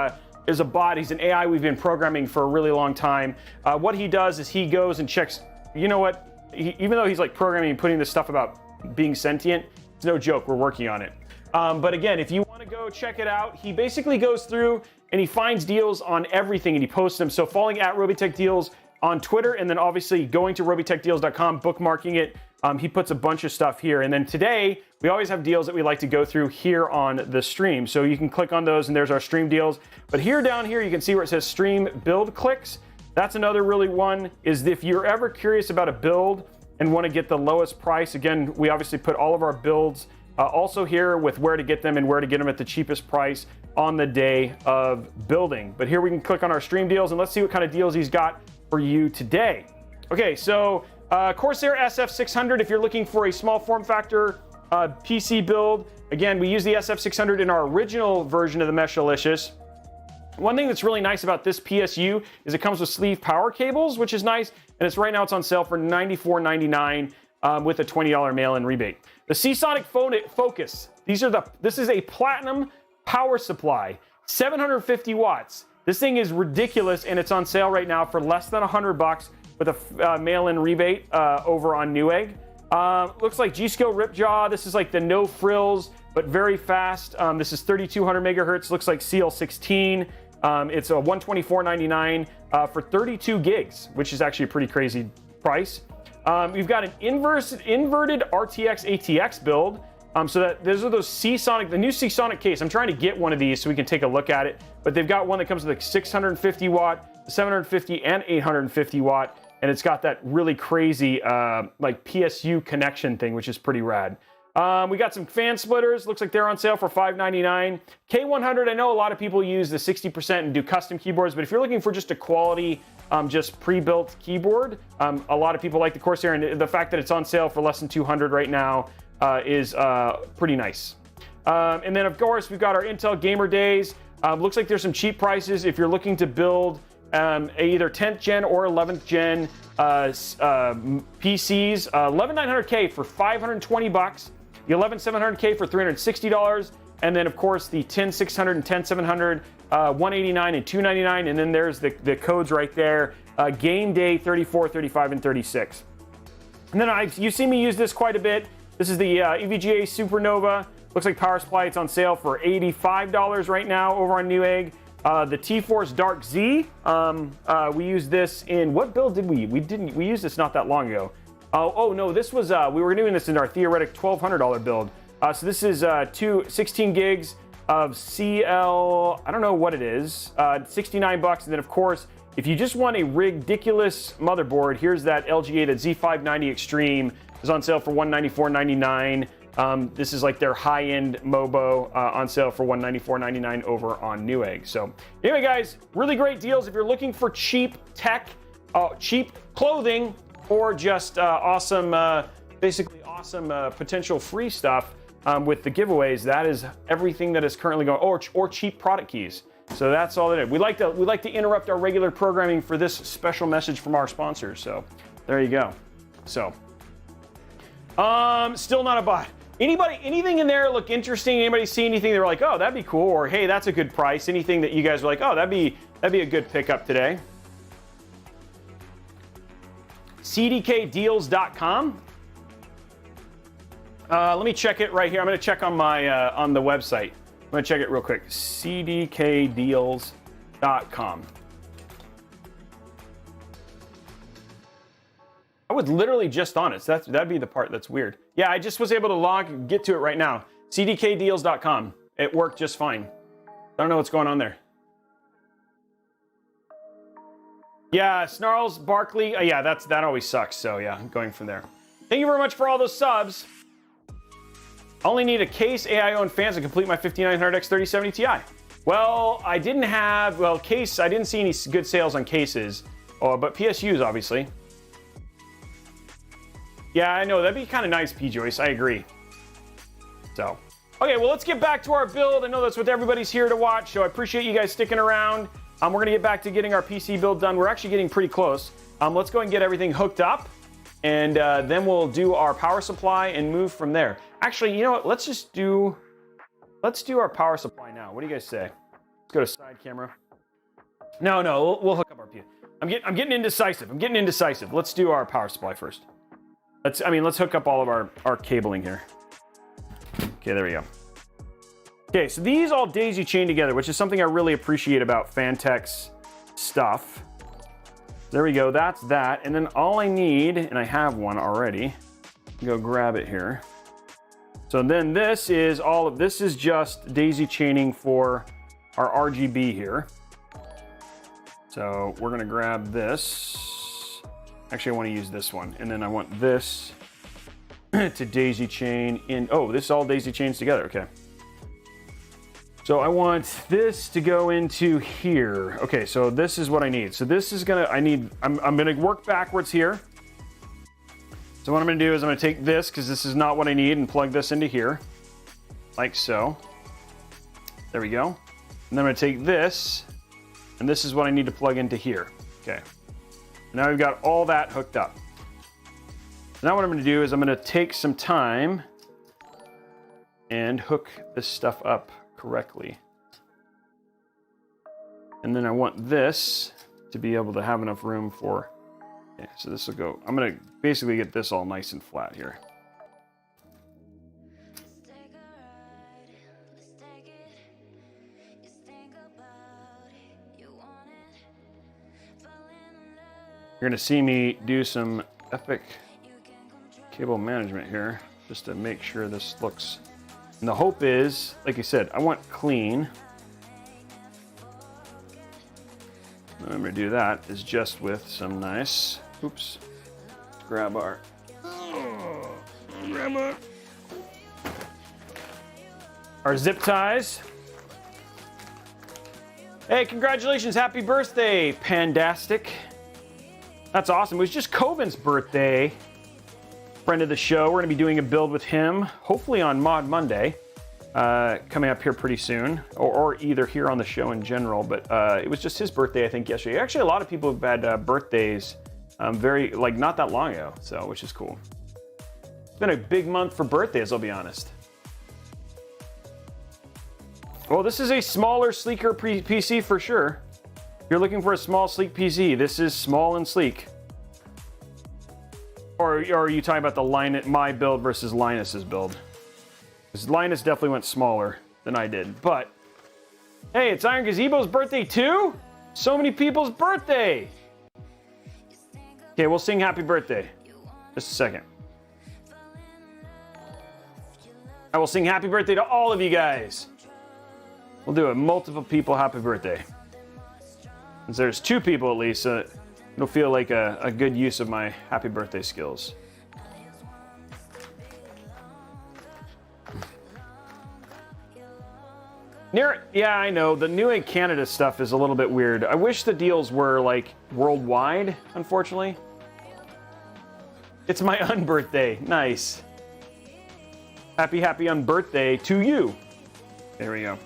is a bot, he's an AI we've been programming for a really long time. What he does is he goes and checks, you know what, even though he's like programming and putting this stuff about being sentient, it's no joke, we're working on it. But again, if you want to go check it out, he basically goes through and he finds deals on everything and he posts them. So following at Robeytech Deals on Twitter, and then obviously going to robeytechdeals.com, bookmarking it, he puts a bunch of stuff here. And then today, we always have deals that we like to go through here on the stream. So you can click on those and there's our stream deals. But here down here, you can see where it says stream build clicks. That's another really one, is if you're ever curious about a build and want to get the lowest price, again, we obviously put all of our builds also here with where to get them and where to get them at the cheapest price on the day of building. But here we can click on our stream deals and let's see what kind of deals he's got for you today. Okay, so Corsair SF600, if you're looking for a small form factor PC build, again, we use the SF600 in our original version of the Meshilicious. One thing that's really nice about this PSU is it comes with sleeve power cables, which is nice, and it's right now it's on sale for $94.99 with a $20 mail-in rebate. The Seasonic Focus, this is a platinum power supply, 750 watts. This thing is ridiculous, and it's on sale right now for less than $100 with a mail-in rebate over on Newegg. Looks like G-Skill Ripjaw. This is like the no frills, but very fast. This is 3200 megahertz. Looks like CL16. It's a $124.99 for 32 gigs, which is actually a pretty crazy price. We've got an inverted RTX ATX build. So that those are those Seasonic, the new Seasonic case. I'm trying to get one of these so we can take a look at it. But they've got one that comes with a 650 watt, 750 and 850 watt, and it's got that really crazy like PSU connection thing, which is pretty rad. We got some fan splitters. Looks like they're on sale for $5.99. K100. I know a lot of people use the 60% and do custom keyboards, but if you're looking for just a quality, just pre-built keyboard, a lot of people like the Corsair, and the fact that it's on sale for less than $200 right now is pretty nice. And then of course we've got our Intel Gamer Days. Looks like there's some cheap prices if you're looking to build either 10th gen or 11th gen PCs. 11900K for $520, the 11700K for $360, and then of course the 10600 and 10700, $189 and $299, and then there's the codes right there. Game Day 34, 35, and 36. And then you see me use this quite a bit. This is the EVGA Supernova. Looks like power supply. It's on sale for $85 right now over on Newegg. The T-Force Dark Z. We used this in, what build did we? We used this not that long ago. Oh no, this was, we were doing this in our theoretic $1,200 build. So this is 16 gigs of CL, I don't know what it is, $69. And then of course, if you just want a ridiculous motherboard, here's that LGA, that Z590 Extreme. Is on sale for $194.99. This is like their high-end Mobo on sale for $194.99 over on Newegg. So anyway, guys, really great deals if you're looking for cheap tech, cheap clothing, or just awesome, basically awesome potential free stuff with the giveaways. That is everything that is currently going, or cheap product keys. So that's all it is. We like to interrupt our regular programming for this special message from our sponsors. So there you go. So. Still not a bot. Anything in there look interesting? Anybody see anything they were like, oh, that'd be cool, or hey, that's a good price? Anything that you guys were like, oh, that'd be a good pickup today? cdkdeals.com. Let me check it right here. I'm going to check on my on the website. I'm going to check it real quick. cdkdeals.com. I was literally just on it, so that'd be the part that's weird. Yeah, I just was able to get to it right now. cdkdeals.com. It worked just fine. I don't know what's going on there. Yeah, Snarls, Barkley. Yeah, that always sucks. So yeah, I'm going from there. Thank you very much for all those subs. I only need a case, AIO, and fans to complete my 5900X 3070 Ti. Well, I didn't have, well, case, I didn't see any good sales on cases, but PSUs, obviously. Yeah, I know, that'd be kind of nice, P-Joyce, I agree. So, okay, well, let's get back to our build. I know that's what everybody's here to watch, so I appreciate you guys sticking around. We're gonna get back to getting our PC build done. We're actually getting pretty close. Let's go and get everything hooked up, and then we'll do our power supply and move from there. Actually, you know what, let's do our power supply now. What do you guys say? Let's go to side camera. No, we'll hook up our PC. I'm getting indecisive. Let's do our power supply first. Let's hook up all of our cabling here. Okay, there we go. Okay, so these all daisy chain together, which is something I really appreciate about Phanteks stuff. There we go, that's that. And then all I need, and I have one already, go grab it here. So then this is just daisy chaining for our RGB here. So we're gonna grab this. Actually, I wanna use this one. And then I want this to daisy chain in, oh, this all daisy chains together, okay. So I want this to go into here. Okay, so this is what I need. So this is I'm gonna work backwards here. So what I'm gonna do is I'm gonna take this, because this is not what I need, and plug this into here, like so. There we go. And then I'm gonna take this, and this is what I need to plug into here. Okay. Now we've got all that hooked up. Now what I'm gonna do is I'm gonna take some time and hook this stuff up correctly. And then I want this to be able to have enough room for, okay, so this will go, I'm gonna basically get this all nice and flat here. You're gonna see me do some epic cable management here just to make sure this looks, and the hope is, like I said, I want clean. And I'm gonna do that is just with some nice, oops, let's grab our zip ties. Hey, congratulations, happy birthday, Pandastic. That's awesome. It was just Coven's birthday. Friend of the show. We're going to be doing a build with him, hopefully on Mod Monday, coming up here pretty soon, or either here on the show in general. But it was just his birthday, I think, yesterday. Actually, a lot of people have had birthdays not that long ago, so which is cool. It's been a big month for birthdays, I'll be honest. Well, this is a smaller, sleeker PC for sure. If you're looking for a small, sleek PC, this is small and sleek. Or are you talking about my build versus Linus's build? Because Linus definitely went smaller than I did. But, hey, it's Iron Gazebo's birthday too? So many people's birthday! Okay, we'll sing happy birthday. Just a second. I will sing happy birthday to all of you guys. We'll do it. Multiple people happy birthday. Since there's 2 people at least, so it'll feel like a good use of my happy birthday skills. Yeah, I know. The New Canada stuff is a little bit weird. I wish the deals were like worldwide, unfortunately. It's my unbirthday. Nice. Happy unbirthday to you. There we go.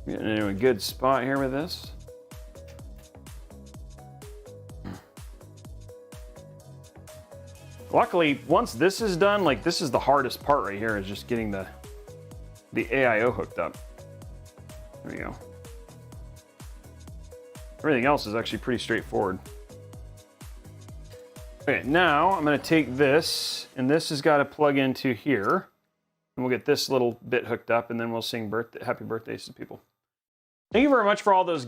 Getting into a good spot here with this. Luckily, once this is done, like this is the hardest part right here, is just getting the AIO hooked up. There we go. Everything else is actually pretty straightforward. Okay, now I'm going to take this, and this has got to plug into here, and we'll get this little bit hooked up, and then we'll sing happy birthdays to people. Thank you very much for all those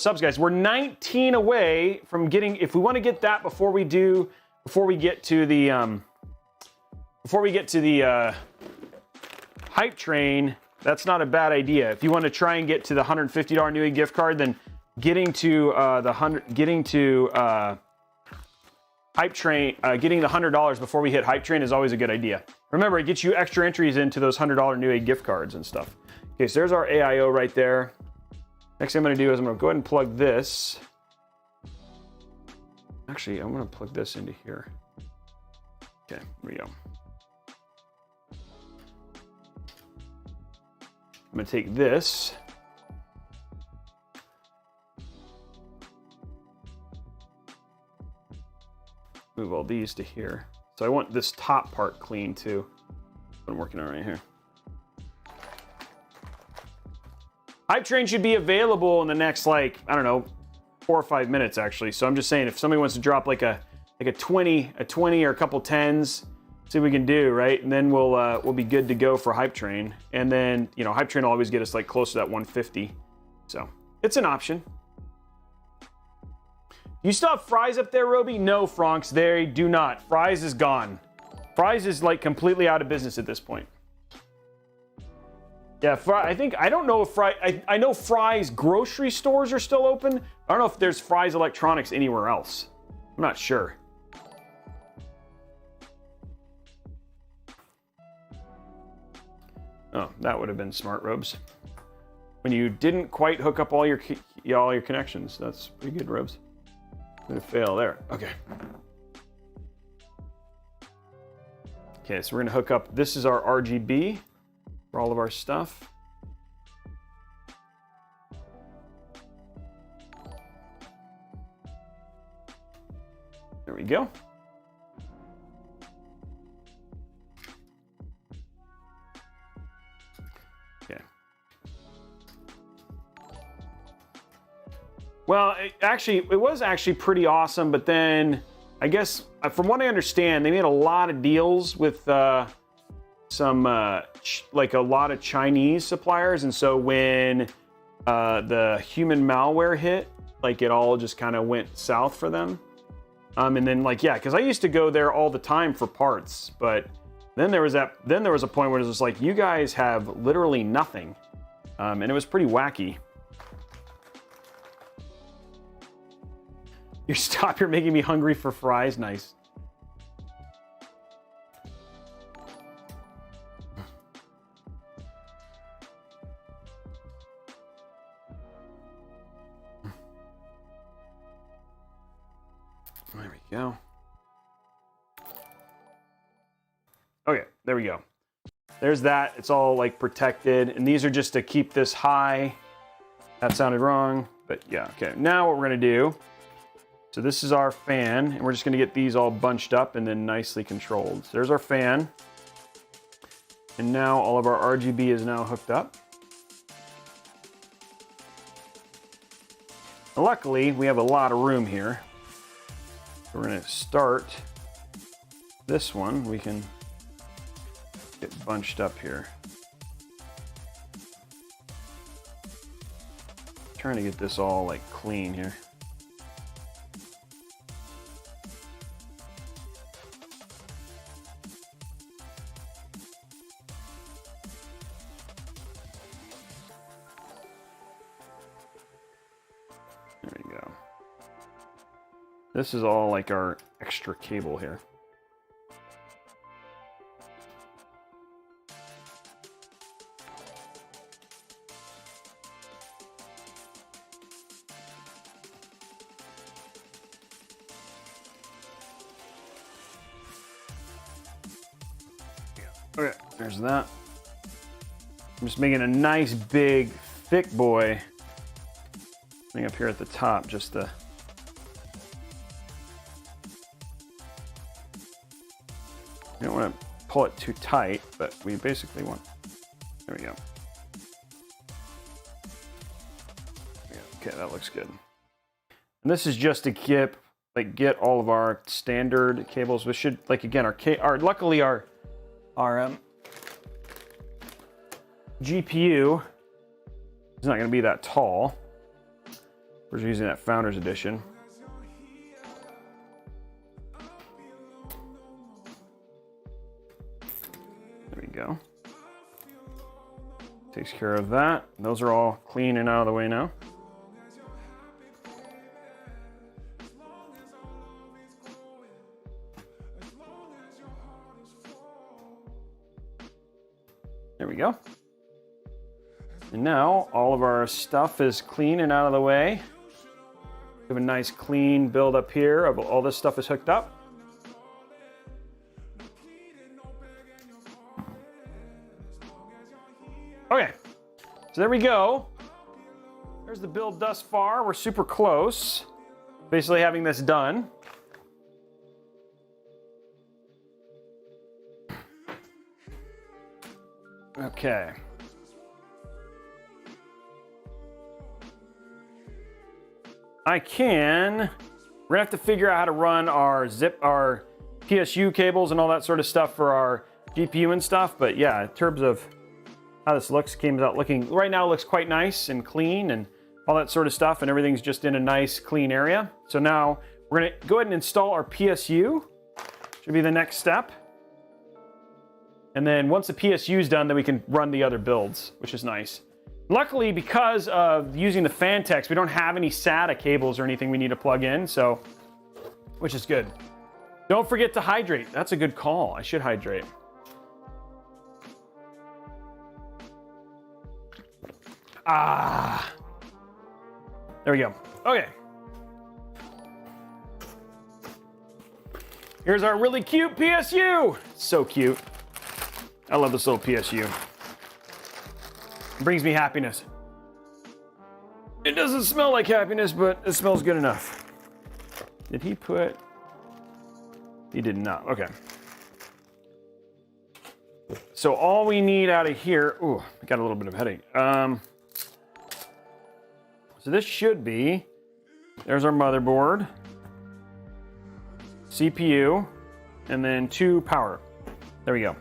subs, guys. We're 19 away from getting. If we want to get that before we get to the hype train, that's not a bad idea. If you want to try and get to the $150 Newegg gift card, then getting to hype train, getting the $100 before we hit hype train is always a good idea. Remember, it gets you extra entries into those $100 Newegg gift cards and stuff. Okay, so there's our AIO right there. Next thing I'm gonna do is I'm gonna go ahead and plug this. Actually, I'm gonna plug this into here. Okay, here we go. I'm gonna take this. Move all these to here. So I want this top part clean too. What I'm working on right here. Hype train should be available in the next, like, I don't know, 4 or 5 minutes actually. So I'm just saying, if somebody wants to drop like a 20 or a couple 10s, see what we can do, right? And then we'll be good to go for hype train. And then, you know, hype train will always get us like close to that 150. So it's an option. You still have Fries up there, Robey? No, Franks, they do not. Fries is gone. Fries is like completely out of business at this point. Yeah, I don't know if I know Fry's grocery stores are still open. I don't know if there's Fry's Electronics anywhere else. I'm not sure. Oh, that would have been smart, Robes. When you didn't quite hook up all your connections. That's pretty good, Robes. I'm gonna fail there. Okay. Okay, so we're gonna hook up. This is our RGB for all of our stuff. There we go. Okay. Well, it was actually pretty awesome, but then I guess from what I understand, they made a lot of deals with some like a lot of Chinese suppliers, and so when the human malware hit, like it all just kind of went south for them. And then like, yeah, because I used to go there all the time for parts, but then there was a point where it was just like, you guys have literally nothing, and it was pretty wacky. You stop, you're making me hungry for fries. Nice. There we go. Okay, there we go. There's that. It's all like protected, and these are just to keep this high. That sounded wrong, but yeah, okay. Now what we're gonna do, so this is our fan, and we're just gonna get these all bunched up and then nicely controlled. So there's our fan. And now all of our RGB is now hooked up. Luckily, we have a lot of room here. We're gonna start this one. We can get bunched up here. Trying to get this all like clean here. There we go. This is all like our extra cable here. Okay, there's that. I'm just making a nice big thick boy thing up here at the top just to you don't want to pull it too tight, but we basically want, there we go. Okay, that looks good. And this is just to get all of our standard cables. We should, like, again, luckily our GPU is not going to be that tall. We're just using that Founders Edition. There we go. Takes care of that. Those are all clean and out of the way now. There we go. And now all of our stuff is clean and out of the way. We have a nice clean build up here of all this stuff is hooked up. Okay, so there we go. There's the build thus far. We're super close, basically having this done. Okay. We're gonna have to figure out how to run our PSU cables and all that sort of stuff for our GPU and stuff. But yeah, in terms of how this looks, came out looking, right now it looks quite nice and clean and all that sort of stuff, and everything's just in a nice clean area. So now we're gonna go ahead and install our PSU. Should be the next step. And then once the PSU is done, then we can run the other builds, which is nice. Luckily, because of using the Fantex, we don't have any SATA cables or anything we need to plug in, so, which is good. Don't forget to hydrate. That's a good call. I should hydrate. Ah. There we go. Okay. Here's our really cute PSU. So cute. I love this little PSU. It brings me happiness. It doesn't smell like happiness, but it smells good enough. Did he put... He did not. Okay. So all we need out of here... Ooh, I got a little bit of a headache. So this should be... There's our motherboard. CPU. And then 2 power. There we go.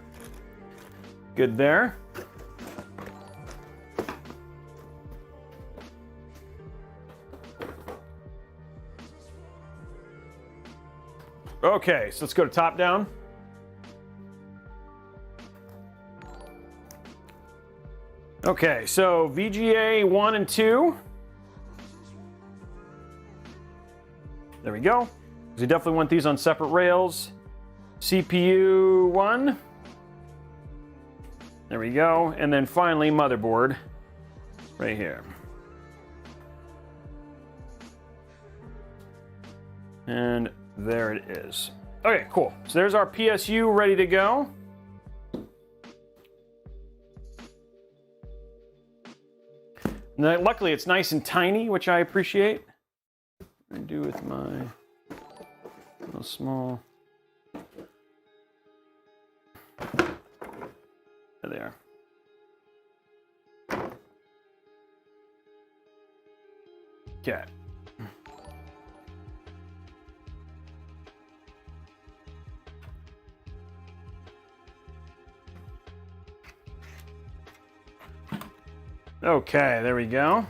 Good there. Okay, so let's go to top down. Okay, so VGA 1 and 2. There we go. We definitely want these on separate rails. CPU 1. There we go. And then finally, motherboard right here. And there it is. Okay, cool. So there's our PSU ready to go. Now, luckily, it's nice and tiny, which I appreciate. What do I do with my little small... There. Okay. Okay, there we go.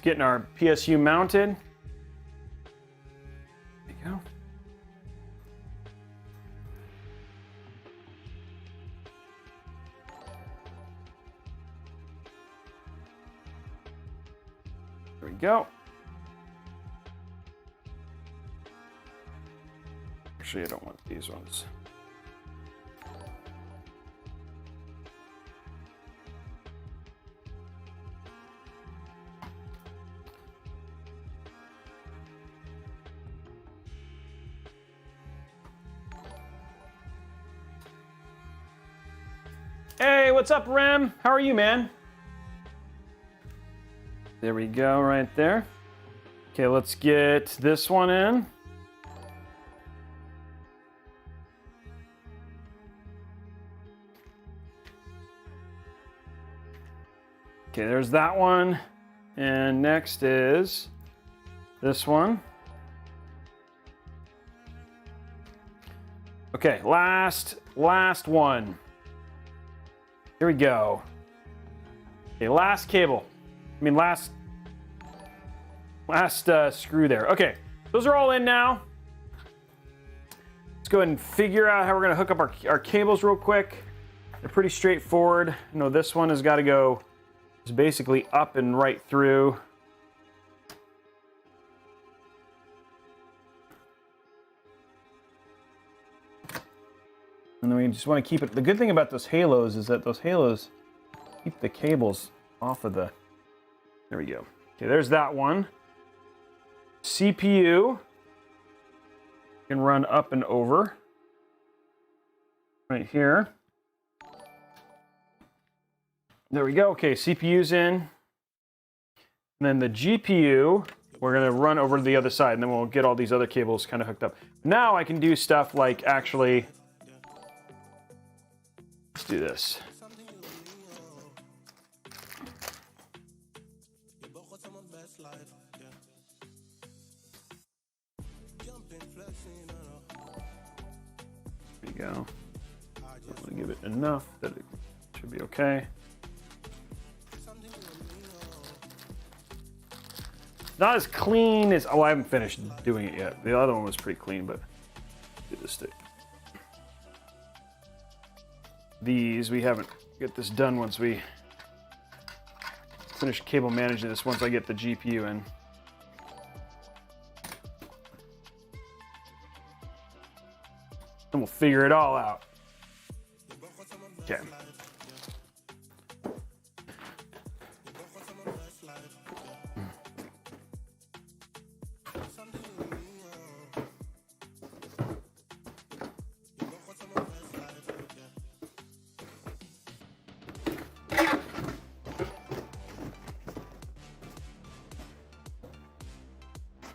Getting our PSU mounted. There you go. There we go. Actually, I don't want these ones. Hey, what's up, Rem? How are you, man? There we go, right there. Okay, let's get this one in. Okay, there's that one. And next is this one. Okay, last one. Here we go. Okay, last cable. I mean, last screw there. Okay, those are all in now. Let's go ahead and figure out how we're gonna hook up our cables real quick. They're pretty straightforward. You know, this one has got to go just basically up and right through. And then we just want to keep it. The good thing about those halos is that those halos keep the cables off of the. There we go. Okay, there's that one. CPU can run up and over right here. There we go. Okay, CPU's in. And then the GPU, we're going to run over to the other side, and then we'll get all these other cables kind of hooked up. Now I can do stuff like actually. Let's do this. There you go. I'm going to give it enough that it should be okay. Not as clean as, oh, I haven't finished doing it yet. The other one was pretty clean, but do this stick. These, we haven't get this done once we finish cable managing this, once I get the GPU in. Then we'll figure it all out. Okay.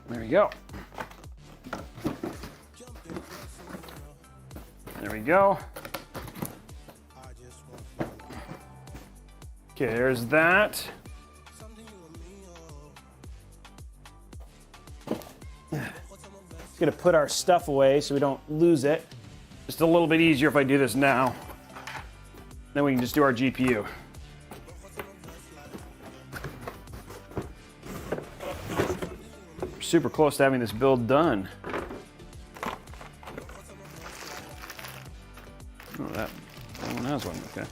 There we go. There we go. Okay, there's that. Just gonna put our stuff away so we don't lose it. Just a little bit easier if I do this now. Then we can just do our GPU. Super close to having this build done. Oh, that one has one, okay.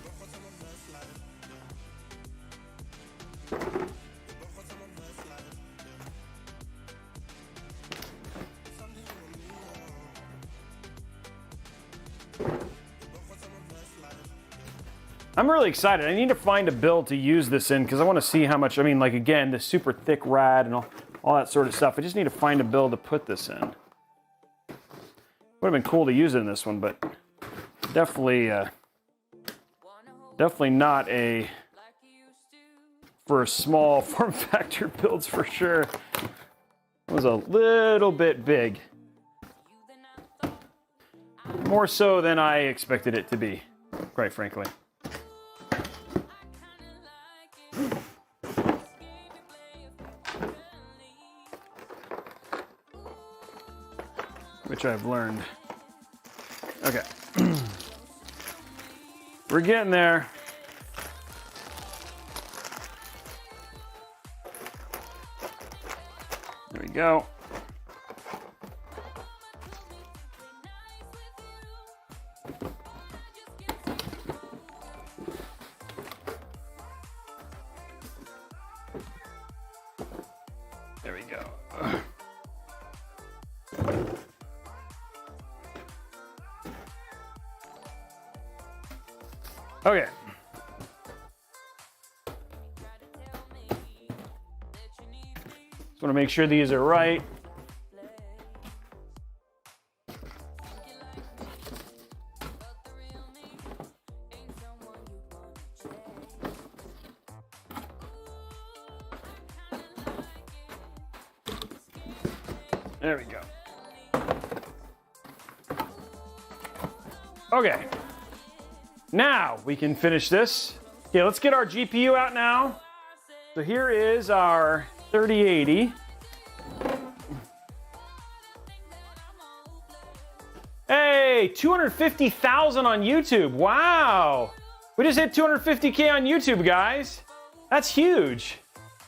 I'm really excited. I need to find a build to use this in because I want to see how much, I mean, like again, this super thick rad and all that sort of stuff. I just need to find a build to put this in. Would have been cool to use it in this one, but definitely, definitely not a, for small form factor builds for sure. It was a little bit big. More so than I expected it to be, quite frankly. Which I've learned. Okay. We're getting there. There we go. There we go. Okay. Just want to make sure these are right. There we go. Okay. Now we can finish this. Okay, let's get our GPU out now. So here is our 3080. Hey, 250,000 on YouTube. Wow. We just hit 250K on YouTube, guys. That's huge.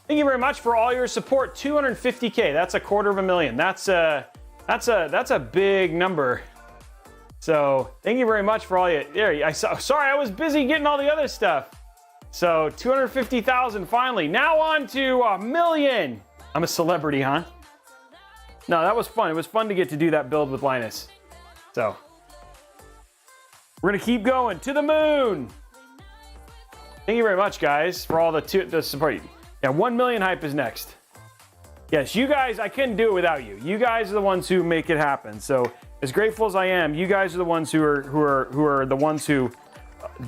Thank you very much for all your support. 250K. That's $250,000. That's a big number. So thank you very much for all you. There, sorry, I was busy getting all the other stuff. So 250,000 finally. Now on to a million. I'm a celebrity, huh? No, that was fun. It was fun to get to do that build with Linus. So we're gonna keep going to the moon. Thank you very much, guys, for all the support. Yeah, 1 million hype is next. Yes, you guys, I couldn't do it without you. You guys are the ones who make it happen. So as grateful as I am, you guys are the ones who are the ones who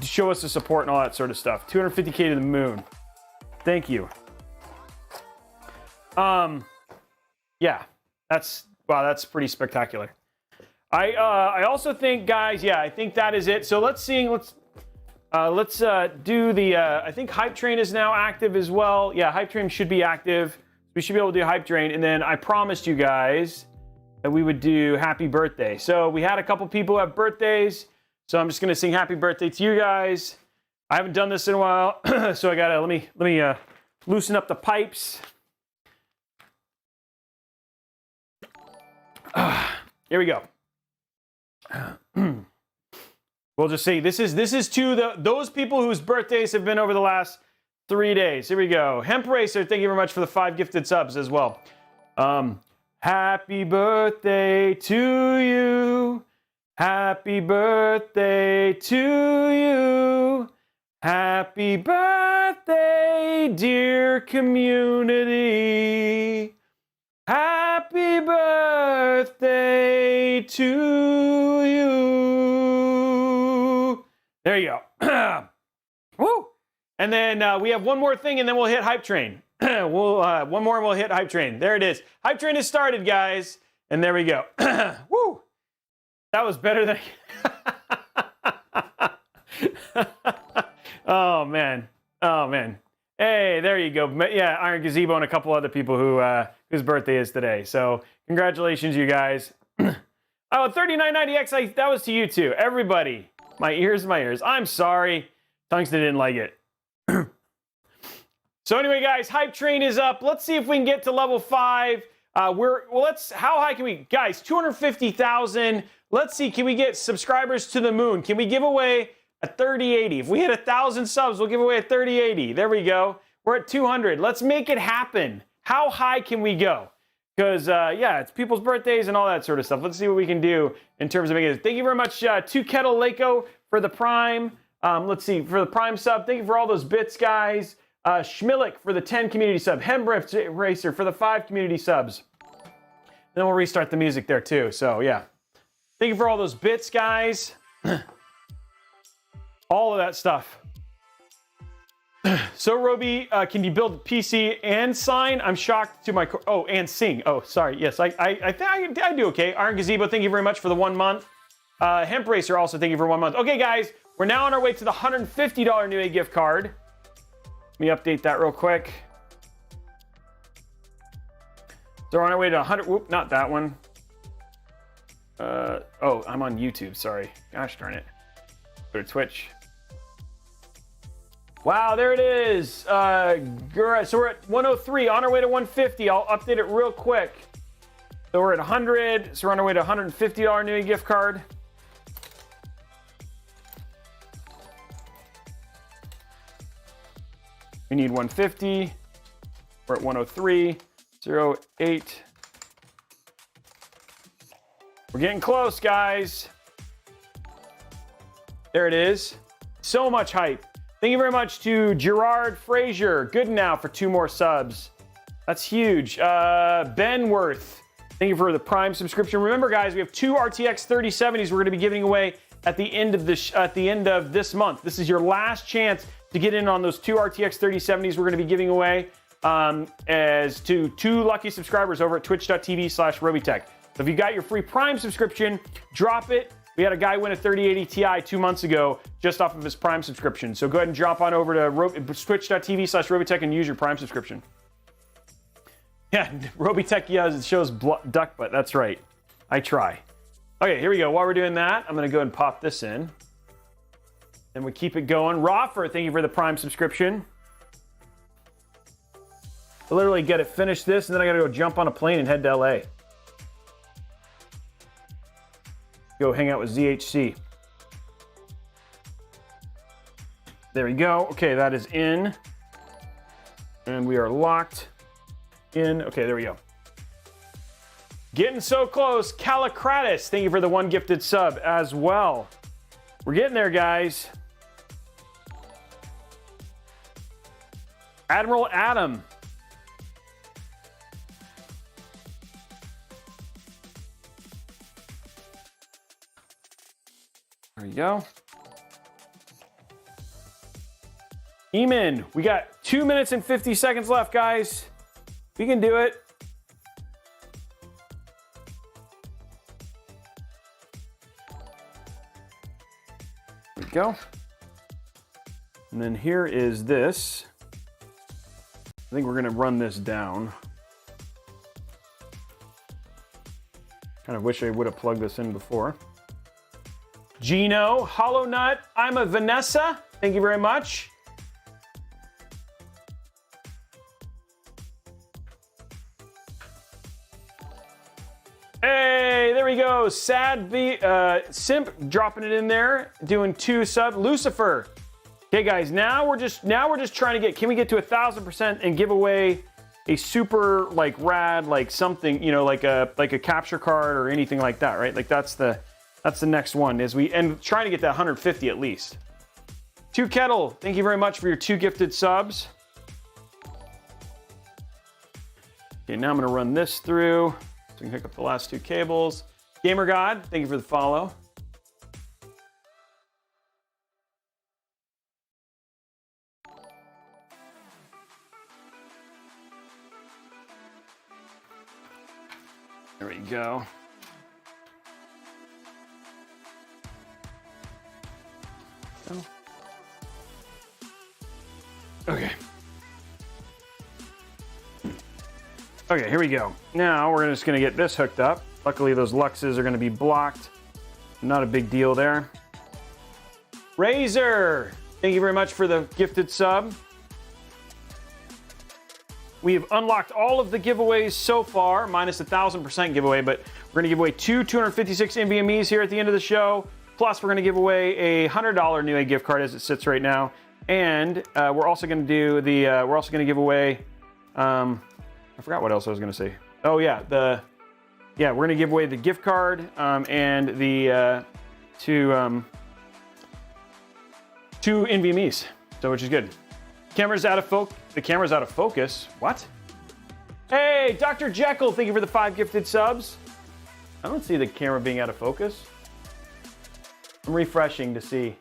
show us the support and all that sort of stuff. 250K to the moon. Thank you. Yeah, that's pretty spectacular. I also think, guys, yeah, I think that is it. So let's do the I think Hype Train is now active as well. Yeah, Hype Train should be active. We should be able to do Hype Train, and then I promised you guys that we would do Happy Birthday. So we had a couple people have birthdays, so I'm just gonna sing Happy Birthday to you guys. I haven't done this in a while, so I gotta let me loosen up the pipes. Here we go. We'll just see. This is to those people whose birthdays have been over the last 3 days. Here we go. Hemp Racer, thank you very much for the 5 gifted subs as well. Happy birthday to you. Happy birthday to you. Happy birthday, dear community. Happy birthday to you. There you go. Woo! And then we have one more thing, and then we'll hit Hype Train. One more, and we'll hit Hype Train. There it is. Hype Train has started, guys. And there we go. Woo! That was better than... Oh, man. Oh, man. Hey, there you go. Yeah, Iron Gazebo and a couple other people whose birthday is today. So congratulations, you guys. Oh, 3990X, that was to you too. Everybody. My ears, my ears. I'm sorry. Tungsten didn't like it. So anyway, guys, Hype Train is up. Let's see if we can get to level 5. How high can we, guys, 250,000. Let's see, can we get subscribers to the moon? Can we give away a 3080? If we hit 1,000 subs, we'll give away a 3080. There we go. We're at 200. Let's make it happen. How high can we go? Because, yeah, it's people's birthdays and all that sort of stuff. Let's see what we can do in terms of making it. Thank you very much to Kettle Lako for the Prime. Let's see, for the Prime sub. Thank you for all those bits, guys. Schmillick for the 10 community sub. Hembrift Racer for the 5 community subs. Then we'll restart the music there, too. So, yeah. Thank you for all those bits, guys. All of that stuff. So, Robey, can you build PC and sign? I'm shocked to my... Oh, and sing. Oh, sorry. Yes, I do okay. Iron Gazebo, thank you very much for the 1 month. Hemp Racer, also thank you for 1 month. Okay, guys, we're now on our way to the $150 New A gift card. Let me update that real quick. So we're on our way to 100... Whoop, not that one. Oh, I'm on YouTube, sorry. Gosh darn it. Go to Twitch. Wow, there it is. So we're at 103, on our way to 150. I'll update it real quick. So we're at 100, so we're on our way to $150 New gift card. We need 150. We're at 103, 08. We're getting close, guys. There it is. So much hype. Thank you very much to Gerard Frazier. Good now for 2 more subs. That's huge. Ben Worth. Thank you for the Prime subscription. Remember, guys, we have 2 RTX 3070s we're going to be giving away at the end of this month. This is your last chance to get in on those 2 RTX 3070s we're going to be giving away as to 2 lucky subscribers over at twitch.tv/Robeytech. So if you got your free Prime subscription, drop it. We had a guy win a 3080 Ti 2 months ago just off of his Prime subscription. So go ahead and drop on over to twitch.tv/Robeytech and use your Prime subscription. Yeah, Robeytech, yeah, it shows duck butt. That's right. I try. Okay, here we go. While we're doing that, I'm going to go ahead and pop this in. And we keep it going. Roffer, thank you for the Prime subscription. I literally get it, finish this, and then I got to go jump on a plane and head to LA. Go hang out with ZHC. There we go. Okay, that is in. And we are locked in. Okay, there we go. Getting so close. Callicratus, thank you for the 1 gifted sub as well. We're getting there, guys. Admiral Adam. There you go. Eamon, we got 2 minutes and 50 seconds left, guys. We can do it. There we go. And then here is this. I think we're gonna run this down. Kind of wish I would have plugged this in before. Gino, Hollow Nut, I'm a Vanessa. Thank you very much. Hey, there we go. Sad Simp dropping it in there, doing 2 sub. Lucifer. Okay, guys, now we're just trying to get. Can we get to 1,000% and give away a super like rad like something, you know, like a capture card or anything like that, right? Like that's the next one. And trying to get that 150 at least. 2 Kettle, thank you very much for your 2 gifted subs. Okay, now I'm gonna run this through. So we can hook up the last 2 cables. Gamer God, thank you for the follow. There we go. Okay. Okay, here we go. Now we're just gonna get this hooked up. Luckily those luxes are gonna be blocked. Not a big deal there. Razor, thank you very much for the gifted sub. We have unlocked all of the giveaways so far, minus 1,000% giveaway, but we're gonna give away 2 256 NVMEs here at the end of the show. Plus we're gonna give away a $100 Newegg gift card as it sits right now. And we're also gonna do the, we're also gonna give away, I forgot what else I was gonna say. Oh yeah, we're gonna give away the gift card and the two NVMEs, so which is good. Camera's out of focus. The camera's out of focus. What? Hey, Dr. Jekyll, thank you for the 5 gifted subs. I don't see the camera being out of focus. I'm refreshing to see.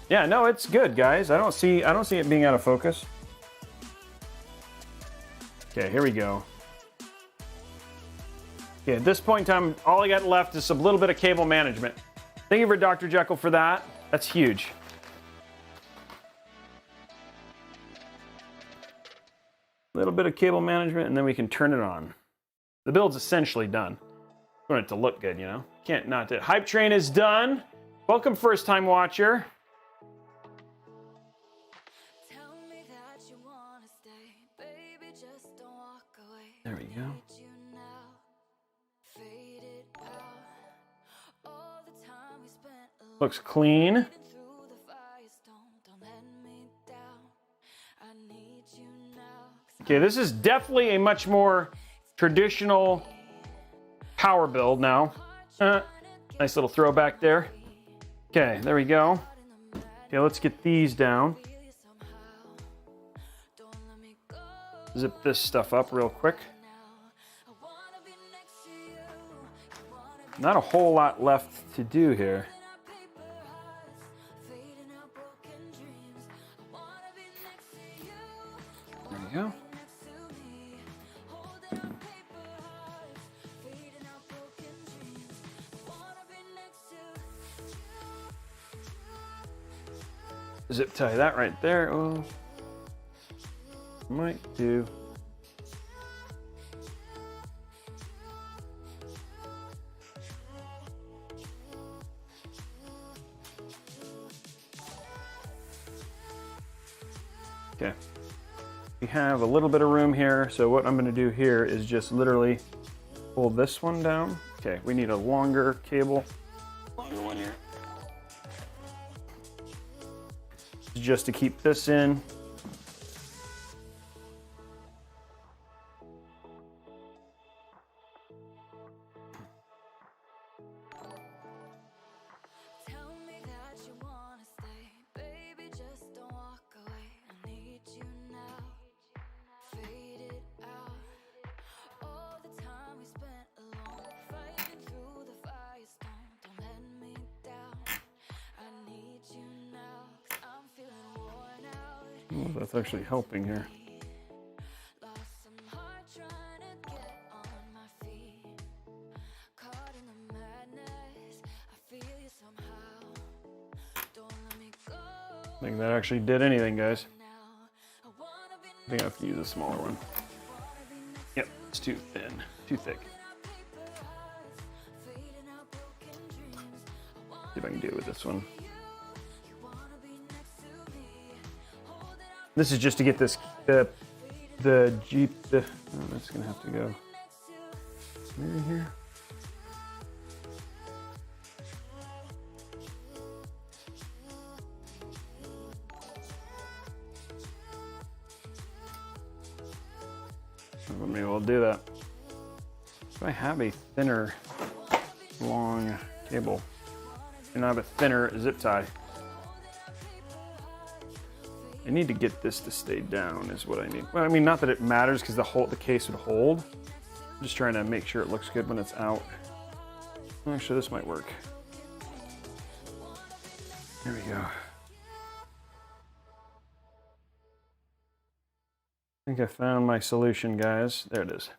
Yeah, no, it's good, guys. I don't see it being out of focus. Okay, here we go. Okay, at this point in time, all I got left is a little bit of cable management. Thank you for Dr. Jekyll for that. That's huge. A little bit of cable management, and then we can turn it on. The build's essentially done. I want it to look good, you know? Can't not do it. Hype train is done. Welcome, first-time watcher. There we go. Looks clean. Okay, this is definitely a much more traditional power build now. Nice little throwback there. Okay, there we go. Okay, let's get these down. Zip this stuff up real quick. Not a whole lot left to do here. There we go. Zip tie that right there. Oh, might do. Okay. We have a little bit of room here, so what I'm going to do here is just literally pull this one down. Okay, we need a longer cable. Longer one here. Just to keep this in. Oh, that's actually helping here. I think that actually did anything, guys. I think I have to use a smaller one. Yep, it's too thin, too thick. See if I can do it with this one. This is just to get this, oh, that's gonna have to go maybe here. Maybe we'll do that. If I have a thinner, long cable, and I have a thinner zip tie. I need to get this to stay down is what I need. Well, I mean, not that it matters because the case would hold. I'm just trying to make sure it looks good when it's out. Actually, this might work. There we go. I think I found my solution, guys. There it is.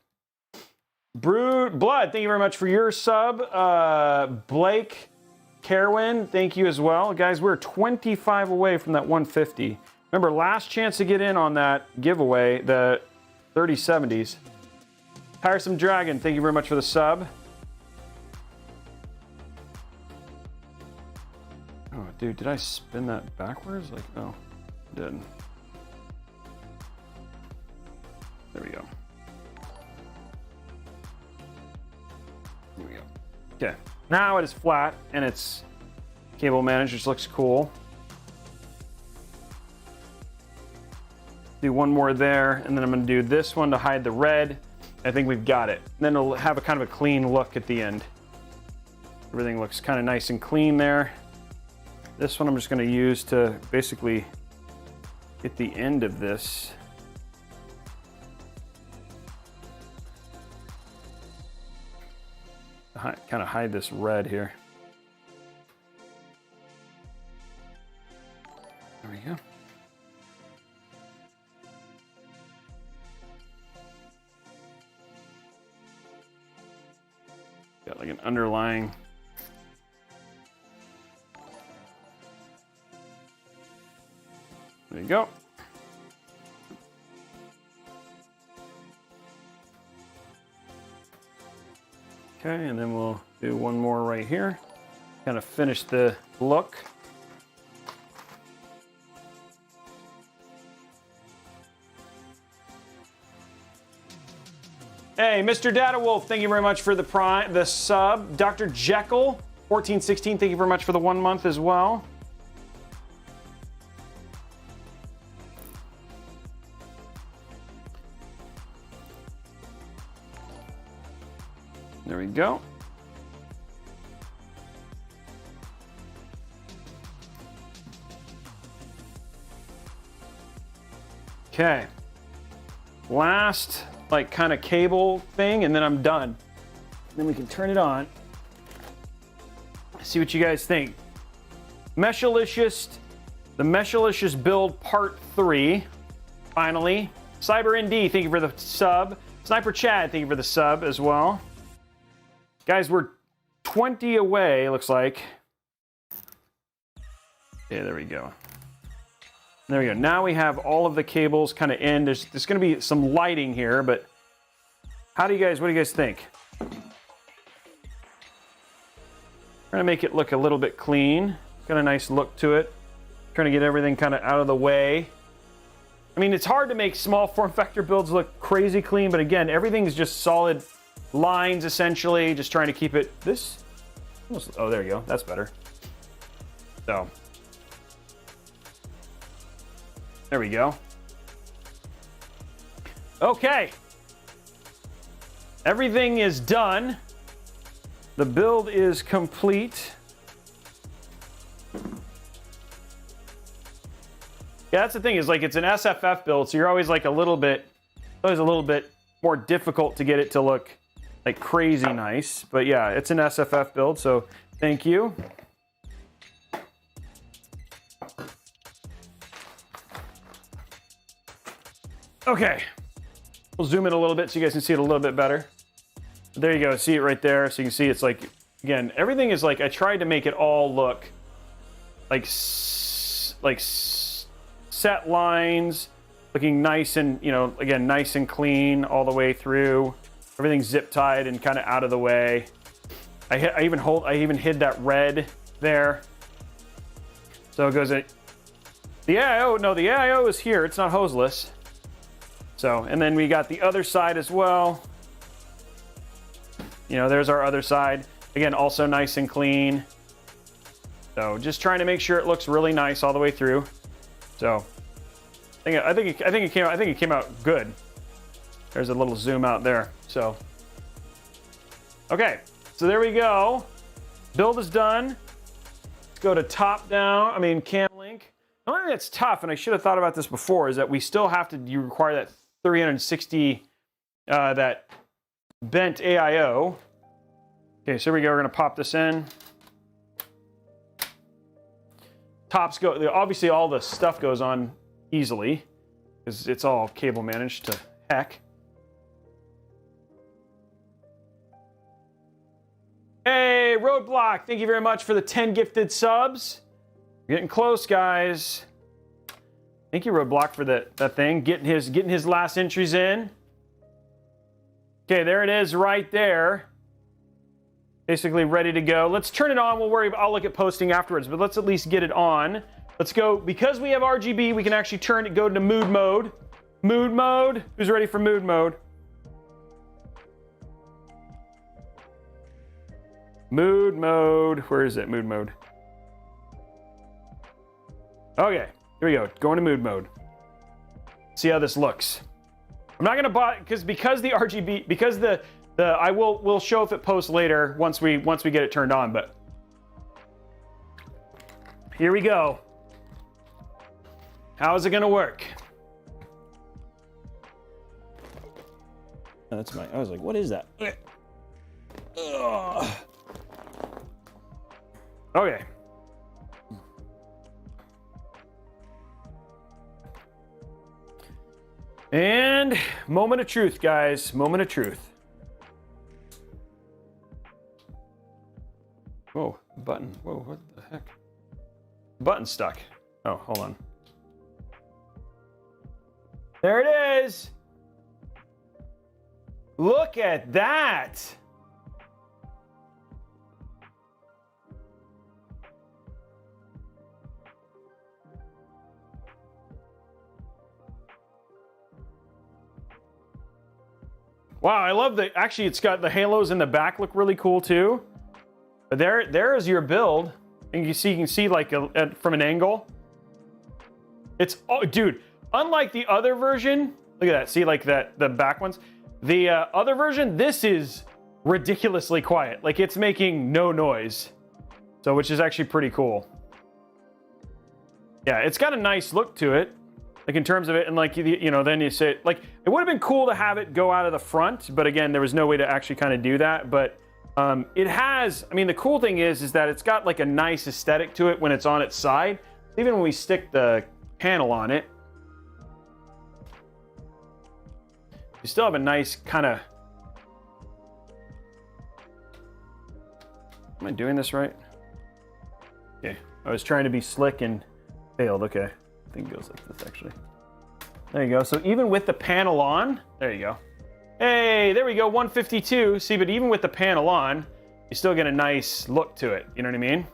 Brood Blood, thank you very much for your sub. Blake Carwin, thank you as well. Guys, we're 25 away from that 150. Remember, last chance to get in on that giveaway, the 3070s. Tiresome Dragon, thank you very much for the sub. Oh, dude, did I spin that backwards? Like, no, I didn't. There we go. Here we go. Okay, now it is flat and its cable manager just looks cool. Do one more there, and then I'm going to do this one to hide the red. I think we've got it. And then it'll have a kind of a clean look at the end. Everything looks kind of nice and clean there. This one I'm just going to use to basically get the end of this. Kind of hide this red here. There we go. Got like an underlying. There you go. Okay, and then we'll do one more right here. Kind of finish the look. Hey, Mr. Data Wolf, thank you very much for the sub. Dr. Jekyll, 1416, thank you very much for the 1 month as well. There we go. Okay. Last, like, kind of cable thing, and then I'm done. Then we can turn it on. See what you guys think. Meshilicious, the Meshilicious build part 3. Finally. Cyber ND, thank you for the sub. Sniper Chad, thank you for the sub as well. Guys, we're 20 away, looks like. Yeah, there we go. There we go. Now we have all of the cables kind of in. There's going to be some lighting here, but what do you guys think? Trying to make it look a little bit clean. Got a nice look to it. Trying to get everything kind of out of the way. I mean, it's hard to make small form factor builds look crazy clean, but again, everything's just solid lines essentially, just trying to keep it this. Oh, there you go. That's better. So there we go. Okay. Everything is done. The build is complete. Yeah, that's the thing, is like it's an SFF build, so you're always like always a little bit more difficult to get it to look like crazy nice. But yeah, it's an SFF build, so thank you. Okay, we'll zoom in a little bit so you guys can see it a little bit better. There you go, see it right there. So you can see it's like, again, everything is like, I tried to make it all look like set lines, looking nice and, you know, again, nice and clean all the way through. Everything's zip tied and kind of out of the way. I even hid that red there. So it goes at the AIO. No, the AIO is here. It's not hoseless. So, and then we got the other side as well. You know, there's our other side. Again, also nice and clean. So just trying to make sure it looks really nice all the way through. So I think it came out good. There's a little zoom out there. So okay, so there we go. Build is done. Let's go to top down. I mean, cam link. The only thing that's tough, and I should have thought about this before, is that we still have to. You require that 360 that bent AIO. Okay, so here we go. We're gonna pop this in. Tops go, obviously all the stuff goes on easily because it's all cable managed to heck. Hey, Roadblock, thank you very much for the 10 gifted subs. We're getting close, guys. Thank you, Roadblock, for that thing. Getting his last entries in. Okay, there it is right there. Basically ready to go. Let's turn it on. I'll look at posting afterwards, but let's at least get it on. Let's go. Because we have RGB, we can actually go to mood mode. Mood mode. Who's ready for mood mode? Mood mode. Where is it? Mood mode. Okay, here we go. Going to mood mode. See how this looks. I'm not gonna buy because the RGB, because we'll show if it posts later once we get it turned on, but here we go. How is it gonna work? Oh, that's I was like, what is that? Ugh. Okay. And moment of truth, guys. Moment of truth. Whoa, button. Whoa, what the heck? Button stuck. Oh, hold on. There it is. Look at that. Wow, I love actually it's got the halos in the back look really cool too. But there is your build. And you can see like from an angle. It's, oh, dude, unlike the other version, look at that. See like the back ones? The other version, this is ridiculously quiet. Like it's making no noise. So, which is actually pretty cool. Yeah, it's got a nice look to it. Like in terms of it, and like, you know, then you say, like, it would have been cool to have it go out of the front, but again, there was no way to actually kind of do that. But it has, I mean, the cool thing is that it's got like a nice aesthetic to it when it's on its side. Even when we stick the panel on it, you still have a nice kind of, am I doing this right? Okay, I was trying to be slick and failed. Okay. I think it goes like this, actually. There you go. So even with the panel on, there you go. Hey, there we go, 152. See, but even with the panel on, you still get a nice look to it. You know what I mean?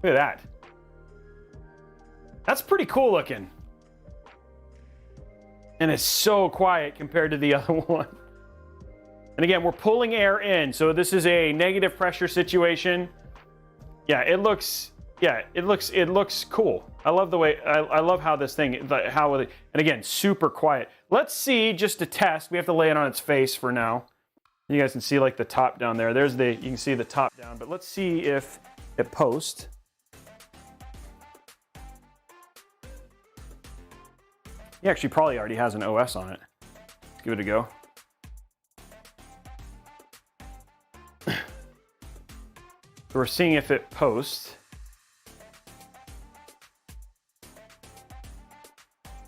Look at that. That's pretty cool looking. And it's so quiet compared to the other one. And again, we're pulling air in, so this is a negative pressure situation. Yeah, it looks cool. I love the way, I love how this thing, and again, super quiet. Let's see, just to test, we have to lay it on its face for now. You guys can see like the top down there. You can see the top down, but let's see if it posts. He actually probably already has an OS on it. Let's give it a go. So we're seeing if it posts.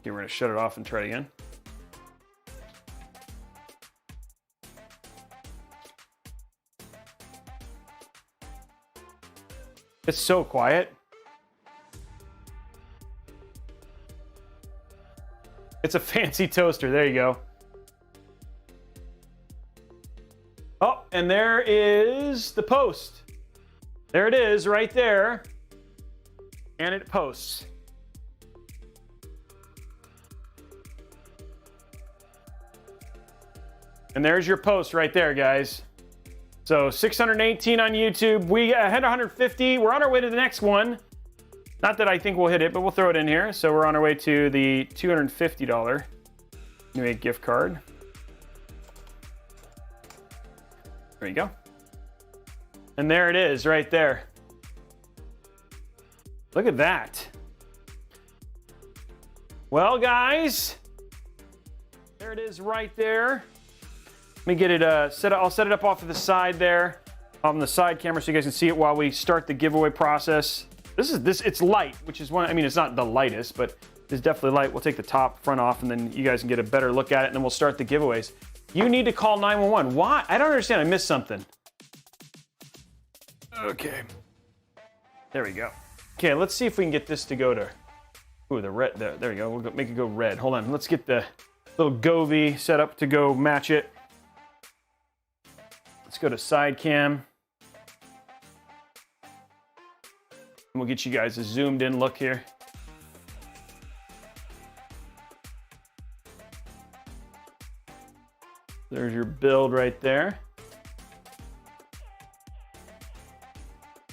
Okay, we're gonna shut it off and try it again. It's so quiet. It's a fancy toaster, there you go. Oh, and there is the post. There it is, right there. And it posts. And there's your post right there, guys. So 618 on YouTube. We had 150. We're on our way to the next one. Not that I think we'll hit it, but we'll throw it in here. So we're on our way to the $250 new gift card. There you go. And there it is right there. Look at that. Well, guys, there it is right there. Let me get it set up. I'll set it up off to the side there on the side camera so you guys can see it while we start the giveaway process. It's light, which is one, I mean, it's not the lightest, but it's definitely light. We'll take the top front off and then you guys can get a better look at it and then we'll start the giveaways. You need to call 911. Why? I don't understand. I missed something. Okay. There we go. Okay, let's see if we can get this to go to, ooh, the red, there we go. We'll make it go red. Hold on, let's get the little Govee set up to go match it. Let's go to side cam. And we'll get you guys a zoomed in look here. There's your build right there.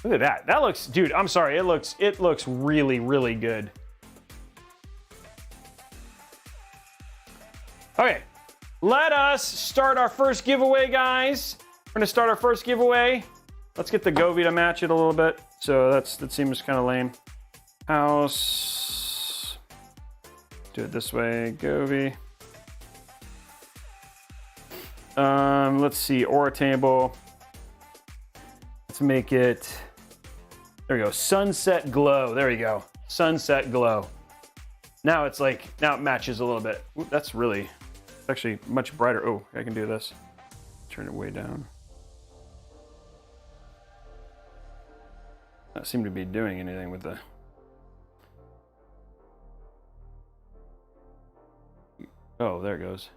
Look at that. That looks, dude, I'm sorry. It looks really, really good. Okay, let us start our first giveaway, guys. We're gonna start our first giveaway. Let's get the Govee to match it a little bit. So that seems kind of lame. House. Do it this way, Govee. Let's see, Aura table. Let's make it, there we go, Sunset Glow. There we go, Sunset Glow. Now it's like, now it matches a little bit. Ooh, that's really, it's actually much brighter. Oh, I can do this. Turn it way down. Not seem to be doing anything with the, oh, there it goes.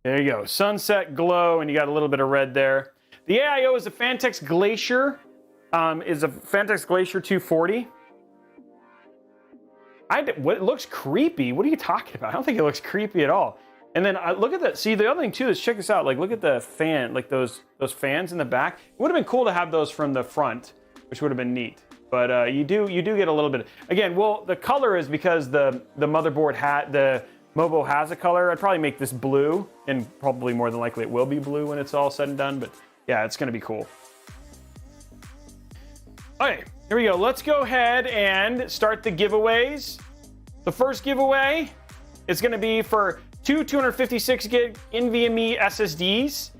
There you go, Sunset Glow, and you got a little bit of red there. The AIO is a Phanteks Glacier, is a Phanteks Glacier 240. It looks creepy. What are you talking about? I don't think it looks creepy at all. And then look at that. See, the other thing too is, check this out. Like, look at the fan, like those fans in the back. It would have been cool to have those from the front, which would have been neat. But you do get a little bit. Again, well, the color is because the motherboard the Mobo has a color. I'd probably make this blue, and probably more than likely it will be blue when it's all said and done, but yeah, it's gonna be cool. Okay, here we go. Let's go ahead and start the giveaways. The first giveaway is gonna be for two 256 gig NVMe SSDs.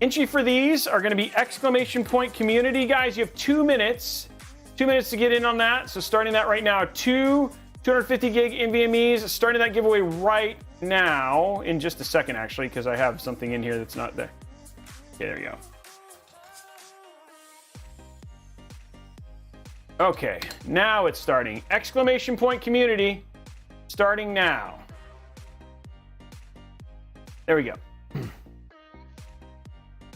Entry for these are gonna be exclamation point community. Guys, you have 2 minutes. 2 minutes to get in on that, so starting that right now. 250 gig NVMEs, starting that giveaway right now, in just a second actually, because I have something in here that's not there. Okay, there we go. Okay, now it's starting. Exclamation point community, starting now. There we go.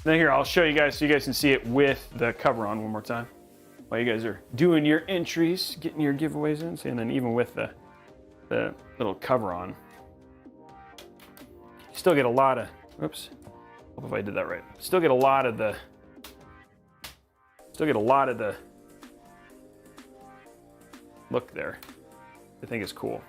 Then here, I'll show you guys so you guys can see it with the cover on one more time. While you guys are doing your entries, getting your giveaways in, and then even with the little cover on, you still get a lot of, whoops, hope if I did that right. Still get a lot of the look there. I think it's cool.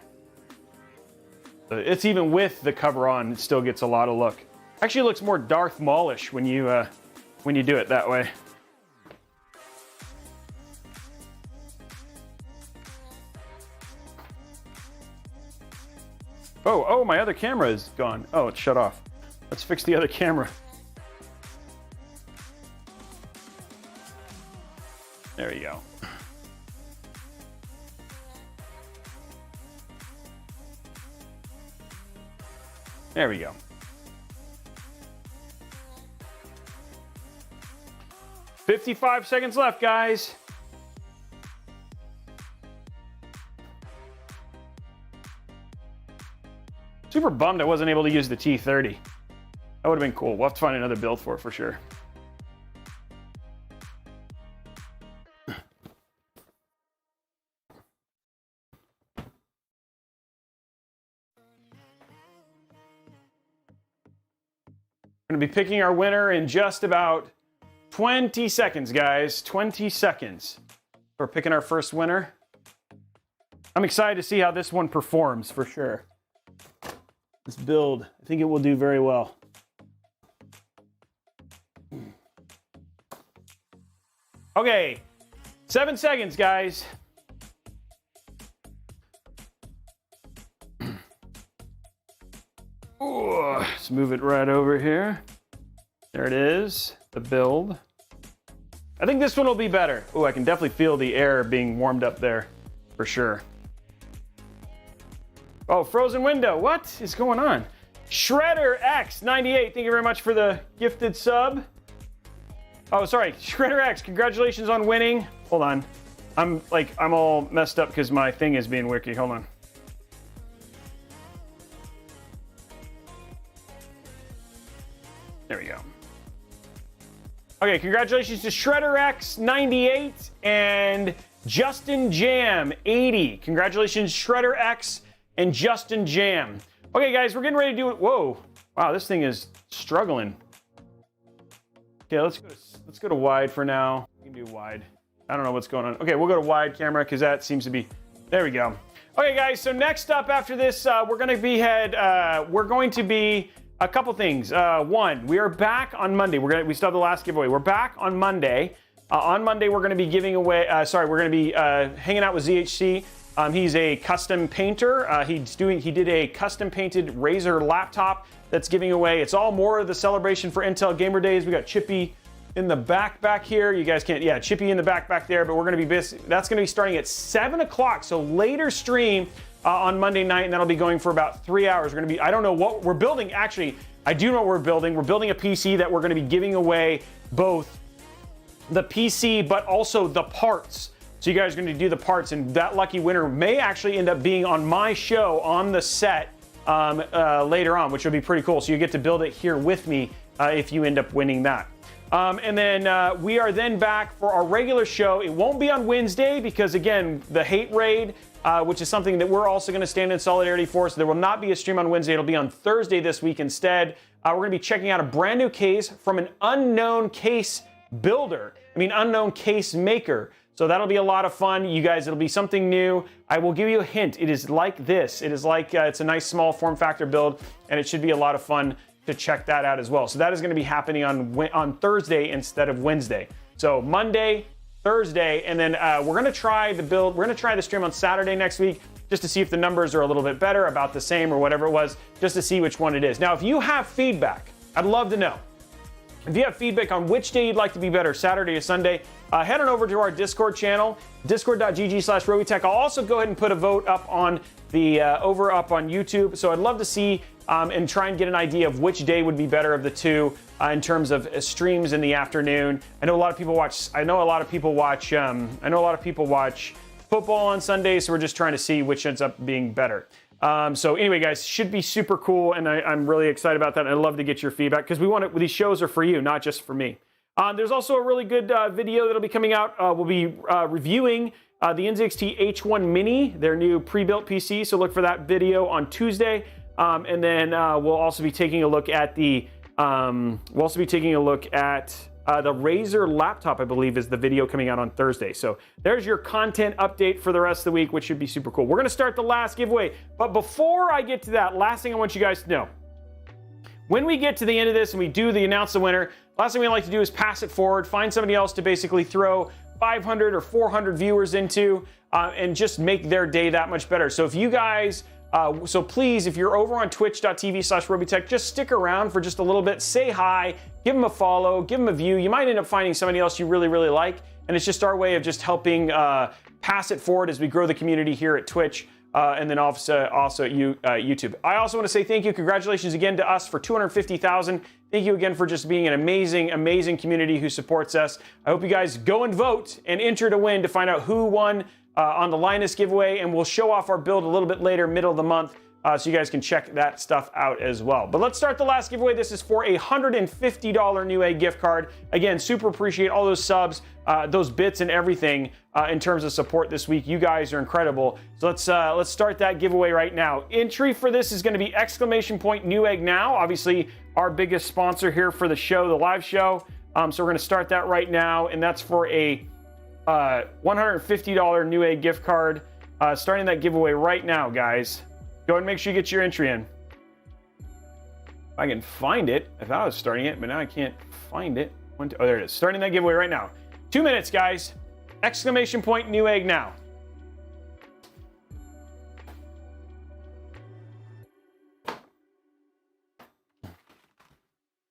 It's even with the cover on, it still gets a lot of look. Actually, it looks more Darth Maulish when you do it that way. Oh, my other camera is gone. Oh, it's shut off. Let's fix the other camera. There you go. There we go. "55 seconds left, guys." Super bummed I wasn't able to use the T30. That would have been cool. We'll have to find another build for sure. We're going to be picking our winner in just about 20 seconds, guys. 20 seconds. We're picking our first winner. I'm excited to see how this one performs for sure. This build, I think it will do very well. Okay, 7 seconds, guys. Ooh, let's move it right over here. There it is, the build. I think this one will be better. Oh, I can definitely feel the air being warmed up there for sure. Oh, frozen window. What is going on? Shredder X98, thank you very much for the gifted sub. Oh, sorry, Shredder X, congratulations on winning. Hold on. I'm all messed up because my thing is being wiki. Hold on. There we go. Okay, congratulations to Shredder X98 and Justin Jam 80. Congratulations, Shredder X and Justin Jam. Okay, guys, we're getting ready to do it. Whoa, wow, this thing is struggling. Okay, let's go to wide for now. We can do wide. I don't know what's going on. Okay, we'll go to wide camera because that seems to be. There we go. Okay, guys. So next up after this, we're going to be a couple things. One, we are back on Monday. We still have the last giveaway. We're back on Monday. On Monday, we're going to be giving away. We're going to be hanging out with ZHC. He's a custom painter. He did a custom painted Razer laptop that's giving away. It's all more of the celebration for Intel Gamer Days. We got Chippy in the back here. You guys can't, yeah, Chippy in the back there, but we're going to be busy. That's going to be starting at 7 o'clock. So later stream on Monday night, and that'll be going for about 3 hours. We're going to be, I don't know what we're building. Actually, I do know what we're building. We're building a PC that we're going to be giving away both the PC, but also the parts. So you guys are going to do the parts, and that lucky winner may actually end up being on my show on the set later on, which will be pretty cool. So you get to build it here with me if you end up winning that. And then we are then back for our regular show. It won't be on Wednesday because, again, the hate raid, which is something that we're also going to stand in solidarity for. So there will not be a stream on Wednesday. It'll be on Thursday this week instead. We're going to be checking out a brand new case from an unknown case builder. Unknown case maker. So that'll be a lot of fun. You guys, it'll be something new. I will give you a hint. It is like this. It is like, it's a nice small form factor build, and it should be a lot of fun to check that out as well. So that is going to be happening on Thursday instead of Wednesday. So Monday, Thursday, and then we're going to try the build. We're going to try the stream on Saturday next week just to see if the numbers are a little bit better, about the same, or whatever it was, just to see which one it is. Now, if you have feedback, I'd love to know. If you have feedback on which day you'd like to be better, Saturday or Sunday, head on over to our Discord channel, discord.gg/Robeytech. I'll also go ahead and put a vote up on the up on YouTube. So I'd love to see and try and get an idea of which day would be better of the two in terms of streams in the afternoon. I know a lot of people watch. I know a lot of people watch football on Sundays. So we're just trying to see which ends up being better. So anyway, guys, should be super cool, and I'm really excited about that. And I'd love to get your feedback because we want it. These shows are for you, not just for me. There's also a really good video that'll be coming out. We'll be reviewing the NZXT H1 Mini, their new pre-built PC. So look for that video on Tuesday, and then we'll also be taking a look at the the Razer laptop, I believe, is the video coming out on Thursday. So there's your content update for the rest of the week, which should be super cool. We're going to start the last giveaway. But before I get to that, last thing I want you guys to know. When we get to the end of this and we do announce the winner, last thing we like to do is pass it forward, find somebody else to basically throw 500 or 400 viewers into and just make their day that much better. So if you guys... so please, if you're over on twitch.tv/Robeytech, just stick around for just a little bit, say hi, give them a follow, give them a view. You might end up finding somebody else you really, really like, and it's just our way of just helping pass it forward as we grow the community here at Twitch, and then also at YouTube. I also want to say thank you, congratulations again to us for 250,000. Thank you again for just being an amazing, amazing community who supports us. I hope you guys go and vote and enter to win to find out who won on the Linus giveaway, and we'll show off our build a little bit later, middle of the month, so you guys can check that stuff out as well. But let's start the last giveaway. this is for a $150 Newegg gift card. Again, super appreciate all those subs, those bits and everything in terms of support this week. You guys are incredible. So let's start that giveaway right now. Entry for this is going to be !Newegg now. Obviously, our biggest sponsor here for the show, the live show. So we're going to start that right now, and that's for a $150 Newegg gift card. Starting that giveaway right now, guys. Go ahead and make sure you get your entry in. If I can find it. I thought I was starting it, but now I can't find it. Oh, there it is. Starting that giveaway right now. 2 minutes, guys. !Newegg now.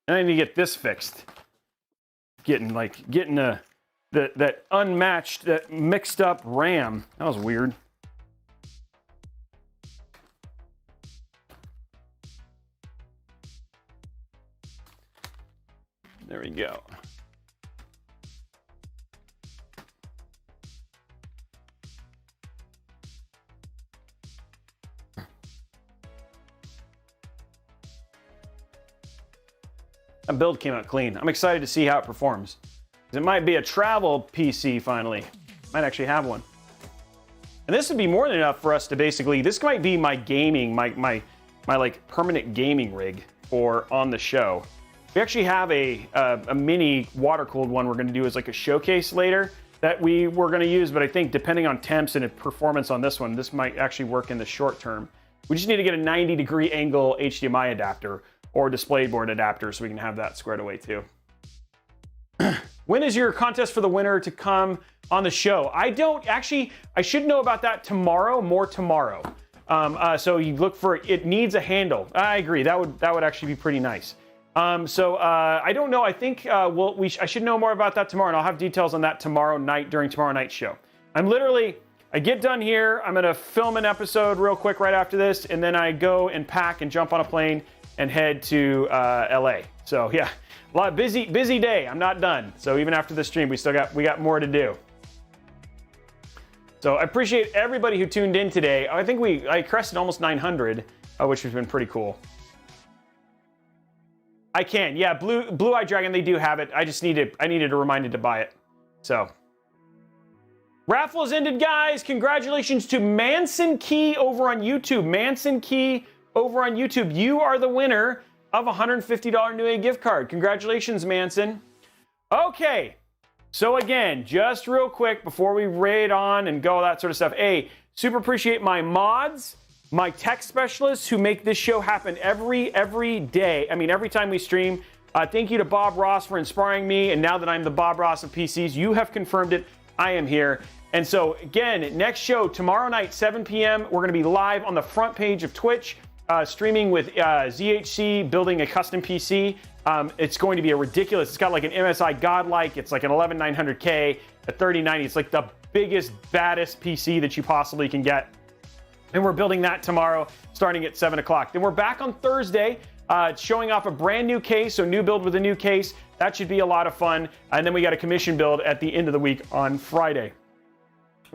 I need to get this fixed. Getting that unmatched, that mixed up RAM. That was weird. There we go. That build came out clean. I'm excited to see how it performs. It might be a travel PC finally. Might actually have one. And this would be more than enough for us to basically, this might be my gaming, my like permanent gaming rig for on the show. We actually have a mini water-cooled one we're going to do as like a showcase later that we were going to use, but I think depending on temps and performance on this one, this might actually work in the short term. We just need to get a 90-degree angle HDMI adapter or DisplayBoard adapter so we can have that squared away too. When is your contest for the winner to come on the show? I should know about that tomorrow, more tomorrow. So you look for, it needs a handle. I agree, that would actually be pretty nice. I don't know, I think I should know more about that tomorrow, and I'll have details on that tomorrow night during tomorrow night's show. I get done here, I'm gonna film an episode real quick right after this, and then I go and pack and jump on a plane and head to LA. So yeah, a lot of busy day. I'm not done. So even after the stream, we got more to do. So I appreciate everybody who tuned in today. I think I crested almost 900, which has been pretty cool. I can, yeah, Blue Eye Dragon, they do have it. I needed a reminder to buy it. So. Raffle has ended, guys. Congratulations to Manson Key over on YouTube. Manson Key over on YouTube. You are the winner of a $150 Newegg gift card. Congratulations, Manson. Okay. So again, just real quick before we raid on and go all that sort of stuff. Hey, super appreciate my mods, my tech specialists who make this show happen every day. I mean, every time we stream. Thank you to Bob Ross for inspiring me. And now that I'm the Bob Ross of PCs, you have confirmed it. I am here. And so again, next show tomorrow night, 7 p.m. We're going to be live on the front page of Twitch, streaming with ZHC building a custom PC. It's going to be a ridiculous. It's got like an MSI Godlike. It's like an 11900K, a 3090. It's like the biggest, baddest PC that you possibly can get. And we're building that tomorrow, starting at 7 o'clock. Then we're back on Thursday, showing off a brand new case, so new build with a new case. That should be a lot of fun. And then we got a commission build at the end of the week on Friday.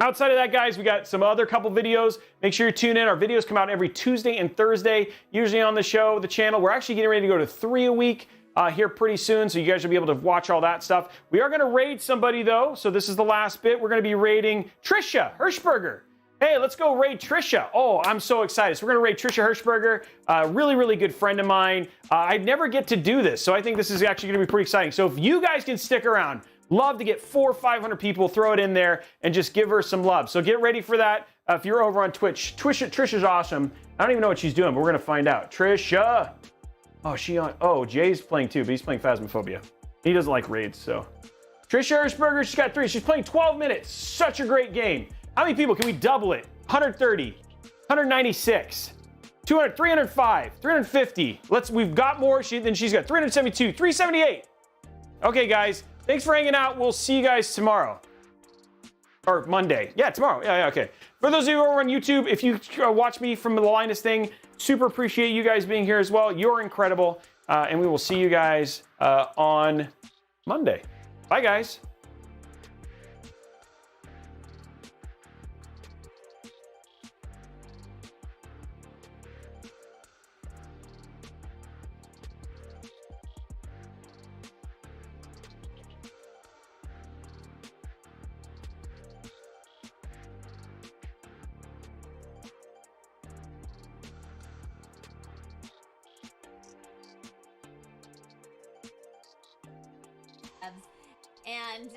Outside of that, guys, we got some other couple videos. Make sure you tune in. Our videos come out every Tuesday and Thursday, usually on the show, the channel. We're actually getting ready to go to 3 a week here pretty soon, so you guys will be able to watch all that stuff. We are going to raid somebody, though, so this is the last bit. We're going to be raiding Trisha Hirschberger. Hey, let's go raid Trisha. Oh, I'm so excited. So we're going to raid Trisha Hirschberger, really, really good friend of mine. I never get to do this, so I think this is actually going to be pretty exciting. So if you guys can stick around, love to get 400 or 500 people, throw it in there, and just give her some love. So get ready for that. If you're over on Twitch, Trisha's awesome. I don't even know what she's doing, but we're going to find out. Trisha. Oh, Jay's playing too, but he's playing Phasmophobia. He doesn't like raids, so. Trisha Hirschberger, she's got 3. She's playing 12 minutes. Such a great game. How many people? Can we double it? 130, 196, 200, 305, 350. We've got more than she's got. 372, 378. Okay, guys. Thanks for hanging out. We'll see you guys tomorrow. Or Monday. Yeah, tomorrow. Yeah, okay. For those of you who are on YouTube, if you watch me from the Linus thing, super appreciate you guys being here as well. You're incredible. And we will see you guys on Monday. Bye, guys. And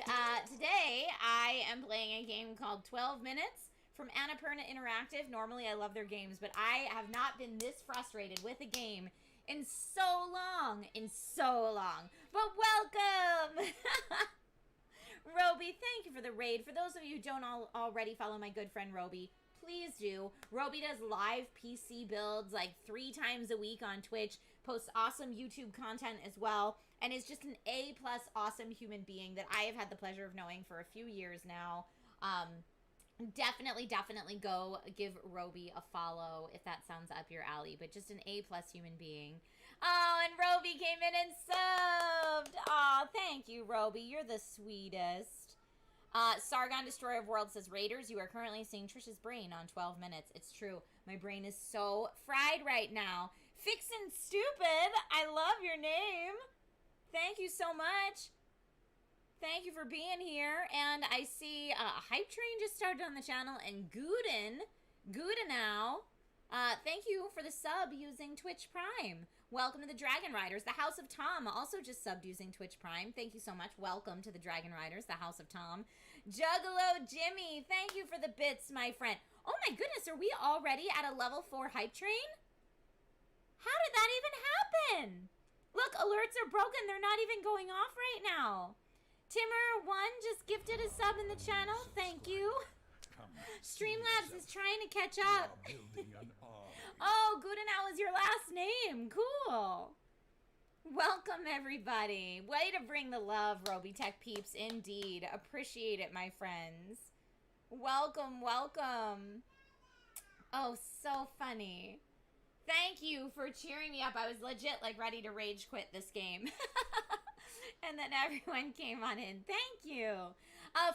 today I am playing a game called 12 Minutes from Annapurna Interactive. Normally I love their games, but I have not been this frustrated with a game in so long. But welcome! Robey, thank you for the raid. For those of you who don't already follow my good friend Robey, please do. Robey does live PC builds like 3 times a week on Twitch, posts awesome YouTube content as well, and is just an A+ awesome human being that I have had the pleasure of knowing for a few years now. Definitely go give Robey a follow if that sounds up your alley, but just an A+ human being. Oh, and Robey came in and subbed. Oh, thank you, Robey. You're the sweetest. Sargon, Destroyer of Worlds, says, Raiders, you are currently seeing Trisha's brain on 12 minutes. It's true. My brain is so fried right now. Fixin' Stupid, I love your name. Thank you so much. Thank you for being here. And I see Hype Train just started on the channel, and Goodenau. Thank you for the sub using Twitch Prime. Welcome to the Dragon Riders. The House of Tom also just subbed using Twitch Prime. Thank you so much. Welcome to the Dragon Riders, the House of Tom. Juggalo Jimmy, thank you for the bits, my friend. Oh my goodness, are we already at a level 4 Hype Train? How did that even happen? Look, alerts are broken. They're not even going off right now. Timmer1 just gifted a sub in the channel. Thank you. Streamlabs is trying to catch up. Oh, Goodenau is your last name. Cool. Welcome, everybody. Way to bring the love, Robeytech peeps. Indeed. Appreciate it, my friends. Welcome, welcome. Oh, so funny. Thank you for cheering me up. I was legit, like, ready to rage quit this game. And then everyone came on in. Thank you.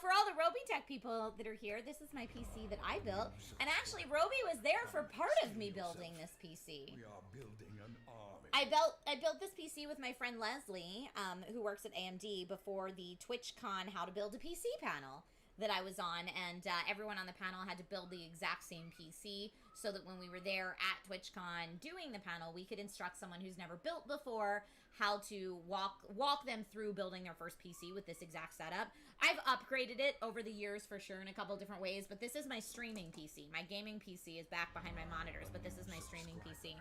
For all the Robeytech people that are here, this is my PC that I built. And actually, Robey was there for part of me building this PC. We are building an army. I built this PC with my friend Leslie, who works at AMD, before the TwitchCon How to Build a PC panel that I was on, and everyone on the panel had to build the exact same PC so that when we were there at TwitchCon doing the panel, we could instruct someone who's never built before how to walk them through building their first PC with this exact setup. I've upgraded it over the years for sure in a couple different ways, but this is my streaming PC. My gaming PC is back behind my monitors, but this is my streaming PC.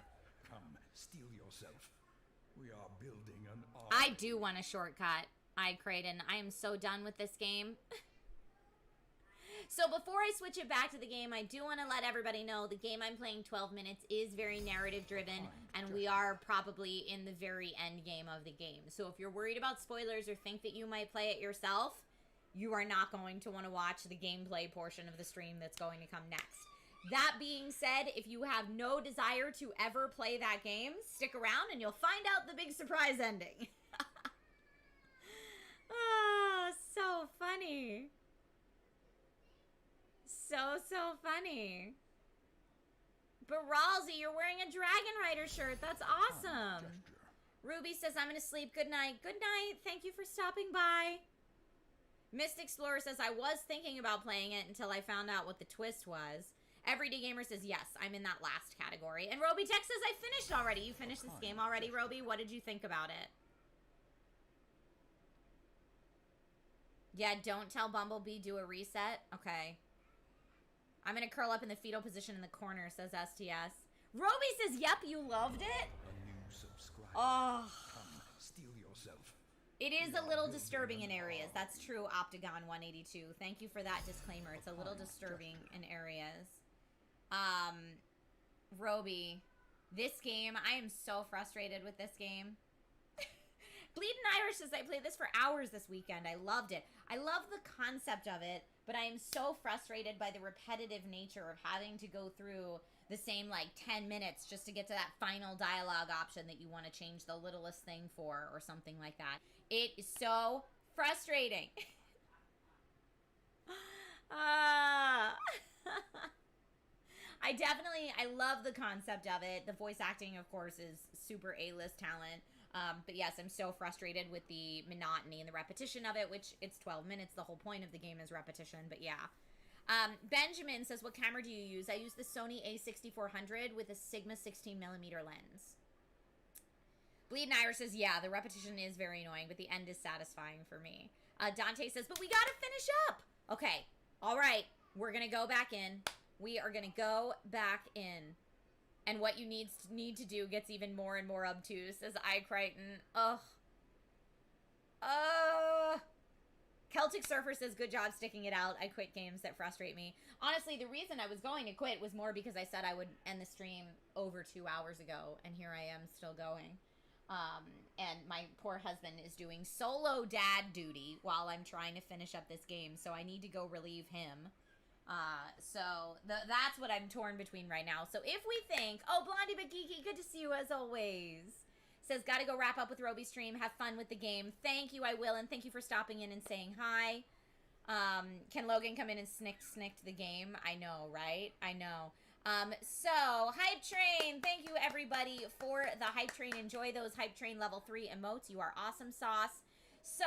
Come, steel yourself. We are building an army. I do want a shortcut. I am so done with this game. So before I switch it back to the game, I do want to let everybody know the game I'm playing, 12 Minutes, is very narrative-driven, and we are probably in the very end game of the game. So if you're worried about spoilers or think that you might play it yourself, you are not going to want to watch the gameplay portion of the stream that's going to come next. That being said, if you have no desire to ever play that game, stick around and you'll find out the big surprise ending. Oh, so funny. so funny. But Ralsy, you're wearing a Dragon Rider shirt. That's awesome. Ruby says, I'm gonna sleep. Good night. Good night. Thank you for stopping by. Mist Explorer says, I was thinking about playing it until I found out what the twist was. Everyday Gamer says, yes, I'm in that last category. And Robeytech says, I finished already. You finished this game already, Robey? What did you think about it? Yeah, don't tell Bumblebee, do a reset. Okay. I'm gonna curl up in the fetal position in the corner, says STS. Robey says, yep, you loved it? A new subscriber. Oh. Come, steal yourself. It is a little disturbing in areas. That's true, Optagon182. Thank you for that disclaimer. It's a little disturbing in areas. Robey, this game, I am so frustrated with this game. Bleeding Irish says, I played this for hours this weekend. I loved it. I love the concept of it, but I am so frustrated by the repetitive nature of having to go through the same, like, 10 minutes just to get to that final dialogue option that you want to change the littlest thing for or something like that. It is so frustrating. I love the concept of it. The voice acting, of course, is super A-list talent. But yes, I'm so frustrated with the monotony and the repetition of it, which it's 12 minutes. The whole point of the game is repetition, but yeah. Benjamin says, what camera do you use? I use the Sony a6400 with a Sigma 16mm lens. Bleeding Irish says, yeah, the repetition is very annoying, but the end is satisfying for me. Dante says, but we gotta finish up. Okay, all right, we're gonna go back in. We are gonna go back in. And what you need to do gets even more and more obtuse, says I Crichton. Ugh. Celtic Surfer says, good job sticking it out. I quit games that frustrate me. Honestly, the reason I was going to quit was more because I said I would end the stream over 2 hours ago, and here I am still going. And my poor husband is doing solo dad duty while I'm trying to finish up this game, so I need to go relieve him. That's what I'm torn between right now. So if we think, oh, Blondie but Geeky, good to see you as always. Says, gotta go wrap up with Robey's stream. Have fun with the game. Thank you, I will, and thank you for stopping in and saying hi. Can Logan come in and snicked the game? I know, right? I know. So, Hype Train, thank you everybody for the Hype Train. Enjoy those Hype Train level 3 emotes. You are awesome sauce. So,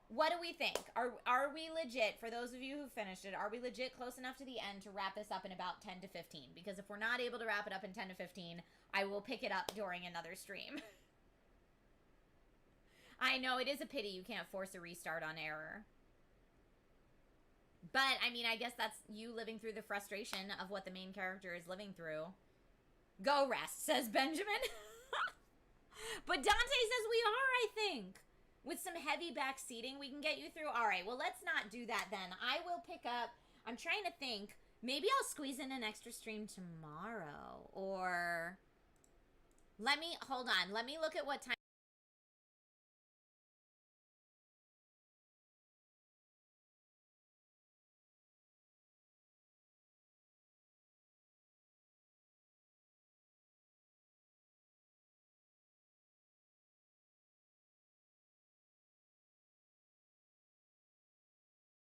what do we think? Are we legit, for those of you who finished it, are we legit close enough to the end to wrap this up in about 10 to 15? Because if we're not able to wrap it up in 10 to 15, I will pick it up during another stream. I know, it is a pity you can't force a restart on error. But, I mean, I guess that's you living through the frustration of what the main character is living through. Go rest, says Benjamin. But Dante says we are, I think. With some heavy back seating, we can get you through. All right, well, let's not do that then. I will pick up, I'm trying to think, maybe I'll squeeze in an extra stream tomorrow. Or, hold on, let me look at what time.